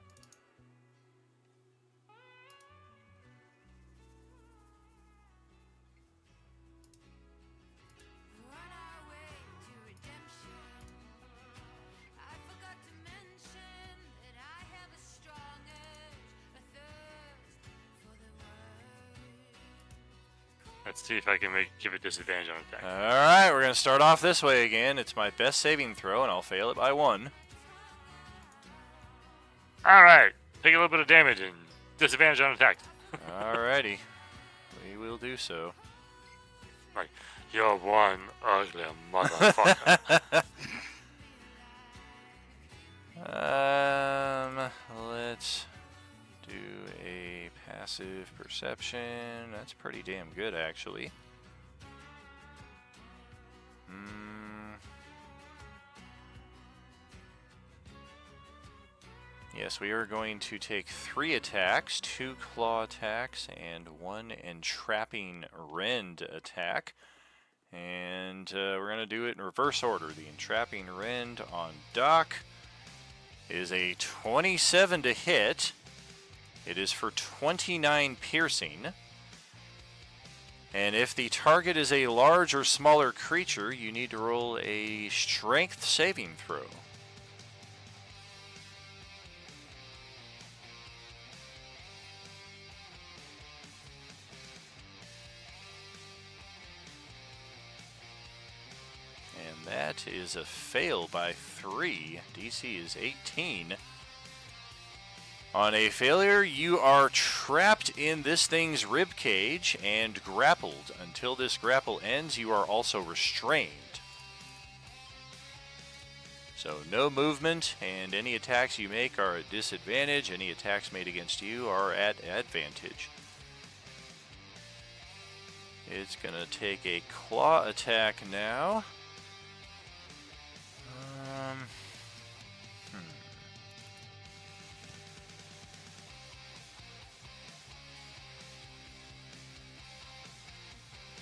Let's see if I can give it disadvantage on attack. Alright, we're going to start off this way again. It's my best saving throw, and I'll fail it by 1. Alright, take a little bit of damage and disadvantage on attack. Alrighty. We will do so. Like, you're one ugly motherfucker. Let's do a passive perception. That's pretty damn good, actually. yes, we are going to take 3 attacks, 2 claw attacks, and 1 entrapping rend attack. And we're going to do it in reverse order. The entrapping rend on Doc is a 27 to hit. It is for 29 piercing. And if the target is a large or smaller creature, you need to roll a strength saving throw. And that is a fail by 3. DC is 18. On a failure, you are trapped in this thing's rib cage and grappled. Until this grapple ends, you are also restrained. So no movement, and any attacks you make are at disadvantage. Any attacks made against you are at advantage. It's going to take a claw attack now.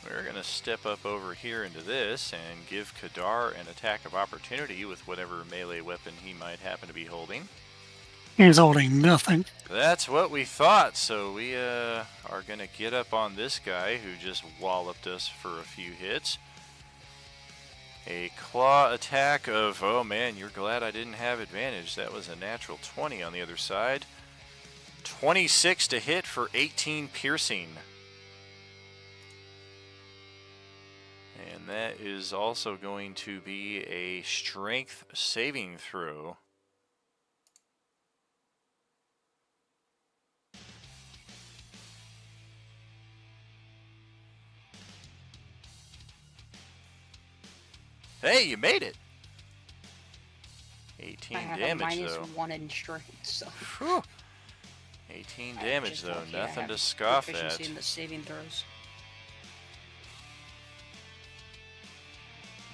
We're going to step up over here into this and give Kadar an attack of opportunity with whatever melee weapon he might happen to be holding. He's holding nothing. That's what we thought, so we are going to get up on this guy who just walloped us for a few hits. A claw attack of, oh man, you're glad I didn't have advantage. That was a natural 20 on the other side. 26 to hit for 18 piercing. And that is also going to be a strength saving throw. Hey, you made it! 18 I have damage, a though. -1 in strength, so. Whew. 18 damage, Just though. lucky I Nothing have to scoff proficiency at. in the saving throws.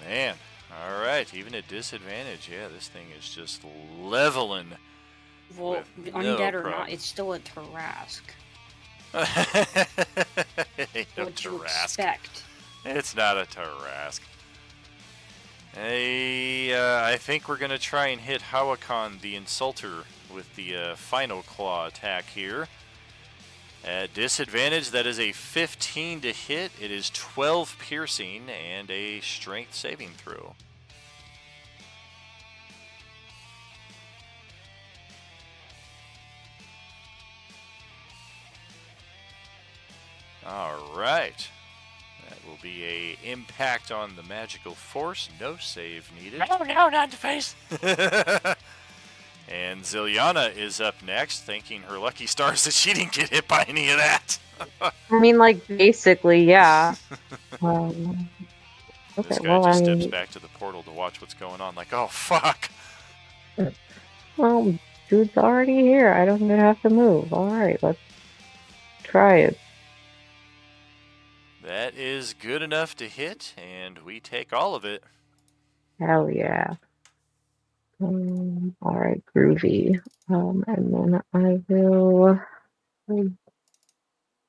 Man, alright, even at disadvantage, yeah, this thing is just leveling. Well, With undead no or not, problem. it's still a Tarask. It ain't no What you Tarask. expect? It's not a Tarask. I think we're going to try and hit Hawakan the Insulter with the final claw attack here. At disadvantage, that is a 15 to hit. It is 12 piercing and a strength saving throw. Alright. That will be a impact on the magical force. No save needed. No, not the face. And Ziliana is up next, thanking her lucky stars that she didn't get hit by any of that. I mean, like, basically, yeah. This Okay, guy well, just steps back to the portal to watch what's going on, like, oh, fuck. Well, dude's already here. I don't even have to move. Alright, let's try it. That is good enough to hit, and we take all of it. Hell yeah. Alright, groovy. And then I will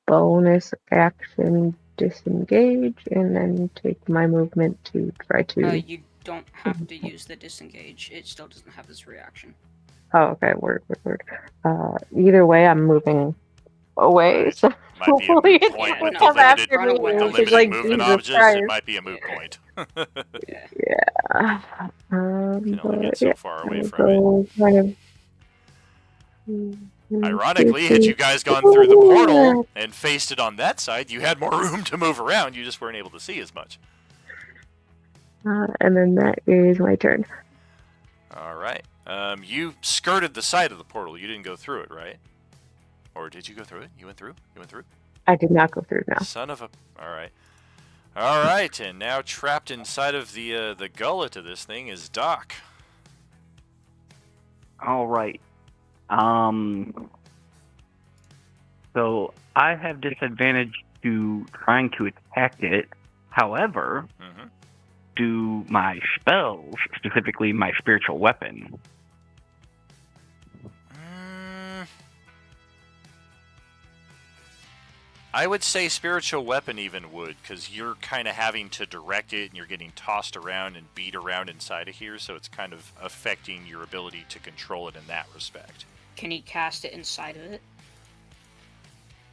bonus action disengage, and then take my movement to try to. You don't have to use the disengage. It still doesn't have this reaction. Oh, okay, word. Either way, I'm moving away, Right. so Might be a hopefully moot it point Yeah, with no, the come limited, after me, Run away. with the which which is limited like movement Jesus objects. It Christ. might be a moot point. Yeah. Yeah. Can only get But so yeah, far away I'll from it. go kind of. Ironically, had you guys gone through the portal and faced it on that side, you had more room to move around. You just weren't able to see as much. And then that is my turn. All right. You skirted the side of the portal. You didn't go through it, right? Or did you go through it? You went through? You went through? I did not go through now. Son of a... All right. All right, and now trapped inside of the gullet of this thing is Doc. All right. So I have disadvantage to trying to attack it. However, Mm-hmm. do my spells, specifically my spiritual weapon. I would say spiritual weapon even would, because you're kind of having to direct it, and you're getting tossed around and beat around inside of here, so it's kind of affecting your ability to control it in that respect. Can he cast it inside of it?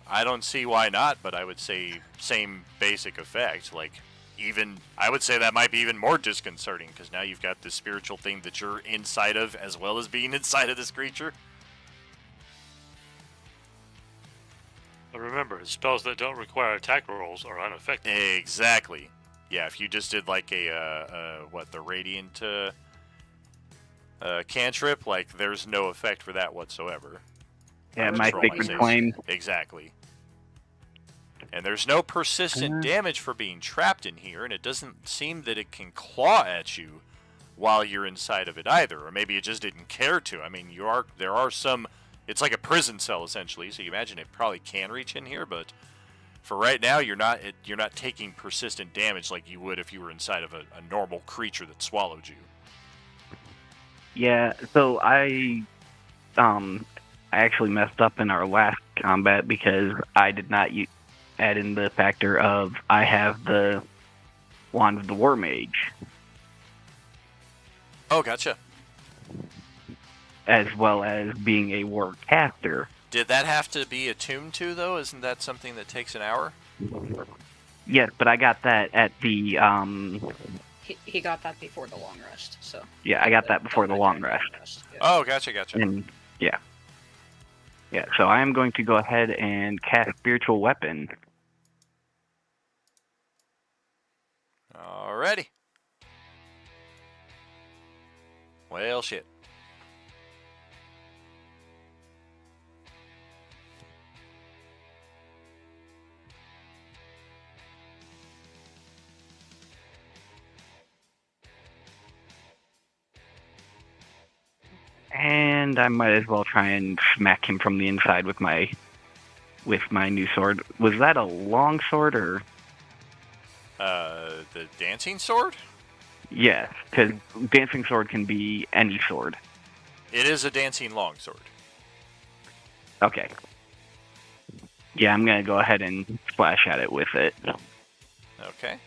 I don't see why not, but I would say same basic effect. Like, even I would say that might be even more disconcerting, because now you've got this spiritual thing that you're inside of, as well as being inside of this creature. But remember, spells that don't require attack rolls are unaffected. Exactly. Yeah, if you just did like the radiant cantrip, like there's no effect for that whatsoever. Yeah, On my control sacred saves. flame. Exactly. And there's no persistent damage for being trapped in here, and it doesn't seem that it can claw at you while you're inside of it either, or maybe it just didn't care to. I mean, there are some. It's like a prison cell essentially, so you imagine it probably can reach in here, but for right now, you're not taking persistent damage like you would if you were inside of a normal creature that swallowed you. Yeah, so I actually messed up in our last combat because I did not add in the factor of I have the Wand of the War Mage. Oh, gotcha. As well as being a war caster. Did that have to be attuned to, though? Isn't that something that takes an hour? Yes, but I got that at the He got that before the long rest, so. Yeah, I got that before the long rest. Yeah. Oh, gotcha. And yeah. Yeah, so I am going to go ahead and cast Spiritual Weapon. Alrighty. Well, shit. And I might as well try and smack him from the inside with my new sword. Was that a long sword or? The dancing sword? Yes, because dancing sword can be any sword. It is a dancing longsword. Okay. Yeah, I'm gonna go ahead and splash at it with it. Okay.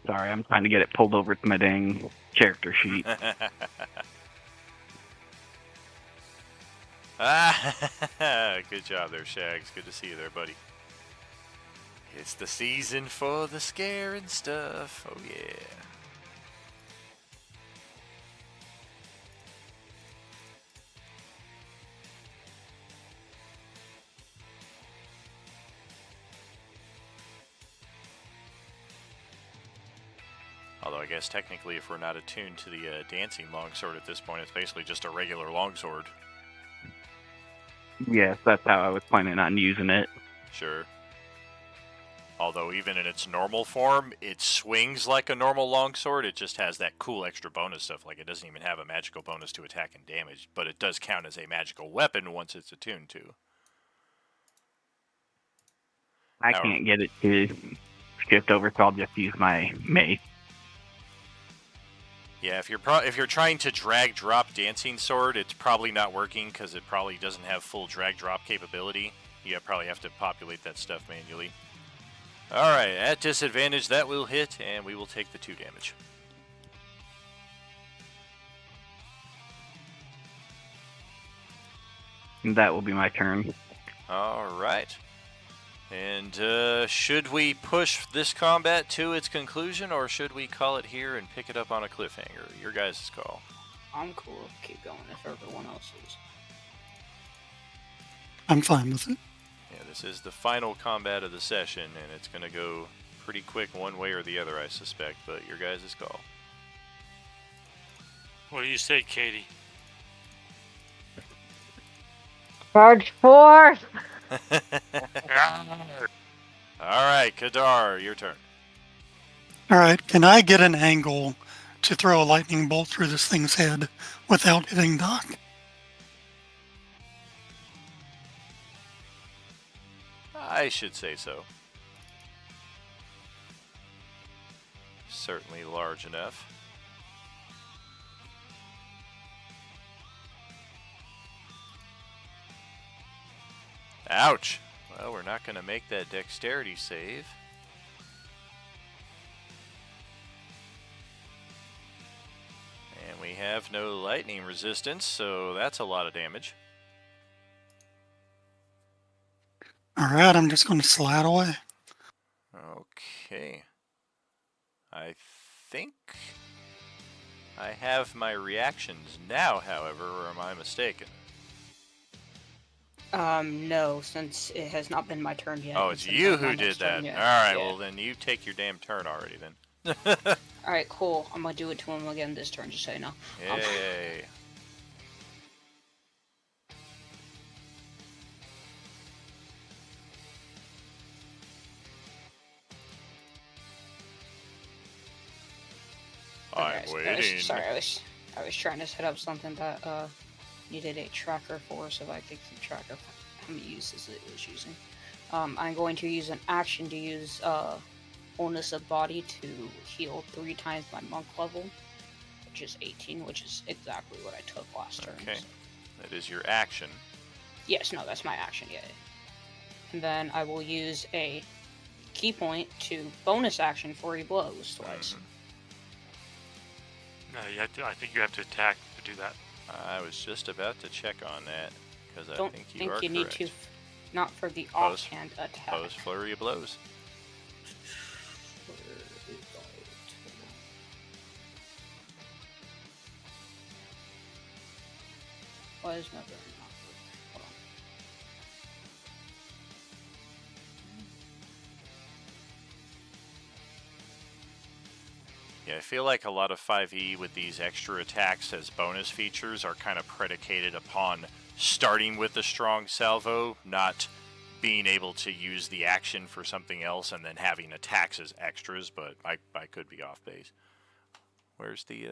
Sorry, I'm trying to get it pulled over to my dang character sheet. Good job there, Shags. Good to see you there, buddy. It's the season for the scaring stuff. Oh, yeah. Although I guess technically if we're not attuned to the dancing longsword at this point, it's basically just a regular longsword. Yes, that's how I was planning on using it. Sure. Although even in its normal form, it swings like a normal longsword. It just has that cool extra bonus stuff. Like it doesn't even have a magical bonus to attack and damage, but it does count as a magical weapon once it's attuned to. I can't get it to shift over, so I'll just use my mace. Yeah, if you're trying to drag drop dancing sword, it's probably not working because it probably doesn't have full drag drop capability. You probably have to populate that stuff manually. All right, at disadvantage, that will hit, and we will take the 2 damage. And that will be my turn. All right. And should we push this combat to its conclusion, or should we call it here and pick it up on a cliffhanger? Your guys' call. I'm cool. Keep going if everyone else is. I'm fine with it. Yeah, this is the final combat of the session, and it's going to go pretty quick one way or the other, I suspect, but your guys' call. What do you say, Katie? Charge force! All right, Kadar, your turn. All right. Can I get an angle to throw a lightning bolt through this thing's head without hitting Doc. I should say so. Certainly large enough. Ouch! Well, we're not going to make that dexterity save. And we have no lightning resistance, so that's a lot of damage. Alright, I'm just going to slide away. Okay. I think I have my reactions now, however, or am I mistaken? No, since it has not been my turn yet. Oh, and it's since you it's my who did next turn that. yet. Alright, Yeah. well then you take your damn turn already then. Alright, cool. I'm gonna do it to him again this turn, just so you know. Yay. I'm Okay, waiting. Sorry, I was trying to set up something that needed a tracker for, so I could keep track of how many uses it was using. I'm going to use an action to use Wholeness of Body to heal 3 times my monk level, which is 18, which is exactly what I took last turn. Okay. So. That is your action. Yes, no, that's my action, yeah. And then I will use a key point to bonus action 40 blows twice. No, I think you have to attack to do that. I was just about to check on that, because I Don't think you are need correct. to, not for the Post- offhand attack. Post flurry of blows. Why is my brain not working? Hold on. Yeah, I feel like a lot of 5e with these extra attacks as bonus features are kind of predicated upon starting with a strong salvo, not being able to use the action for something else and then having attacks as extras, but I could be off base. Where's the,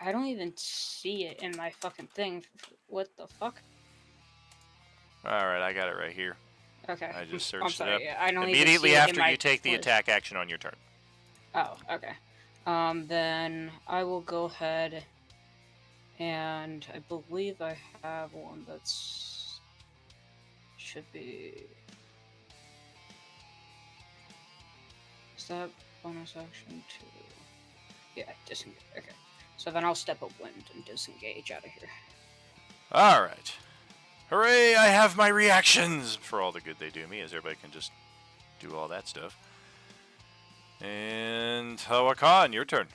I don't even see it in my fucking thing. What the fuck? Alright, I got it right here. Okay. I just I'm searched sorry. it up. I don't Immediately even see after it in you take the list. attack action on your turn. Oh, okay. Then I will go ahead and I believe I have one that's should be. Is that bonus action to? Yeah, disengage. Okay. So then I'll step upwind and disengage out of here. Alright. Hooray, I have my reactions! For all the good they do me, as everybody can just do all that stuff. And Hawakan, your turn.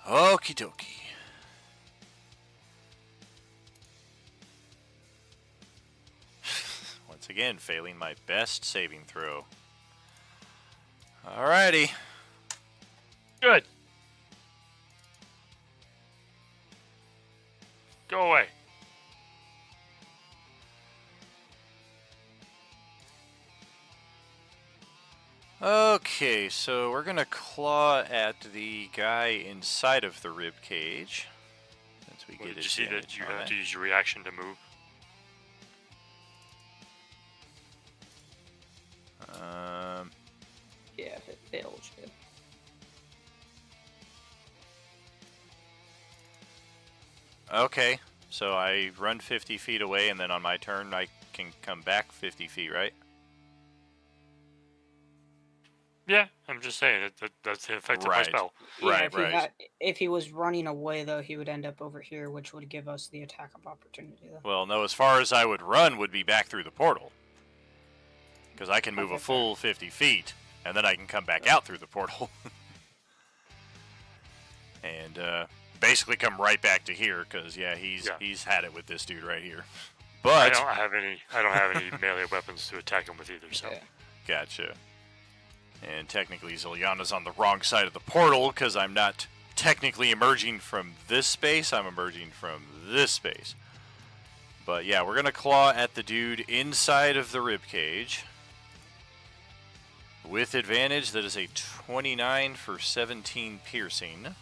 Okie dokie. Once again, failing my best saving throw. Alrighty. Good. Go away. Okay, so we're gonna claw at the guy inside of the rib cage. Since we Well, get did you see that advantage you on have that. to use your reaction to move? Yeah, if it fails, yeah. Okay, so I run 50 feet away, and then on my turn I can come back 50 feet, right? Yeah, I'm just saying that's the effect of my Right. spell. Yeah, Right, right. If he was running away, though, he would end up over here, which would give us the attack of opportunity, though. Well, no, as far as I would run would be back through the portal. Because I can move Okay, a full 50 feet, and then I can come back out through the portal. And basically come right back to here because he's had it with this dude right here. I But don't have any melee weapons to attack him with either. So Okay. gotcha. And technically, Zilyana's on the wrong side of the portal because I'm not technically emerging from this space. I'm emerging from this space. But yeah, we're gonna claw at the dude inside of the rib cage. With advantage, that is a 29 for 17 piercing.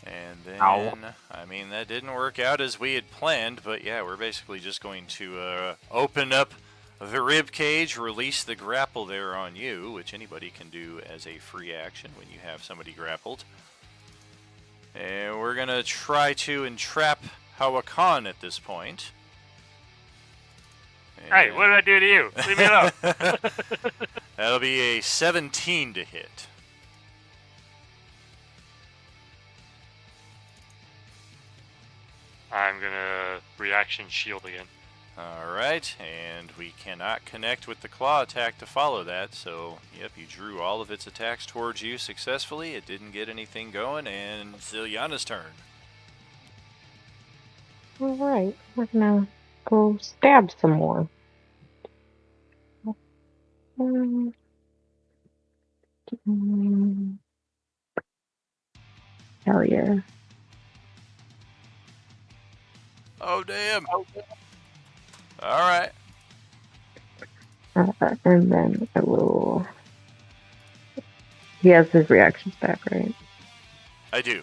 And then, Ow. I mean, that didn't work out as we had planned, but yeah, we're basically just going to open up the rib cage, release the grapple there on you, which anybody can do as a free action when you have somebody grappled. And we're going to try to entrap Hawakan at this point. hey, what did I do to you? Leave me alone. That'll be a 17 to hit. I'm gonna reaction shield again. Alright, and we cannot connect with the claw attack to follow that, so yep, you drew all of its attacks towards you successfully. It didn't get anything going, and Zilyana's turn. Alright, we're gonna go stab some more. Um, Hell yeah. Oh, damn! Alright. And then I will. He has his reactions back, right? I do.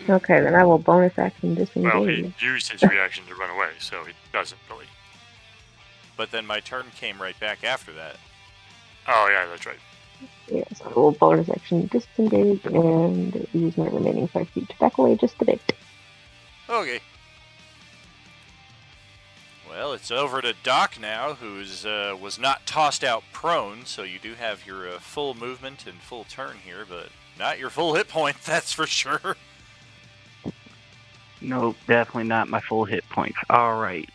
Okay, then I will bonus action Well, disengage. he used his reaction to run away, so he doesn't really. But then my turn came right back after that. Oh yeah, that's right. Yes, I will bonus action disengage and use my remaining 5 feet to back away just a bit. Okay. Well, it's over to Doc now, who's was not tossed out prone, so you do have your full movement and full turn here, but not your full hit point, that's for sure. Nope, definitely not my full hit points. Alright,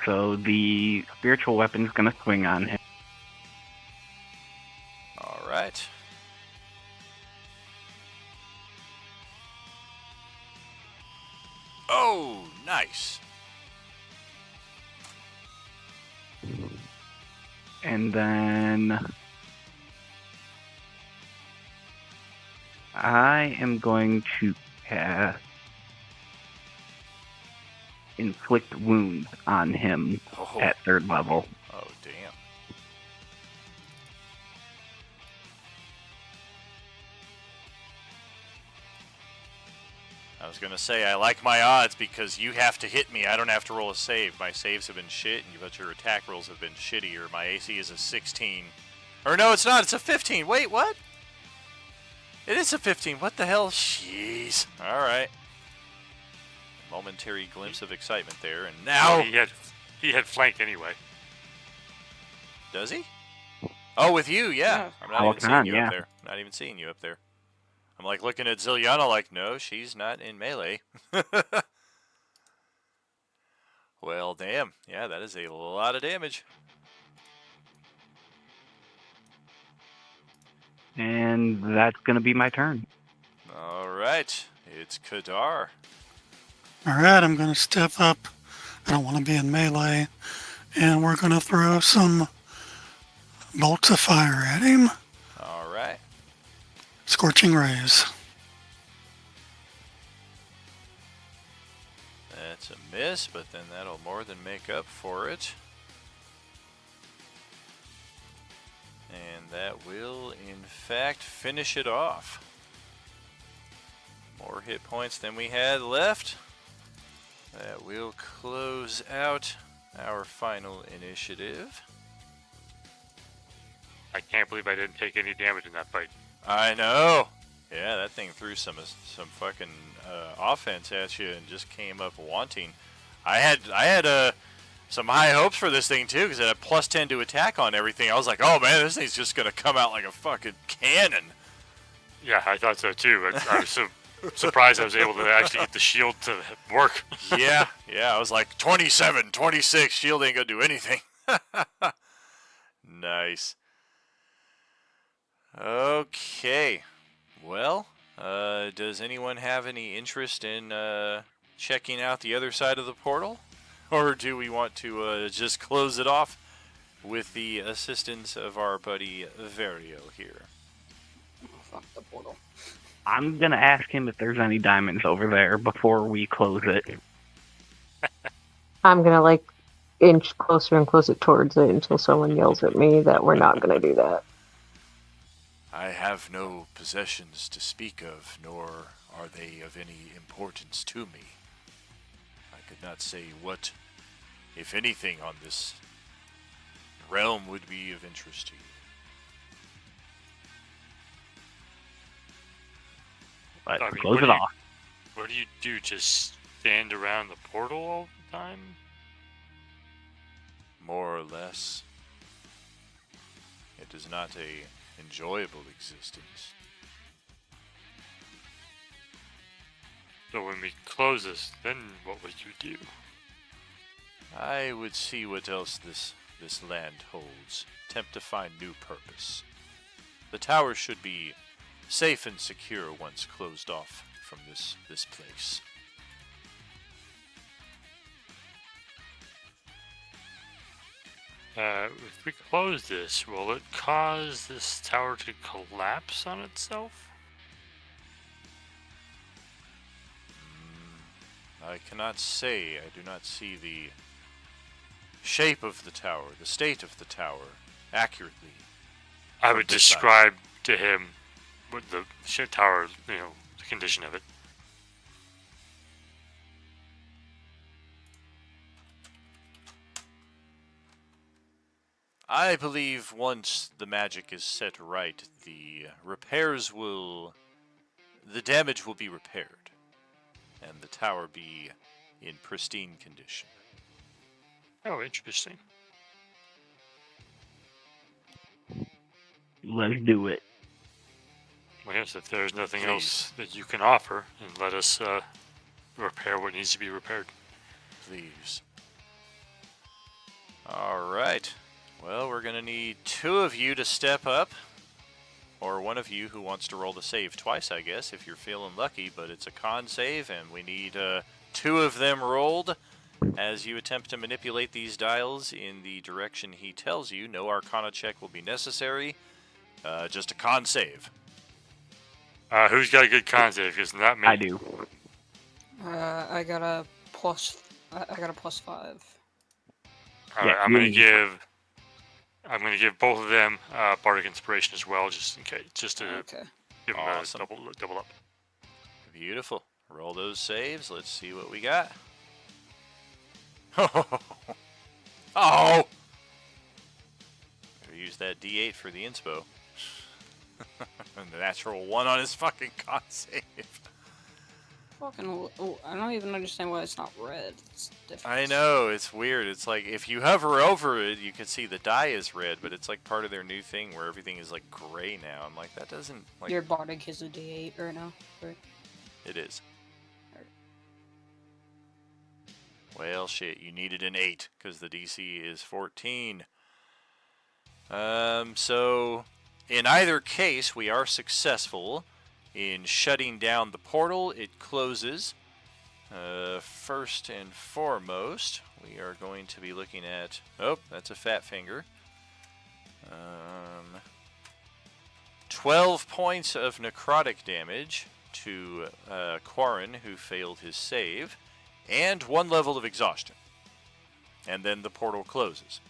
so the spiritual weapon's gonna swing on him. Alright. Oh, nice. And then I am going to cast Inflict Wounds on him Oh, at 3rd level. oh damn. I was going to say, I like my odds because you have to hit me. I don't have to roll a save. My saves have been shit, but your attack rolls have been shittier. My AC is a 16. Or no, it's not. It's a 15. Wait, what? It is a 15. What the hell? Jeez. All right. Momentary glimpse of excitement there, and now... Well, he had flanked anyway. Does he? Oh, with you, yeah. I'm not even seeing you up there. Not even seeing you up there. I'm like looking at Zilyana like, no, she's not in melee. Well, damn. Yeah, that is a lot of damage. And that's going to be my turn. All right. It's Kadar. Alright, I'm going to step up. I don't want to be in melee. And we're going to throw some bolts of fire at him. All right. Scorching rays. That's a miss, but then that'll more than make up for it. And that will, in fact, finish it off. More hit points than we had left. That will close out our final initiative. I can't believe I didn't take any damage in that fight. I know. Yeah, that thing threw some fucking offense at you and just came up wanting. I had some high hopes for this thing too because it had plus 10 to attack on everything. I was like, oh man, this thing's just gonna come out like a fucking cannon. Yeah, I thought so too. I was so Surprised I was able to actually get the shield to work. Yeah, I was like 27, 26. Shield ain't gonna do anything. Nice. Okay. Well, does anyone have any interest in checking out the other side of the portal? Or do we want to just close it off with the assistance of our buddy Vario here? Oh, fuck the portal. I'm gonna ask him if there's any diamonds over there before we close it. I'm gonna like inch closer and closer towards it until someone yells at me that we're not gonna do that. I have no possessions to speak of, nor are they of any importance to me. I could not say what, if anything, on this realm would be of interest to you. But I mean, close what it do you- off. What do you do? Just stand around the portal all the time? More or less. It is not a enjoyable existence. So when we close this, then what would you do? I would see what else this land holds. Attempt to find new purpose. The tower should be safe and secure once closed off from this place. If we close this, will it cause this tower to collapse on itself? I cannot say. I do not see the shape of the tower, the state of the tower, accurately. I From would this side. describe to him what the tower, the condition of it. I believe once the magic is set right, the damage will be repaired, and the tower be in pristine condition. Oh, interesting. Let's do it. Well, yes, if there's nothing Please. else that you can offer, then let us repair what needs to be repaired. Please. Alright. Well, we're going to need two of you to step up. Or one of you who wants to roll the save twice, I guess, if you're feeling lucky. But it's a con save, and we need two of them rolled as you attempt to manipulate these dials in the direction he tells you. No Arcana check will be necessary. Just a con save. Who's got a good con save? Because not me. I do. I got a plus 5. All Yeah, right, I'm you gonna need- give both of them bardic inspiration as well, just in case, just to Okay. give them Awesome. a double up. Beautiful. Roll those saves. Let's see what we got. Oh! Better use that D8 for the inspo. And the natural 1 on his fucking con save. Fucking, I don't even understand why it's not red. It's different. I know, it's weird. It's like if you hover over it, you can see the die is red, but it's like part of their new thing where everything is like gray now. I'm like, that doesn't like. Your bardic is a D8 right now, right? It is. Well, shit, you needed an 8 because the DC is 14. So in either case, we are successful in shutting down the portal. It closes. First and foremost, we are going to be looking at... Oh, that's a fat finger. 12 points of necrotic damage to Quarren, who failed his save, and 1 level of exhaustion. And then the portal closes.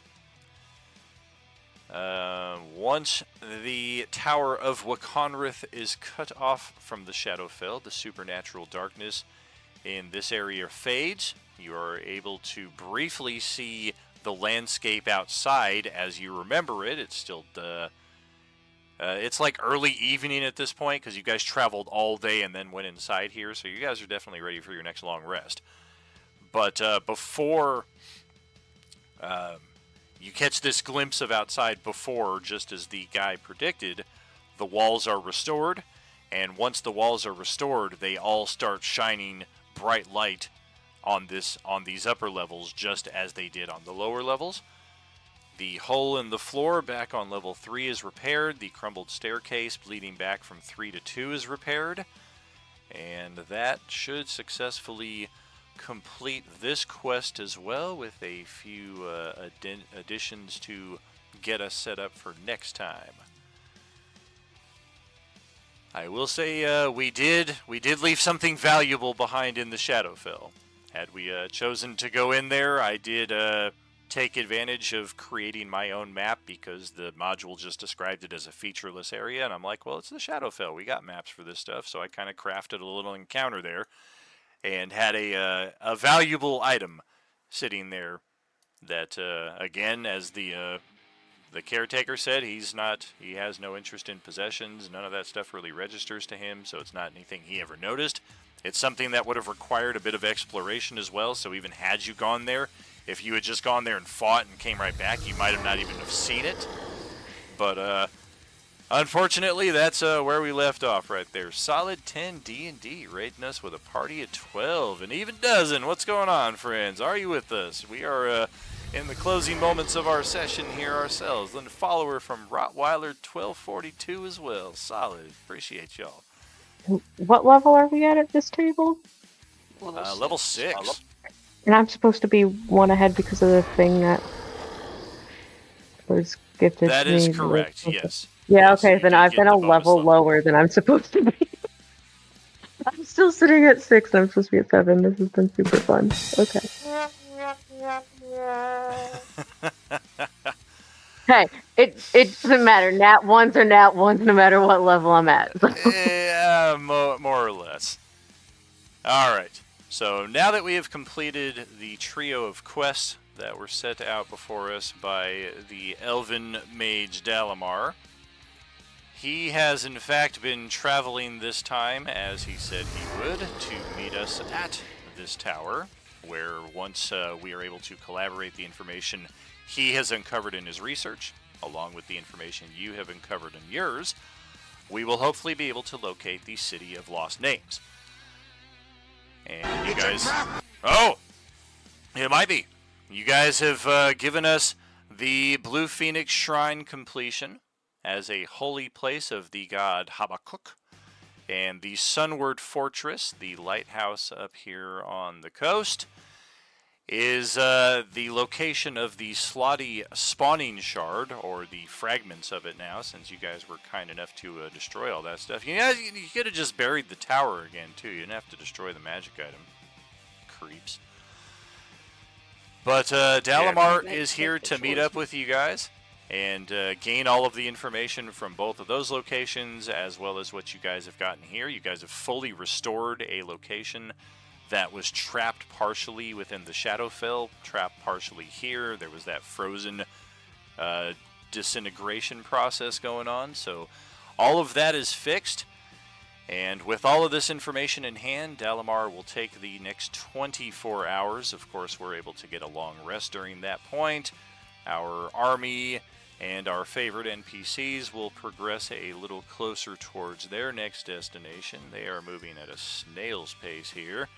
Once the Tower of Wakonrith is cut off from the Shadowfell, the supernatural darkness in this area fades. You are able to briefly see the landscape outside as you remember it. It's still it's like early evening at this point because you guys traveled all day and then went inside here, so you guys are definitely ready for your next long rest. But before you catch this glimpse of outside before, just as the guy predicted, the walls are restored, And once the walls are restored, they all start shining bright light on these upper levels, just as they did on the lower levels. The hole in the floor back on level 3 is repaired. The crumbled staircase bleeding back from 3 to 2 is repaired. And that should successfully complete this quest as well, with a few additions to get us set up for next time. I will say we did leave something valuable behind in the Shadowfell. Had we chosen to go in there, I did take advantage of creating my own map, because the module just described it as a featureless area, and I'm like, well, it's the Shadowfell. We got maps for this stuff, so I kind of crafted a little encounter there and had a valuable item sitting there that, again, as the caretaker said, he has no interest in possessions. None of that stuff really registers to him, so it's not anything he ever noticed. It's something that would have required a bit of exploration as well, so even had you gone there, if you had just gone there and fought and came right back, you might have not even have seen it. But unfortunately, that's where we left off right there. Solid 10 D&D, raiding us with a party of 12, and even dozen. What's going on, friends? Are you with us? We are in the closing moments of our session here ourselves. And a follower from Rottweiler 1242 as well. Solid. Appreciate y'all. What level are we at this table? Level 6. And I'm supposed to be one ahead because of the thing that was gifted That to me. is correct, Okay. yes. Yeah, Yes, okay, you then did I've get been the a bonus level lower than I'm supposed to be. I'm still sitting at 6 and I'm supposed to be at 7. This has been super fun. Okay. Hey, it doesn't matter. Nat 1s are nat 1s no matter what level I'm at. Yeah, more or less. Alright, so now that we have completed the trio of quests that were set out before us by the elven mage Dalamar, he has in fact been traveling this time, as he said he would, to meet us at this tower, where once we are able to collaborate the information he has uncovered in his research, along with the information you have uncovered in yours, we will hopefully be able to locate the City of Lost Names. And you guys... Oh! It might be. You guys have given us the Blue Phoenix Shrine completion as a holy place of the god Habakkuk, and the Sunward Fortress, the lighthouse up here on the coast, is the location of the Slotty spawning shard, or the fragments of it now, since you guys were kind enough to destroy all that stuff. You guys, you could have just buried the tower again, too. You didn't have to destroy the magic item. Creeps. But Dalamar is here to meet up with you guys and gain all of the information from both of those locations, as well as what you guys have gotten here. You guys have fully restored a location that was trapped partially within the Shadowfell, trapped partially here. There was that frozen disintegration process going on. So all of that is fixed. And with all of this information in hand, Dalamar will take the next 24 hours. Of course, we're able to get a long rest during that point. Our army and our favorite NPCs will progress a little closer towards their next destination. They are moving at a snail's pace here.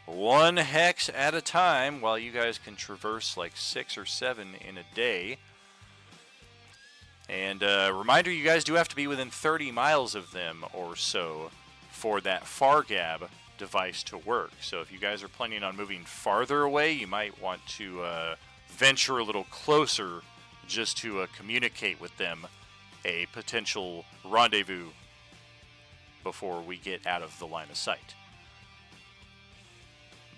1 hex at a time, while you guys can traverse like 6 or 7 in a day. And reminder, you guys do have to be within 30 miles of them or so for that Fargab device to work. So if you guys are planning on moving farther away, you might want to venture a little closer just to communicate with them a potential rendezvous before we get out of the line of sight.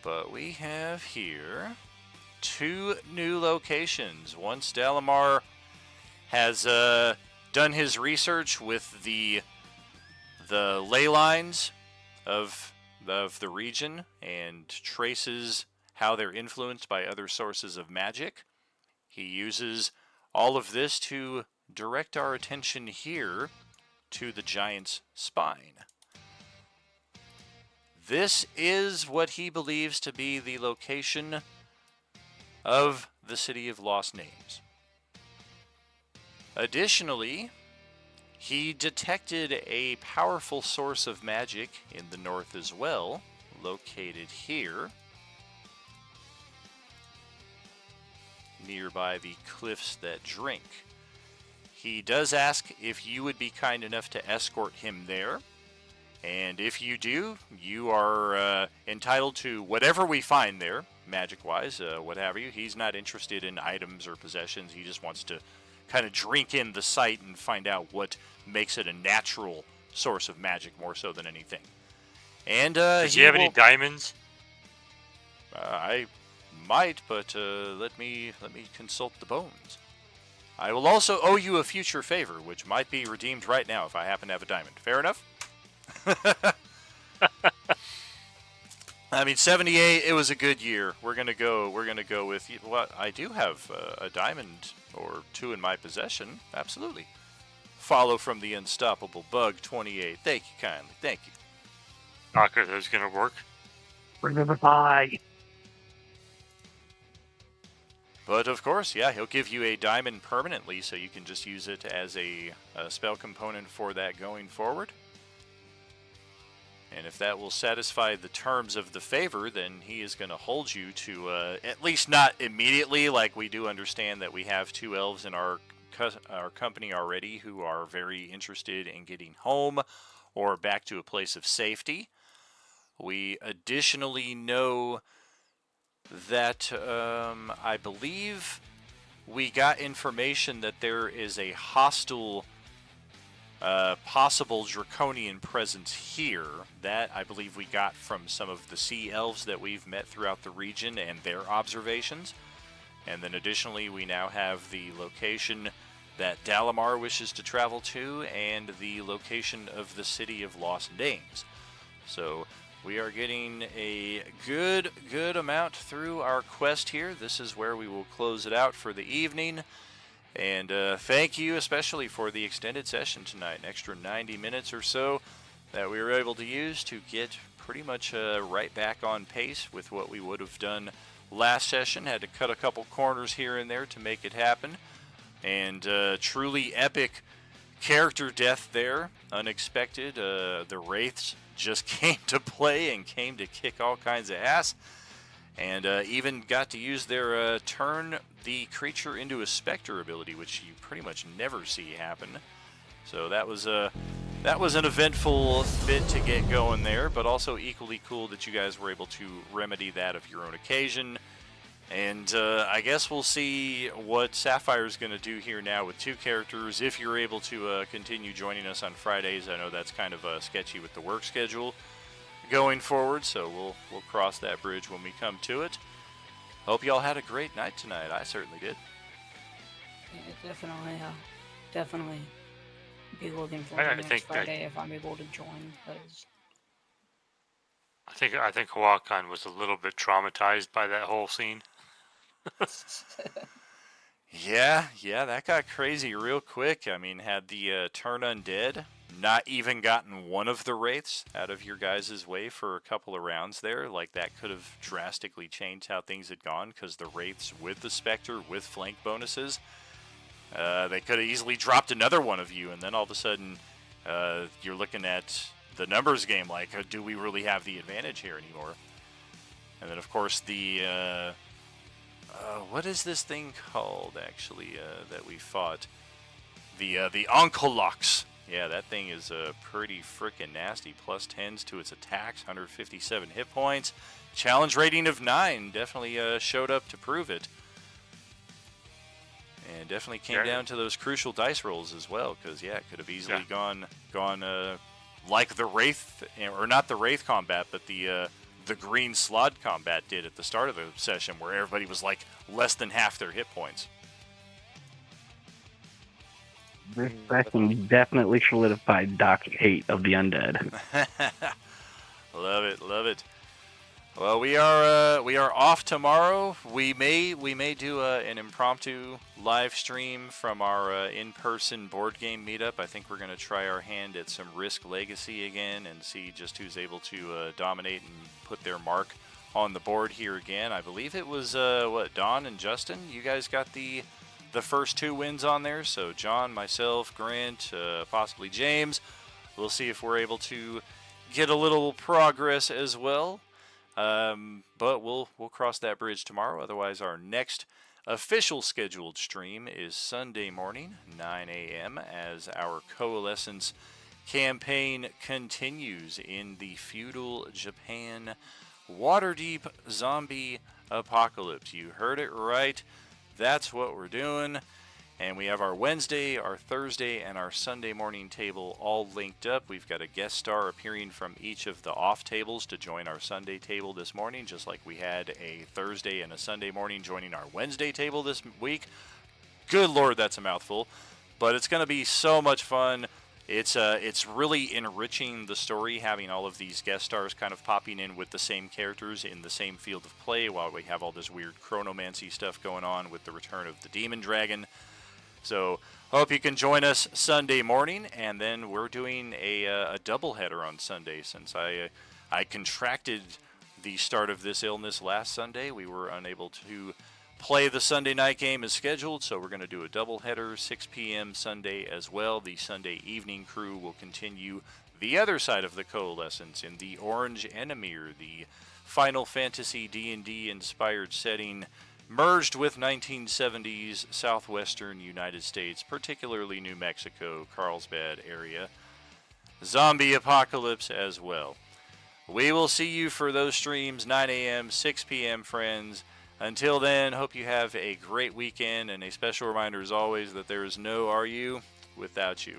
But we have here 2 new locations. Once Dalamar has done his research with the ley lines of the region and traces how they're influenced by other sources of magic, he uses all of this to direct our attention here to the giant's spine. This is what he believes to be the location of the City of Lost Names. Additionally, he detected a powerful source of magic in the north as well, located here, nearby the cliffs that drink. He does ask if you would be kind enough to escort him there. And if you do, you are entitled to whatever we find there, magic-wise, what have you. He's not interested in items or possessions. He just wants to kind of drink in the site and find out what makes it a natural source of magic more so than anything. And Does he have any diamonds? I might, but let me consult the bones. I will also owe you a future favor, which might be redeemed right now if I happen to have a diamond. Fair enough? I mean, 78. It was a good year. We're gonna go with what I do have a diamond or two in my possession. Absolutely. Follow from the unstoppable bug 28. Thank you kindly. Thank you. Knocker, that's gonna work. Bring me the pie. But of course, yeah, he'll give you a diamond permanently, so you can just use it as a spell component for that going forward. And if that will satisfy the terms of the favor, then he is going to hold you to, at least not immediately, like we do understand that we have 2 elves in our company already who are very interested in getting home or back to a place of safety. We additionally know that I believe we got information that there is a hostile possible draconian presence here. That I believe we got from some of the sea elves that we've met throughout the region and their observations. And then additionally, we now have the location that Dalamar wishes to travel to and the location of the city of Lost Names. So we are getting a good amount through our quest here. This is where we will close it out for the evening. And thank you especially for the extended session tonight, an extra 90 minutes or so that we were able to use to get pretty much right back on pace with what we would have done last session. Had to cut a couple corners here and there to make it happen. And truly epic character death there, unexpected. The Wraiths just came to play and came to kick all kinds of ass. And even got to use their turn the creature into a specter ability, which you pretty much never see happen. So that was an eventful bit to get going there, but also equally cool that you guys were able to remedy that of your own occasion. And I guess we'll see what Sapphire's going to do here now with 2 characters. If you're able to continue joining us on Fridays, I know that's kind of sketchy with the work schedule going forward, so we'll cross that bridge when we come to it. Hope y'all had a great night tonight. I certainly did. Yeah, definitely be looking forward to next Friday if I'm able to join. Because I think Hawakan was a little bit traumatized by that whole scene. Yeah, that got crazy real quick. I mean, had the turn undead not even gotten one of the wraiths out of your guys' way for a couple of rounds there, like that could have drastically changed how things had gone, because the wraiths with the specter with flank bonuses, they could have easily dropped another one of you, and then all of a sudden you're looking at the numbers game like, do we really have the advantage here anymore? And then of course the what is this thing called actually that we fought? The Oncolox. Yeah, that thing is pretty freaking nasty. Plus 10s to its attacks, 157 hit points. Challenge rating of 9. Definitely showed up to prove it. And definitely came down to those crucial dice rolls as well. Because, yeah, it could have easily gone like the Wraith, or not the Wraith combat, but the green Slod combat did at the start of the session, where everybody was like less than half their hit points. This session definitely solidified Doc's hate of the undead. Love it. Well, we are off tomorrow. We may do an impromptu live stream from our in-person board game meetup. I think we're going to try our hand at some Risk Legacy again and see just who's able to dominate and put their mark on the board here again. I believe it was Don and Justin. You guys got the the first 2 wins on there. So John, myself, Grant, possibly James. We'll see if we're able to get a little progress as well. But we'll cross that bridge tomorrow. Otherwise, our next official scheduled stream is Sunday morning, 9 a.m., as our Coalescence campaign continues in the feudal Japan Waterdeep zombie apocalypse. You heard it right. That's what we're doing. And we have our Wednesday, our Thursday, and our Sunday morning table all linked up. We've got a guest star appearing from each of the off tables to join our Sunday table this morning, just like we had a Thursday and a Sunday morning joining our Wednesday table this week. Good Lord, that's a mouthful. But it's going to be so much fun. It's really enriching the story, having all of these guest stars kind of popping in with the same characters in the same field of play, while we have all this weird chronomancy stuff going on with the return of the Demon Dragon. So, hope you can join us Sunday morning, and then we're doing a doubleheader on Sunday. Since I contracted the start of this illness last Sunday, we were unable to play the Sunday night game as scheduled, so we're going to do a doubleheader, 6 p.m. Sunday as well. The Sunday evening crew will continue the other side of the Coalescence in the Orange Enemir, the Final Fantasy D&D inspired setting, merged with 1970s southwestern United States, particularly New Mexico, Carlsbad area. Zombie apocalypse as well. We will see you for those streams, 9 a.m., 6 p.m., friends. Until then, hope you have a great weekend, and a special reminder as always that there is no RU without you.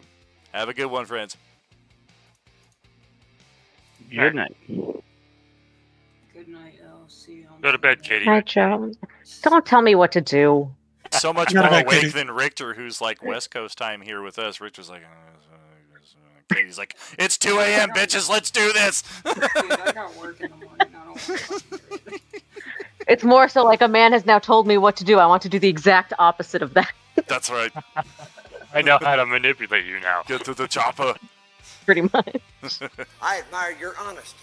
Have a good one, friends. Good night. Good night. I'll see you on Go to bed, Katie. Hi, Joe. Don't tell me what to do. So much Not more bad, awake Katie. than Richter, who's like West Coast time here with us. Richter's like, Katie's like, it's 2 a.m., bitches, let's do this. Dude, I got work in the morning. I don't want to fucking do it. It's more so like a man has now told me what to do. I want to do the exact opposite of that, That's right. I know how to manipulate you now. Get to the chopper. pretty much. I admire your honesty.